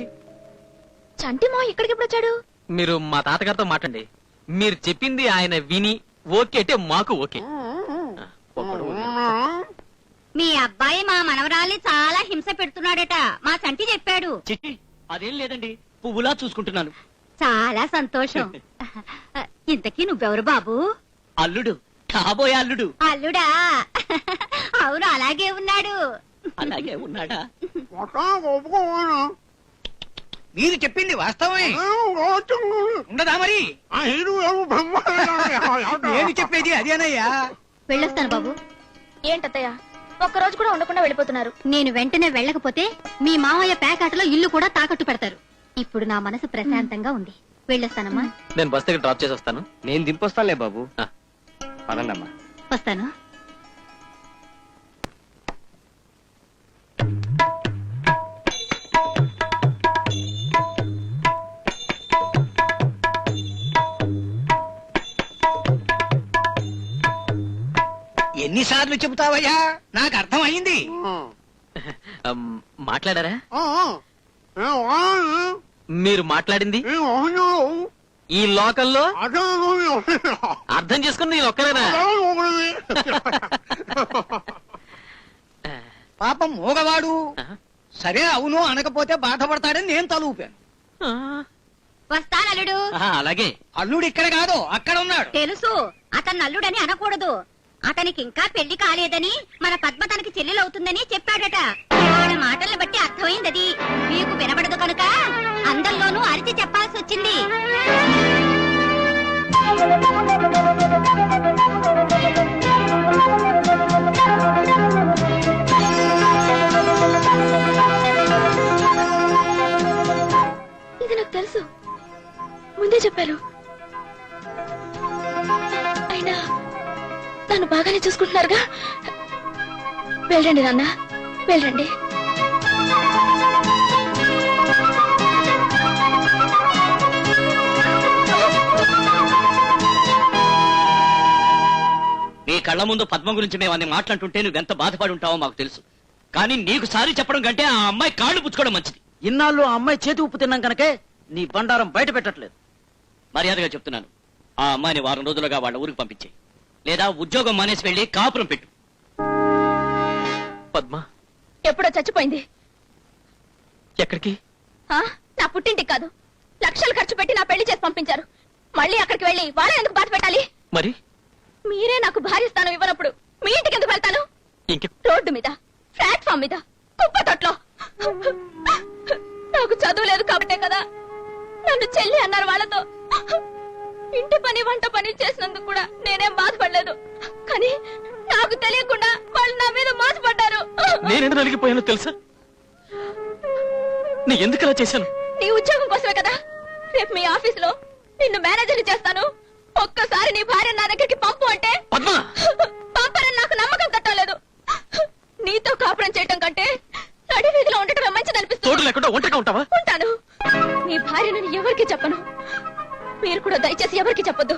చంటి మా ఇక్కడికి ఎప్పుడు వచ్చాడు? మీరు మా తాతగారితో మాట్లాడండి. మీరు చెప్పింది ఆయన విని ఓకే అంటే మాకు ఓకే. మీ అబ్బాయి మా మనవరాల్ని చాలా హింస పెడుతున్నాడట. మా చంటి చెప్పాడు. చిట్టి, అదేం లేదండి, పువ్వులా చూసుకుంటున్నాను. చాలా సంతోషం. ఇంతకీ నువ్వెవరు బాబు? అల్లుడు, కాబోయే అల్లుడు. అల్లుడా? అవును, అలాగే ఉన్నాడు. అలాగే ఉన్నాడా? మీరు చెప్పింది వాస్తవమే ఉండదా? మరి నేను చెప్పేది అదేనయ్యా. వెళ్ళొస్తాను బాబు. ఏంటత్తయ్య, ఒక్కరోజు కూడా ఉండకుండా వెళ్ళిపోతున్నారు? నేను వెంటనే వెళ్ళకపోతే మీ మావయ్య పేకాటలో ఇల్లు కూడా తాకట్టు పెడతారు. ఇప్పుడు నా మనసు ప్రశాంతంగా ఉంది. వెళ్ళొస్తానమ్మా. నేను బస్ దగ్గర డ్రాప్ చేసి వస్తాను. నేను దింపొస్తానులే బాబు. పదండమ్మా. వస్తాను. ఎన్నిసార్లు చెబుతావయ్యా? నాకు అర్థం అయింది. మాట్లాడారా? మీరు మాట్లాడింది ఈ లోకల్లో అర్థం చేసుకుని నేను ఒక్కరేనా? పాపం మూగవాడు. సరే, అవును అనకపోతే బాధపడతాడని నేను తలూపాను. వస్తాను అల్లుడు. అలాగే. అల్లుడు ఇక్కడ కాదు, అక్కడ ఉన్నాడు. తెలుసు, అతను అల్లుడని అనకూడదు. అతనికి ఇంకా పెళ్లి కాలేదని, మన పద్మ తనకి చెల్లెలవుతుందని చెప్పాడట. ఆయన మాటలను బట్టి అర్థమైంది. మీకు వినబడదు కనుక అందరిలోనూ అరిచి చెప్పాల్సి వచ్చింది. ఇది నాకు తెలుసు, ముందే చెప్పారు. అయినా నన్ను బాగానే చూసుకుంటున్నారుగా. వెళ్ళండి నాన్న, వెళ్ళండి. నీ కళ్ళ ముందు పద్మ గురించి మేము అన్ని మాట్లాడుతుంటే నువ్వెంత బాధపడి ఉంటావో మాకు తెలుసు. కానీ నీకు సారీ చెప్పడం కంటే ఆ అమ్మాయి కాళ్ళు పుచ్చుకోవడం మంచిది. ఇన్నాళ్ళు ఆ అమ్మాయి చేతి ఉప్పు తిన్నాం కనుకే నీ బండారం బయట పెట్టట్లేదు. మర్యాదగా చెప్తున్నాను, ఆ అమ్మాయిని వారం రోజులుగా వాళ్ళ ఊరికి పంపించే, లేదా ఉద్యోగం మానేసి వెళ్ళి కాపురం పెట్టు. పద్మ ఎప్పుడో చచ్చిపోయింది. ఎక్కడికి? నా పుట్టింటికి కాదు, లక్షలు ఖర్చు పెట్టి నా పెళ్లి చేసి పంపించారు. మళ్ళీ అక్కడికి వెళ్ళి వాళ్ళ ఎందుకు బాధ పెట్టాలి? మరి మీరే నాకు భార్య స్థానం ఇవ్వనప్పుడు మీ ఇంటికి ఎందుకు వెళ్తాను? ఇంక రోడ్డు మీద, ప్లాట్ఫామ్ మీద, కుప్ప తొట్లో. నాకు చదువు లేదు కాబట్టే కదా నన్ను చెల్లి అన్నారు వాళ్ళతో. ఇంటి పని వంట పని చేసినందుకు కూడా నేనేం బాధపడలేదు. కానీ నాకు తెలియకుండా వాళ్ళు నా మీద మోసపడ్డారు. నేనెందుకు నలిగిపోయానో తెలుసా? నీ ఎందుకు ఇలా చేశాను? నీ ఉద్యోగం కోసమే కదా. రేపు మీ ఆఫీసులో నిన్ను మేనేజర్ని చేస్తాను. ఒక్కసారి నీ భార్య నా దగ్గరికి పంపు అంటే పంపరని నాకు నమ్మకం తట్టలేదు. నీతో కాపురం చేయటం కంటే నడి వీధిలో ఉండటమే మంచిది అనిపిస్తుంది. తోడు లేకుండా ఒంటరిగా ఉంటావా? ఉంటాను. నీ భార్యను ఎవరికి చెప్పను. మీరు కూడా దయచేసి ఎవరికి చెప్పొద్దు.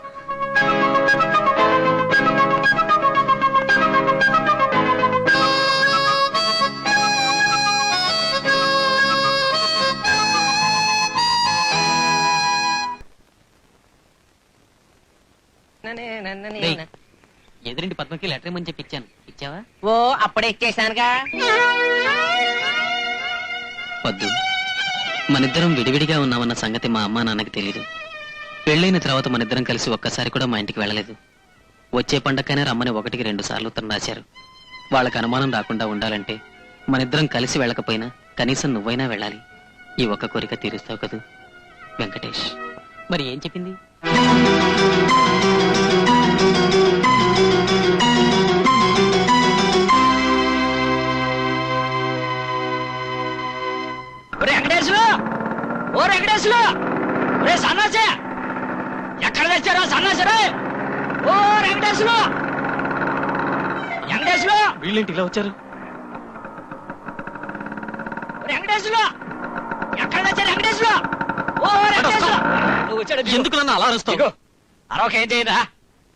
ఎదురింటి పద్మకి లెటర్ ఇమ్మని చెప్పి ఇచ్చాను. ఇచ్చావా? ఓ అప్పుడే ఇచ్చేసానుగా. వద్దు, మనిద్దరం విడివిడిగా ఉన్నామన్న సంగతి మా అమ్మా నాన్నకి తెలీదు. పెళ్ళైన తర్వాత మనిద్దరం కలిసి ఒక్కసారి కూడా మా ఇంటికి వెళ్ళలేదు. వచ్చే పండక్కైనా రమ్మని 1కి 2 సార్లు ఉత్తరం రాశారు. వాళ్ళకి అనుమానం రాకుండా ఉండాలంటే మనిద్దరం కలిసి వెళ్ళకపోయినా కనీసం నువ్వైనా వెళ్ళాలి. ఈ ఒక్క కోరిక తీరుస్తావు కదూ వెంకటేష్. మరి ఏం చెప్పింది? వెంకటేశ్వరు, ఓ వెంకటేశ్వరు, రే సన్నాసే, ఎక్కడ తెచ్చారో సన్నాసరే. ఓ వెంకటేశ్వరు, వెంకటేశ్వరు, వీళ్ళేంటి ఇలా వచ్చారు? వెంకటేశ్వరు, ఎక్కడ తెచ్చారు వెంకటేశ్వరు? ఓ వెంకటేశ్వరు, నువ్వు వచ్చాడు. ఎందుకు నన్ను అలా అరుస్తావు? అరొక ఏం చేయదా?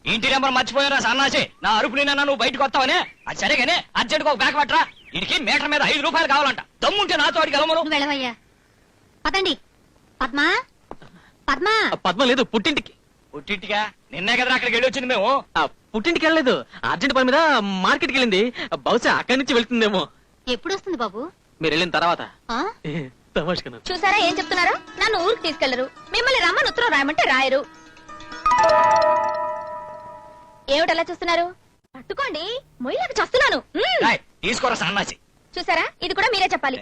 ఇంటి నెంబర్ మర్చిపోయారా సన్నాసి? నా అరుపు నిన్న నువ్వు బయటకు వస్తావనే. అది సరేగానే అర్జెంట్గా ఒక బ్యాగ్ పట్టరా. ఇడికి మీటర్ మీద 5 రూపాయలు కావాలంట. దమ్ముంటే నాతో అడిగి వెళ్ళమను. నువ్వు వెళ్ళవయ్యా. పదండి. పద్మా, పద్మా. పద్మ లేదు, పుట్టింటికి. పుట్టింటిగా? నిన్నే కదా అక్కడికి వెళ్ళి వచ్చింది మేము. పుట్టింటికి వెళ్ళలేదు, అర్జెంట్ పని మీద మార్కెట్కి వెళ్ళింది. బహుశా అక్కడి నుంచి వెళ్తుందేమో. ఎప్పుడు వస్తుంది బాబు? మీరు వెళ్ళిన తర్వాత. ఆ? తమాషా. చూసారా ఏం చెప్తున్నారో? నన్ను ఊరికి తీసుకెళ్లరు, మిమ్మల్ని రమ్మని ఉత్తరం రాయమంటే రాయరు. ఏమిటలా చూస్తున్నారు? పట్టుకోండి, మొయ్యలకు చేస్తున్నాను. రాయ్, తీసుకోరా సన్నాసి. చూసారా, ఇది కూడా మీరే చెప్పాలి.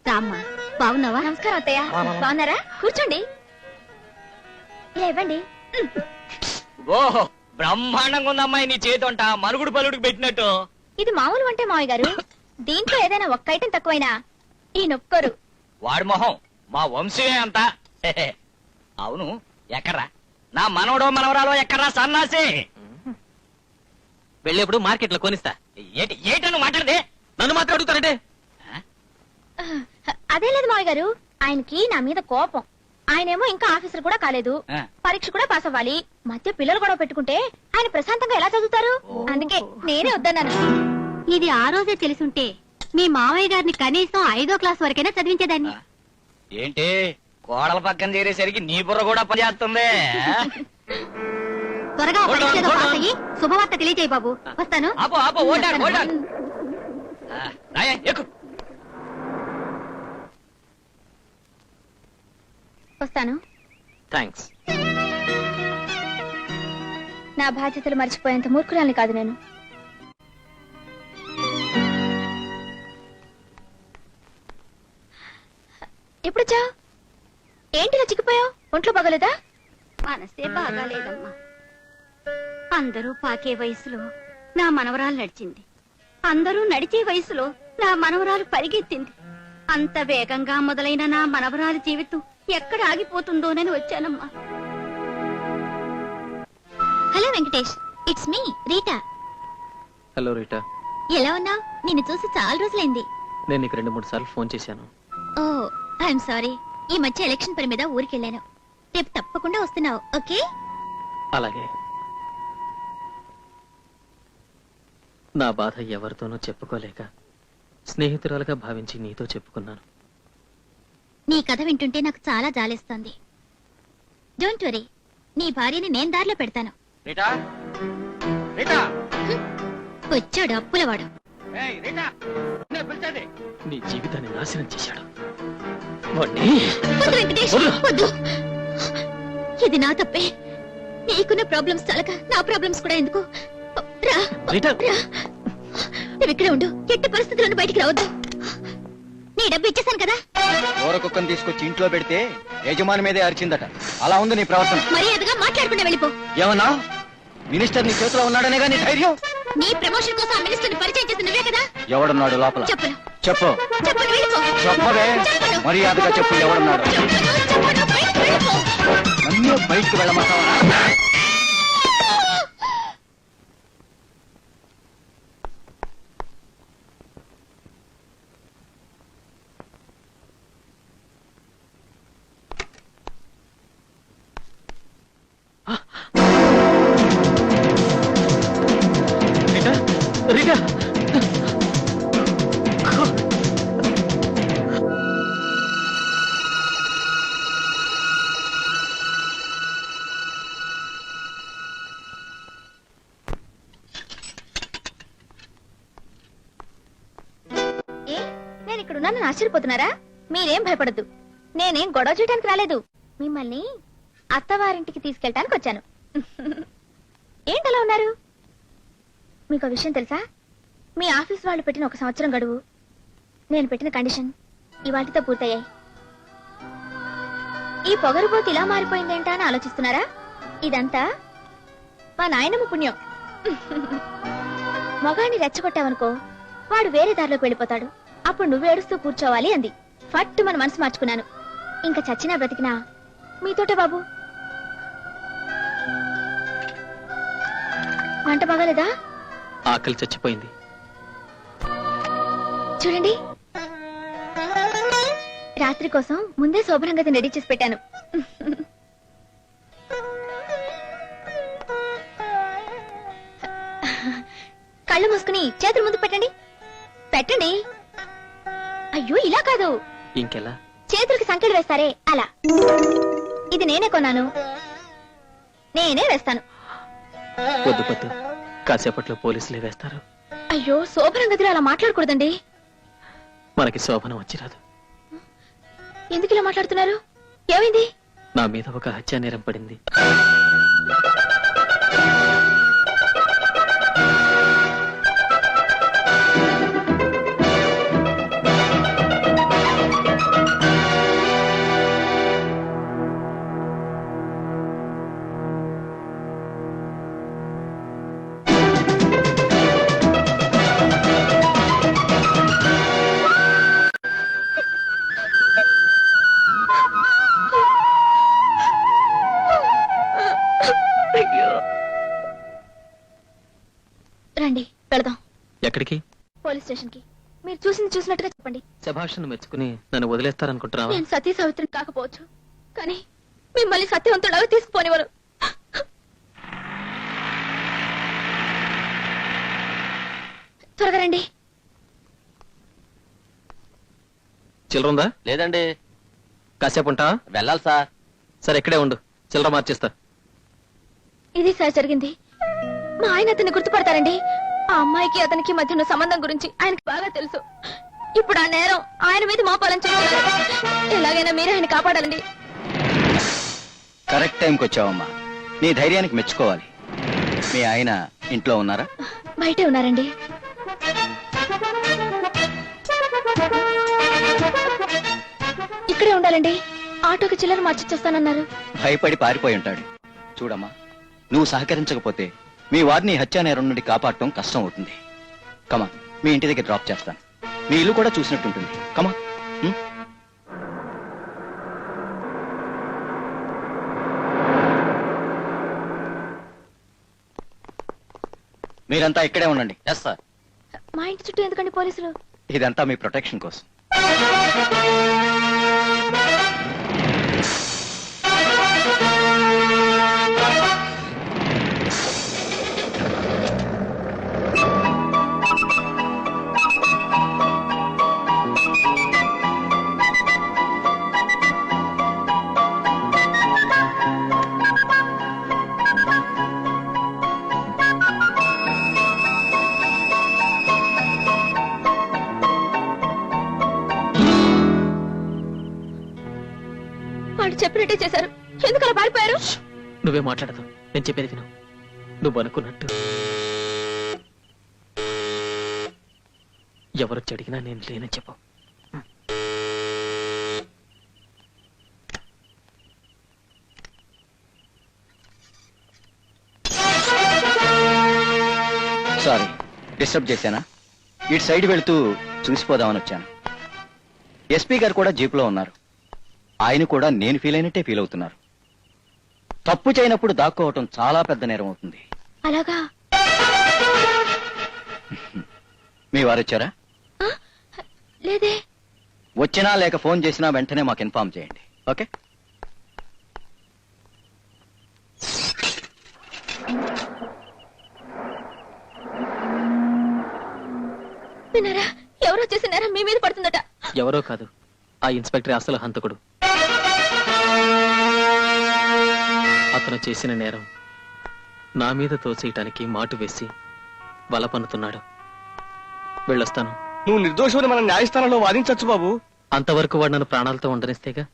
రామ్మా, బాగున్నావా? నమస్కారం అత్తయ్య, బాగున్నారా? కూర్చోండి. ఇలా ఇవ్వండి. ఓహో, బ్రహ్మాండంగా ఉందమ్మాయి నీ చేతి మరుగుడు పలుడికి పెట్టినట్టు. ఇది మామూలు వంటే మావయ్య గారు. దీంట్లో ఏదైనా ఒక్క ఐటెం తక్కువైనా ఈ నొక్కరు. వాడి మొహం మా వంశమే అంతా. అవును, ఎక్కడ్రా నా మనవడో మనవరాలో? ఎక్కడ్రా సన్నాసి? వెళ్ళేప్పుడు మార్కెట్ లో కొనిస్తా. ఏటను మాట్లాడదే? నన్ను మాత్రం అడుగుతారంటే? అదే లేదు మావయ్య గారు, ఆయనకి నా మీద కోపం. ఆయనేమో ఇంకా ఆఫీసర్ కూడా కాలేదు, పరీక్ష కూడా పాస్ అవ్వాలి. మధ్య పిల్లలు కూడా పెట్టుకుంటే ఆయన ప్రశాంతంగా ఎలా చదువుతారు? అందుకే నేనే వద్దన్నాను. ఇది ఆ రోజే తెలుసుంటే మీ మావయ్య గారిని కనీసం 5వ క్లాస్ వరకైనా చదివించేదాన్ని. ఏంటి కోడల పక్కన చేరేసరికి నీ బుర్ర కూడా పనిచేస్తుంది. త్వరగా పరీక్షలో పాస్ అయ్యి శుభవార్త తెలియజేయి బాబు. వస్తాను. ఆపో ఆపో, ఓటాడు ఓటాడు. ఎక్కు. వస్తాను. థ్యాంక్స్. నా బాధ్యతలు మర్చిపోయేంత మూర్ఖురాల్ని కాదు నేను. ఎప్పుడొచ్చా? ఏంటిలా చిక్కిపోయావు? ఒంట్లో బాగలేదా? మనసే బాగాలేదమ్మా. అందరూ పాకే వయసులో నా మనవరాలు నడిచింది. అందరూ నడిచే వయసులో నా మనవరాలు పరిగెత్తింది. అంత వేగంగా మొదలైన నా మనవరాలి జీవితం ఎక్కడ ఆగిపోతుందోనని వచ్చానమ్మా. Hello Venkatesh, it's me Rita. Hello Rita, ఎలా ఉన్నావు? నిన్ను చూసి చాలా రోజులైంది. నేను నీకు 2-3 సార్లు ఫోన్ చేశాను. ఓ ఐఎమ్ సారీ. ఈ మధ్య ఎలక్షన్ పని మీద ఊరికెళ్ళాను. రేపు తప్పకుండా వస్తున్నావు, ఓకే? అలాగే. నా బాధ ఎవరితోనూ చెప్పుకోలేక స్నేహితురాలుగా భావించి నీతో చెప్పుకున్నాను. నీ కథ వింటుంటే నాకు చాలా జాలేస్తోంది. డోంట్ వరీ, నీ భార్యని నేను దారిలో పెడతాను. రీటా రీటా వచ్చాడు అప్పులవాడు. ఏయ్ రీటా, నిన్నే పిలిచేది. నీ జీవితాన్ని నాశనం చేశాడు వాణ్ణి. వద్దు వెంకటేష్, వద్దు. ఇది నా తప్పే. నీకున్న ప్రాబ్లమ్స్ చాలక నా ప్రాబ్లమ్స్ కూడా ఎందుకు? రా, రీటా. రా. నువ్వు ఇక్కడే ఉండు. ఎట్టి పరిస్థితులను బయటికి రావద్దు. నీ డబ్బు ఇచ్చేసాను కదా. ఊర కుక్కను తీసుకొచ్చి ఇంట్లో పెడితే యజమాని మీదే అరిచిందట. అలా ఉంది నీ ప్రవర్తన. మర్యాదగా మాట్లాడకుండా వెళ్ళిపో. ఏమన్నా మినిస్టర్ నీ చేతిలో ఉన్నాడనే గానీ ధైర్యం? నీ ప్రమోషన్ కోసం ఆ మినిస్టర్ని పరిచయం చేసి నువ్వే కదా. ఎవడున్నాడు లోపల? చెప్పను. చెప్పు. చెప్పను, వెళ్ళిపో. చెప్పవే. చెప్పను. మర్యాదగా చెప్పు, ఎవడున్నాడు? చెప్పను, బయటికి వెళ్ళిపో. నన్ను బయటకు వెళ్ళమంటావా? Rita, Rita. ఏ, నేను ఇక్కడ ఉన్నానని ఆశ్చర్యపోతున్నారా? మీరేం భయపడద్దు. నేనేం గొడవ చేయడానికి రాలేదు. మిమ్మల్ని అత్తవారింటికి తీసుకెళ్ళటానికి వచ్చాను. ఏంటలా ఉన్నారు? మీకు విషయం తెలుసా? మీ ఆఫీస్ వాళ్ళు పెట్టిన 1 సంవత్సరం గడువు, నేను పెట్టిన కండిషన్ ఇవాటితో పూర్తయ్యాయి. ఈ పొగరుబోతు ఇలా మారిపోయిందేంటా అని ఆలోచిస్తున్నారా? ఇదంతా మా నాయనమ్మ పుణ్యం. మొగాన్ని రెచ్చగొట్టావనుకో, వాడు వేరే దారిలోకి వెళ్ళిపోతాడు. అప్పుడు నువ్వు ఏడుస్తూ కూర్చోవాలి అంది. ఫట్టు మన మనసు మార్చుకున్నాను. ఇంకా చచ్చినా బ్రతికినా మీతోటే బాబు. వంట బాగాలేదా? ఆకలి చచ్చిపోయింది. చూడండి, రాత్రి కోసం ముందే శోభనంగా రెడీ చేసి పెట్టాను. కళ్ళు మూసుకుని చేతులు ముందు పెట్టండి. పెట్టండి. అయ్యో, ఇలా కాదు. ఇంకెలా? చేతులకి సంకెళ్ళు వేస్తారే అలా. ఇది నేనే కొన్నాను, నేనే వేస్తాను. వద్దు వద్దు, కాసేపట్లో పోలీసులే వేస్తారు. అయ్యో, శోభనం గదిలో అలా మాట్లాడకూడదండి. మనకి శోభనం వచ్చి రాదు. ఎందుకు ఇలా మాట్లాడుతున్నారు? ఏమైంది? నా మీద ఒక హత్యా నేరం పడింది. రండి, వెళదాం. ఎక్కడికి? పోలీస్ స్టేషన్ కి. మీరు చూసింది చూసినట్టుగా చెప్పండి. శభాషను మెచ్చుకుని నన్ను వదిలేస్తారనుకుంటున్నావా? నేను సతీ సావిత్రిని కాకపోవచ్చు, కానీ మిమ్మల్ని సత్యవంతుడు తీసుకుపోనివారు. త్వరగా రండి. చిల్లరుందా? లేదండి. కాసేపు ఉంటావా? వెళ్ళాలి సార్. సరే, ఇక్కడే ఉండు, చిల్లర మార్చేస్తా. ఇది సార్ జరిగింది. మా ఆయన అతన్ని గుర్తుపడతారండి. ఆ అమ్మాయికి అతనికి మధ్య ఉన్న సంబంధం గురించి ఆయనకి బాగా తెలుసు. ఇప్పుడు ఆ నేరం ఆయన మీద మోపాలని చెప్తున్నారు. ఎలాగైనా మీరే ఆయన కాపాడాలండి. కరెక్ట్ టైంకి వచ్చావమ్మా. నీ ధైర్యానికి మెచ్చుకోవాలి. మీ ఆయన ఇంట్లో ఉన్నారా? బయటే ఉన్నారండి. ఇక్కడే ఇక్కడే ఉండాలండి. ఆటోకి చిల్లర మార్చిచ్చేస్తానన్నారు. భయపడి పారిపోయి ఉంటాడు. చూడమ్మా, నువ్వు సహకరించకపోతే మీ వారిని హత్యా నేరం నుండి కాపాడటం కష్టం అవుతుంది. కమా, మీ ఇంటి దగ్గర డ్రాప్ చేస్తాను. మీ ఇల్లు కూడా చూసినట్టుంటుంది. కమా. మీరంతా ఇక్కడే ఉండండి. Yes sir. మా ఇంటి చుట్టూ ఎందుకండి పోలీసులు? ఇదంతా మీ ప్రొటెక్షన్ కోసం. వాళ్ళు చెప్పినట్టే చేశారు. ఎందుకు అలా పారిపోయారు? నువ్వే మాట్లాడదు, నేను చెప్పేది విను. నువ్వు అనుకున్నట్టు ఎవరొచ్చి అడిగినా నేను లేనని చెప్పు. సారీ, డిస్టర్బ్ చేశానా? ఇటు సైడ్ వెళుతూ చూసిపోదామని వచ్చాను. ఎస్పీ గారు కూడా జీపులో ఉన్నారు. ఆయన కూడా నేను ఫీల్ అయినట్టే ఫీల్ అవుతున్నారు. తప్పు చేయనప్పుడు దాక్కోవటం చాలా పెద్ద నేరం అవుతుంది. అలాగా? మీ వారు వచ్చారా? లేదే. వచ్చినా లేక ఫోన్ చేసినా వెంటనే మాకు ఇన్ఫార్మ్ చేయండి. ఓకే? విన్నారా? ఎవరో చేసిన నేరం మీ మీద పడుతుందట. ఎవరో కాదు, ఆ ఇన్స్పెక్టర్ అసలు హంతకుడు. అతను చేసిన నేరం నా మీద తోసేయటానికి మాటు వేసి వల పన్నుతున్నాడు. వెళ్ళొస్తాను. నువ్వు నిర్దోషుని మన న్యాయస్థానంలో వాదించచ్చు బాబు. అంతవరకు వాడు నన్ను ప్రాణాలతో ఉండనిస్తేగా.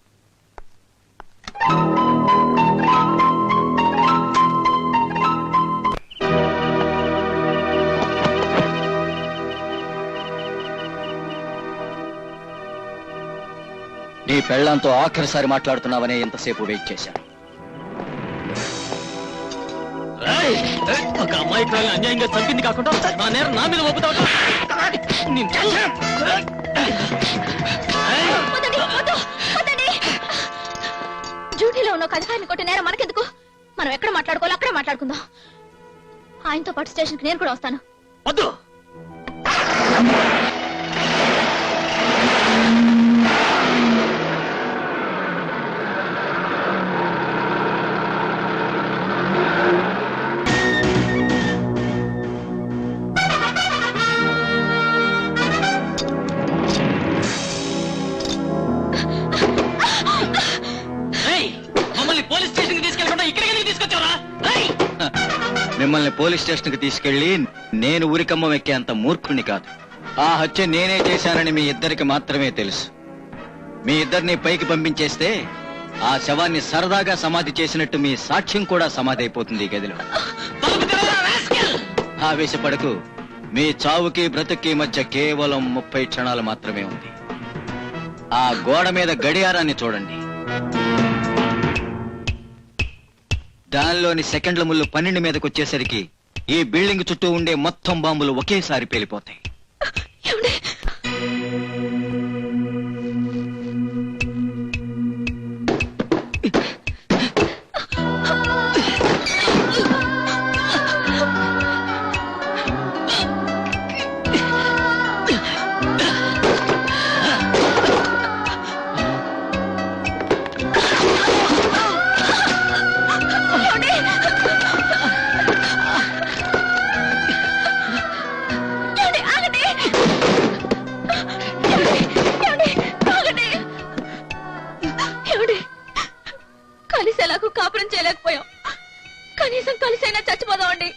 నీ పెళ్లంతో ఆఖరిసారి మాట్లాడుతున్నావనే ఎంతసేపు వెయిట్ చేశాను. ఒక అమ్మాయికి అన్యాయంగా చంపింది కాకుండా నా నేరం నా మీద ఒప్పుతావు. డ్యూటీలో ఉన్న కజాయిని కొట్టే నేరం మనకెందుకు? మనం ఎక్కడ మాట్లాడుకోవాలో అక్కడ మాట్లాడుకుందాం. ఆయనతో పాటు స్టేషన్ కి నేను కూడా వస్తాను. వద్దు. మిమ్మల్ని పోలీస్ స్టేషన్ కి తీసుకెళ్లి నేను ఊరికమ్మం ఎక్కేంత మూర్ఖుణ్ణి కాదు. ఆ హత్య నేనే చేశానని మీ ఇద్దరికి మాత్రమే తెలుసు. మీ ఇద్దరిని పైకి పంపించేస్తే ఆ శవాన్ని సరదాగా సమాధి చేసినట్టు మీ సాక్ష్యం కూడా సమాధి అయిపోతుంది ఈ గదిలో. ఆవేశపడకు. మీ చావుకి బ్రతుక్కి మధ్య కేవలం 30 క్షణాలు మాత్రమే ఉంది. ఆ గోడ మీద గడియారాన్ని చూడండి. దానిలోని సెకండ్ల ముళ్ళు 12 మీదకి వచ్చేసరికి ఈ బిల్డింగ్ చుట్టూ ఉండే మొత్తం బాంబులు ఒకేసారి పేలిపోతాయి. కలిసేలాగా కాపురం చేయలేకపోయాం. కనీసం కలిసైనా చచ్చిపోదామండి.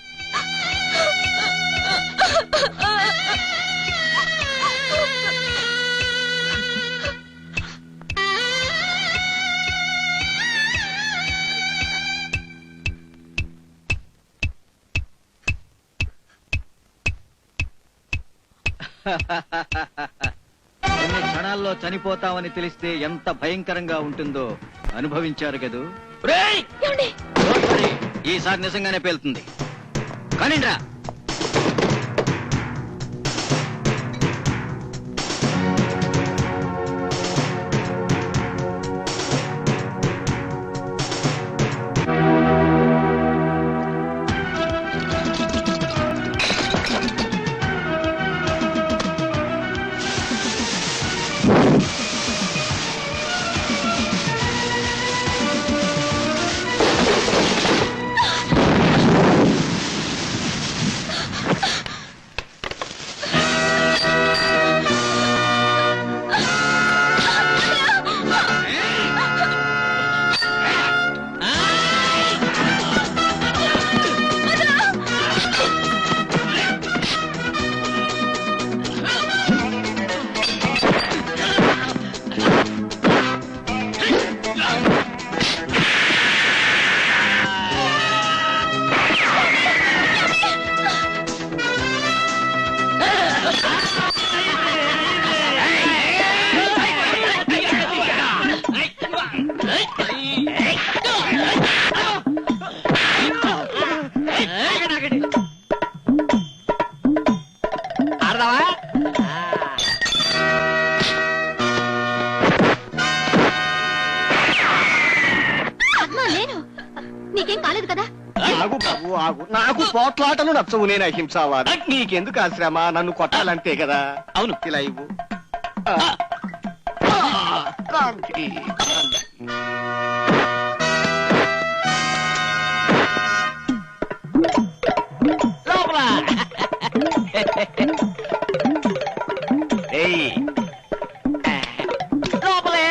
క్షణాల్లో చనిపోతామని తెలిస్తే ఎంత భయంకరంగా ఉంటుందో అనుభవించారు కదూ. Don't worry, ఈసారి నిజంగానే పేలుతుంది. కానిండ్రా. నీకేం కాలేదు కదా? ఆగు బాబు ఆగు, నాకు పోట్లాటలు నచ్చవు, నేను అహింసావాది. నీకెందుకు ఆశ్రమ, నన్ను కొట్టాలంతే కదా. అవును. ఇలా ఇవ్వు. కాంతి. లోపల ఏయ్ లోపలే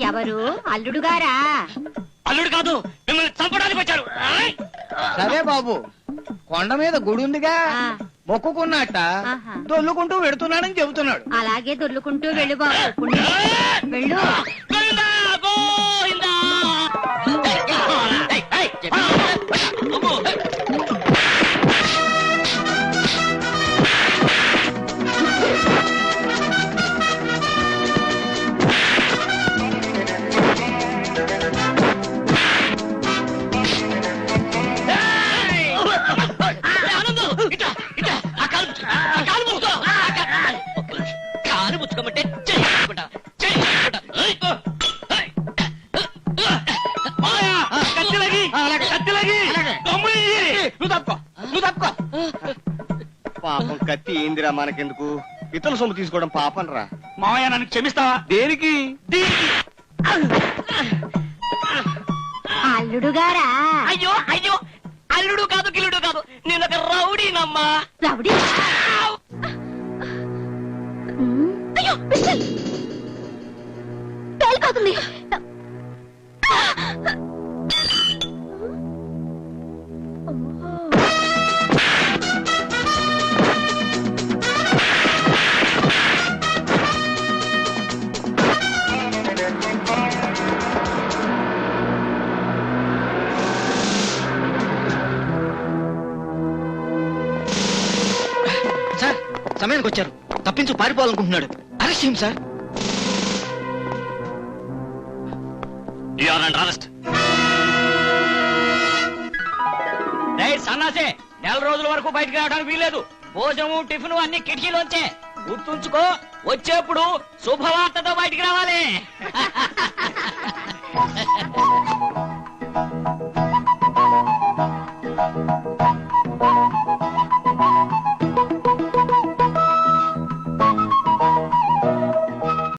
ఎవరు? అల్లుడు గారా? అల్లుడు కాదు, మిమ్మల్ని చంపడానికి వచ్చాడు. సరే బాబు, కొండ మీద గుడి ఉందిగా, ఆ. మొక్కుకున్నట్ట ఆహా. దొల్లుకుంటూ వెడుతున్నాడని చెబుతున్నాడు. అలాగే దొర్లుకుంటూ వెళ్ళు బాబు. పుణ్యం. వెళ్ళు. గోవిందా, గోవిందా. అమ్మో. కాలు ముచ్చుకోమంటే పాపం కత్తి ఏందిరా మనకెందుకు, ఇతరుల సొమ్ము తీసుకోవడం పాపం రా. మావయ్య నన్ను క్షమిస్తావా? దేనికి? అల్లుడు గారా? అయ్యో అయ్యో, అల్లుడు కాదు గిల్లుడు కాదు, నేను ఒక రౌడీనమ్మా. రౌడీ? అయ్యో పిస్టల్ పేలిపోతుంది. సార్, సమయానికి వచ్చారు. తప్పించు పారిపోవాలనుకుంటున్నాడు. అరెస్ట్ చేయండి సార్. సన్నాసే, నెల రోజుల వరకు బయటకు రావడానికి వీల్లేదు. భోజనము టిఫిన్ అన్ని కిటికీలోంచే. గుర్తుంచుకో, వచ్చేప్పుడు శుభవార్తతో బయటికి రావాలి.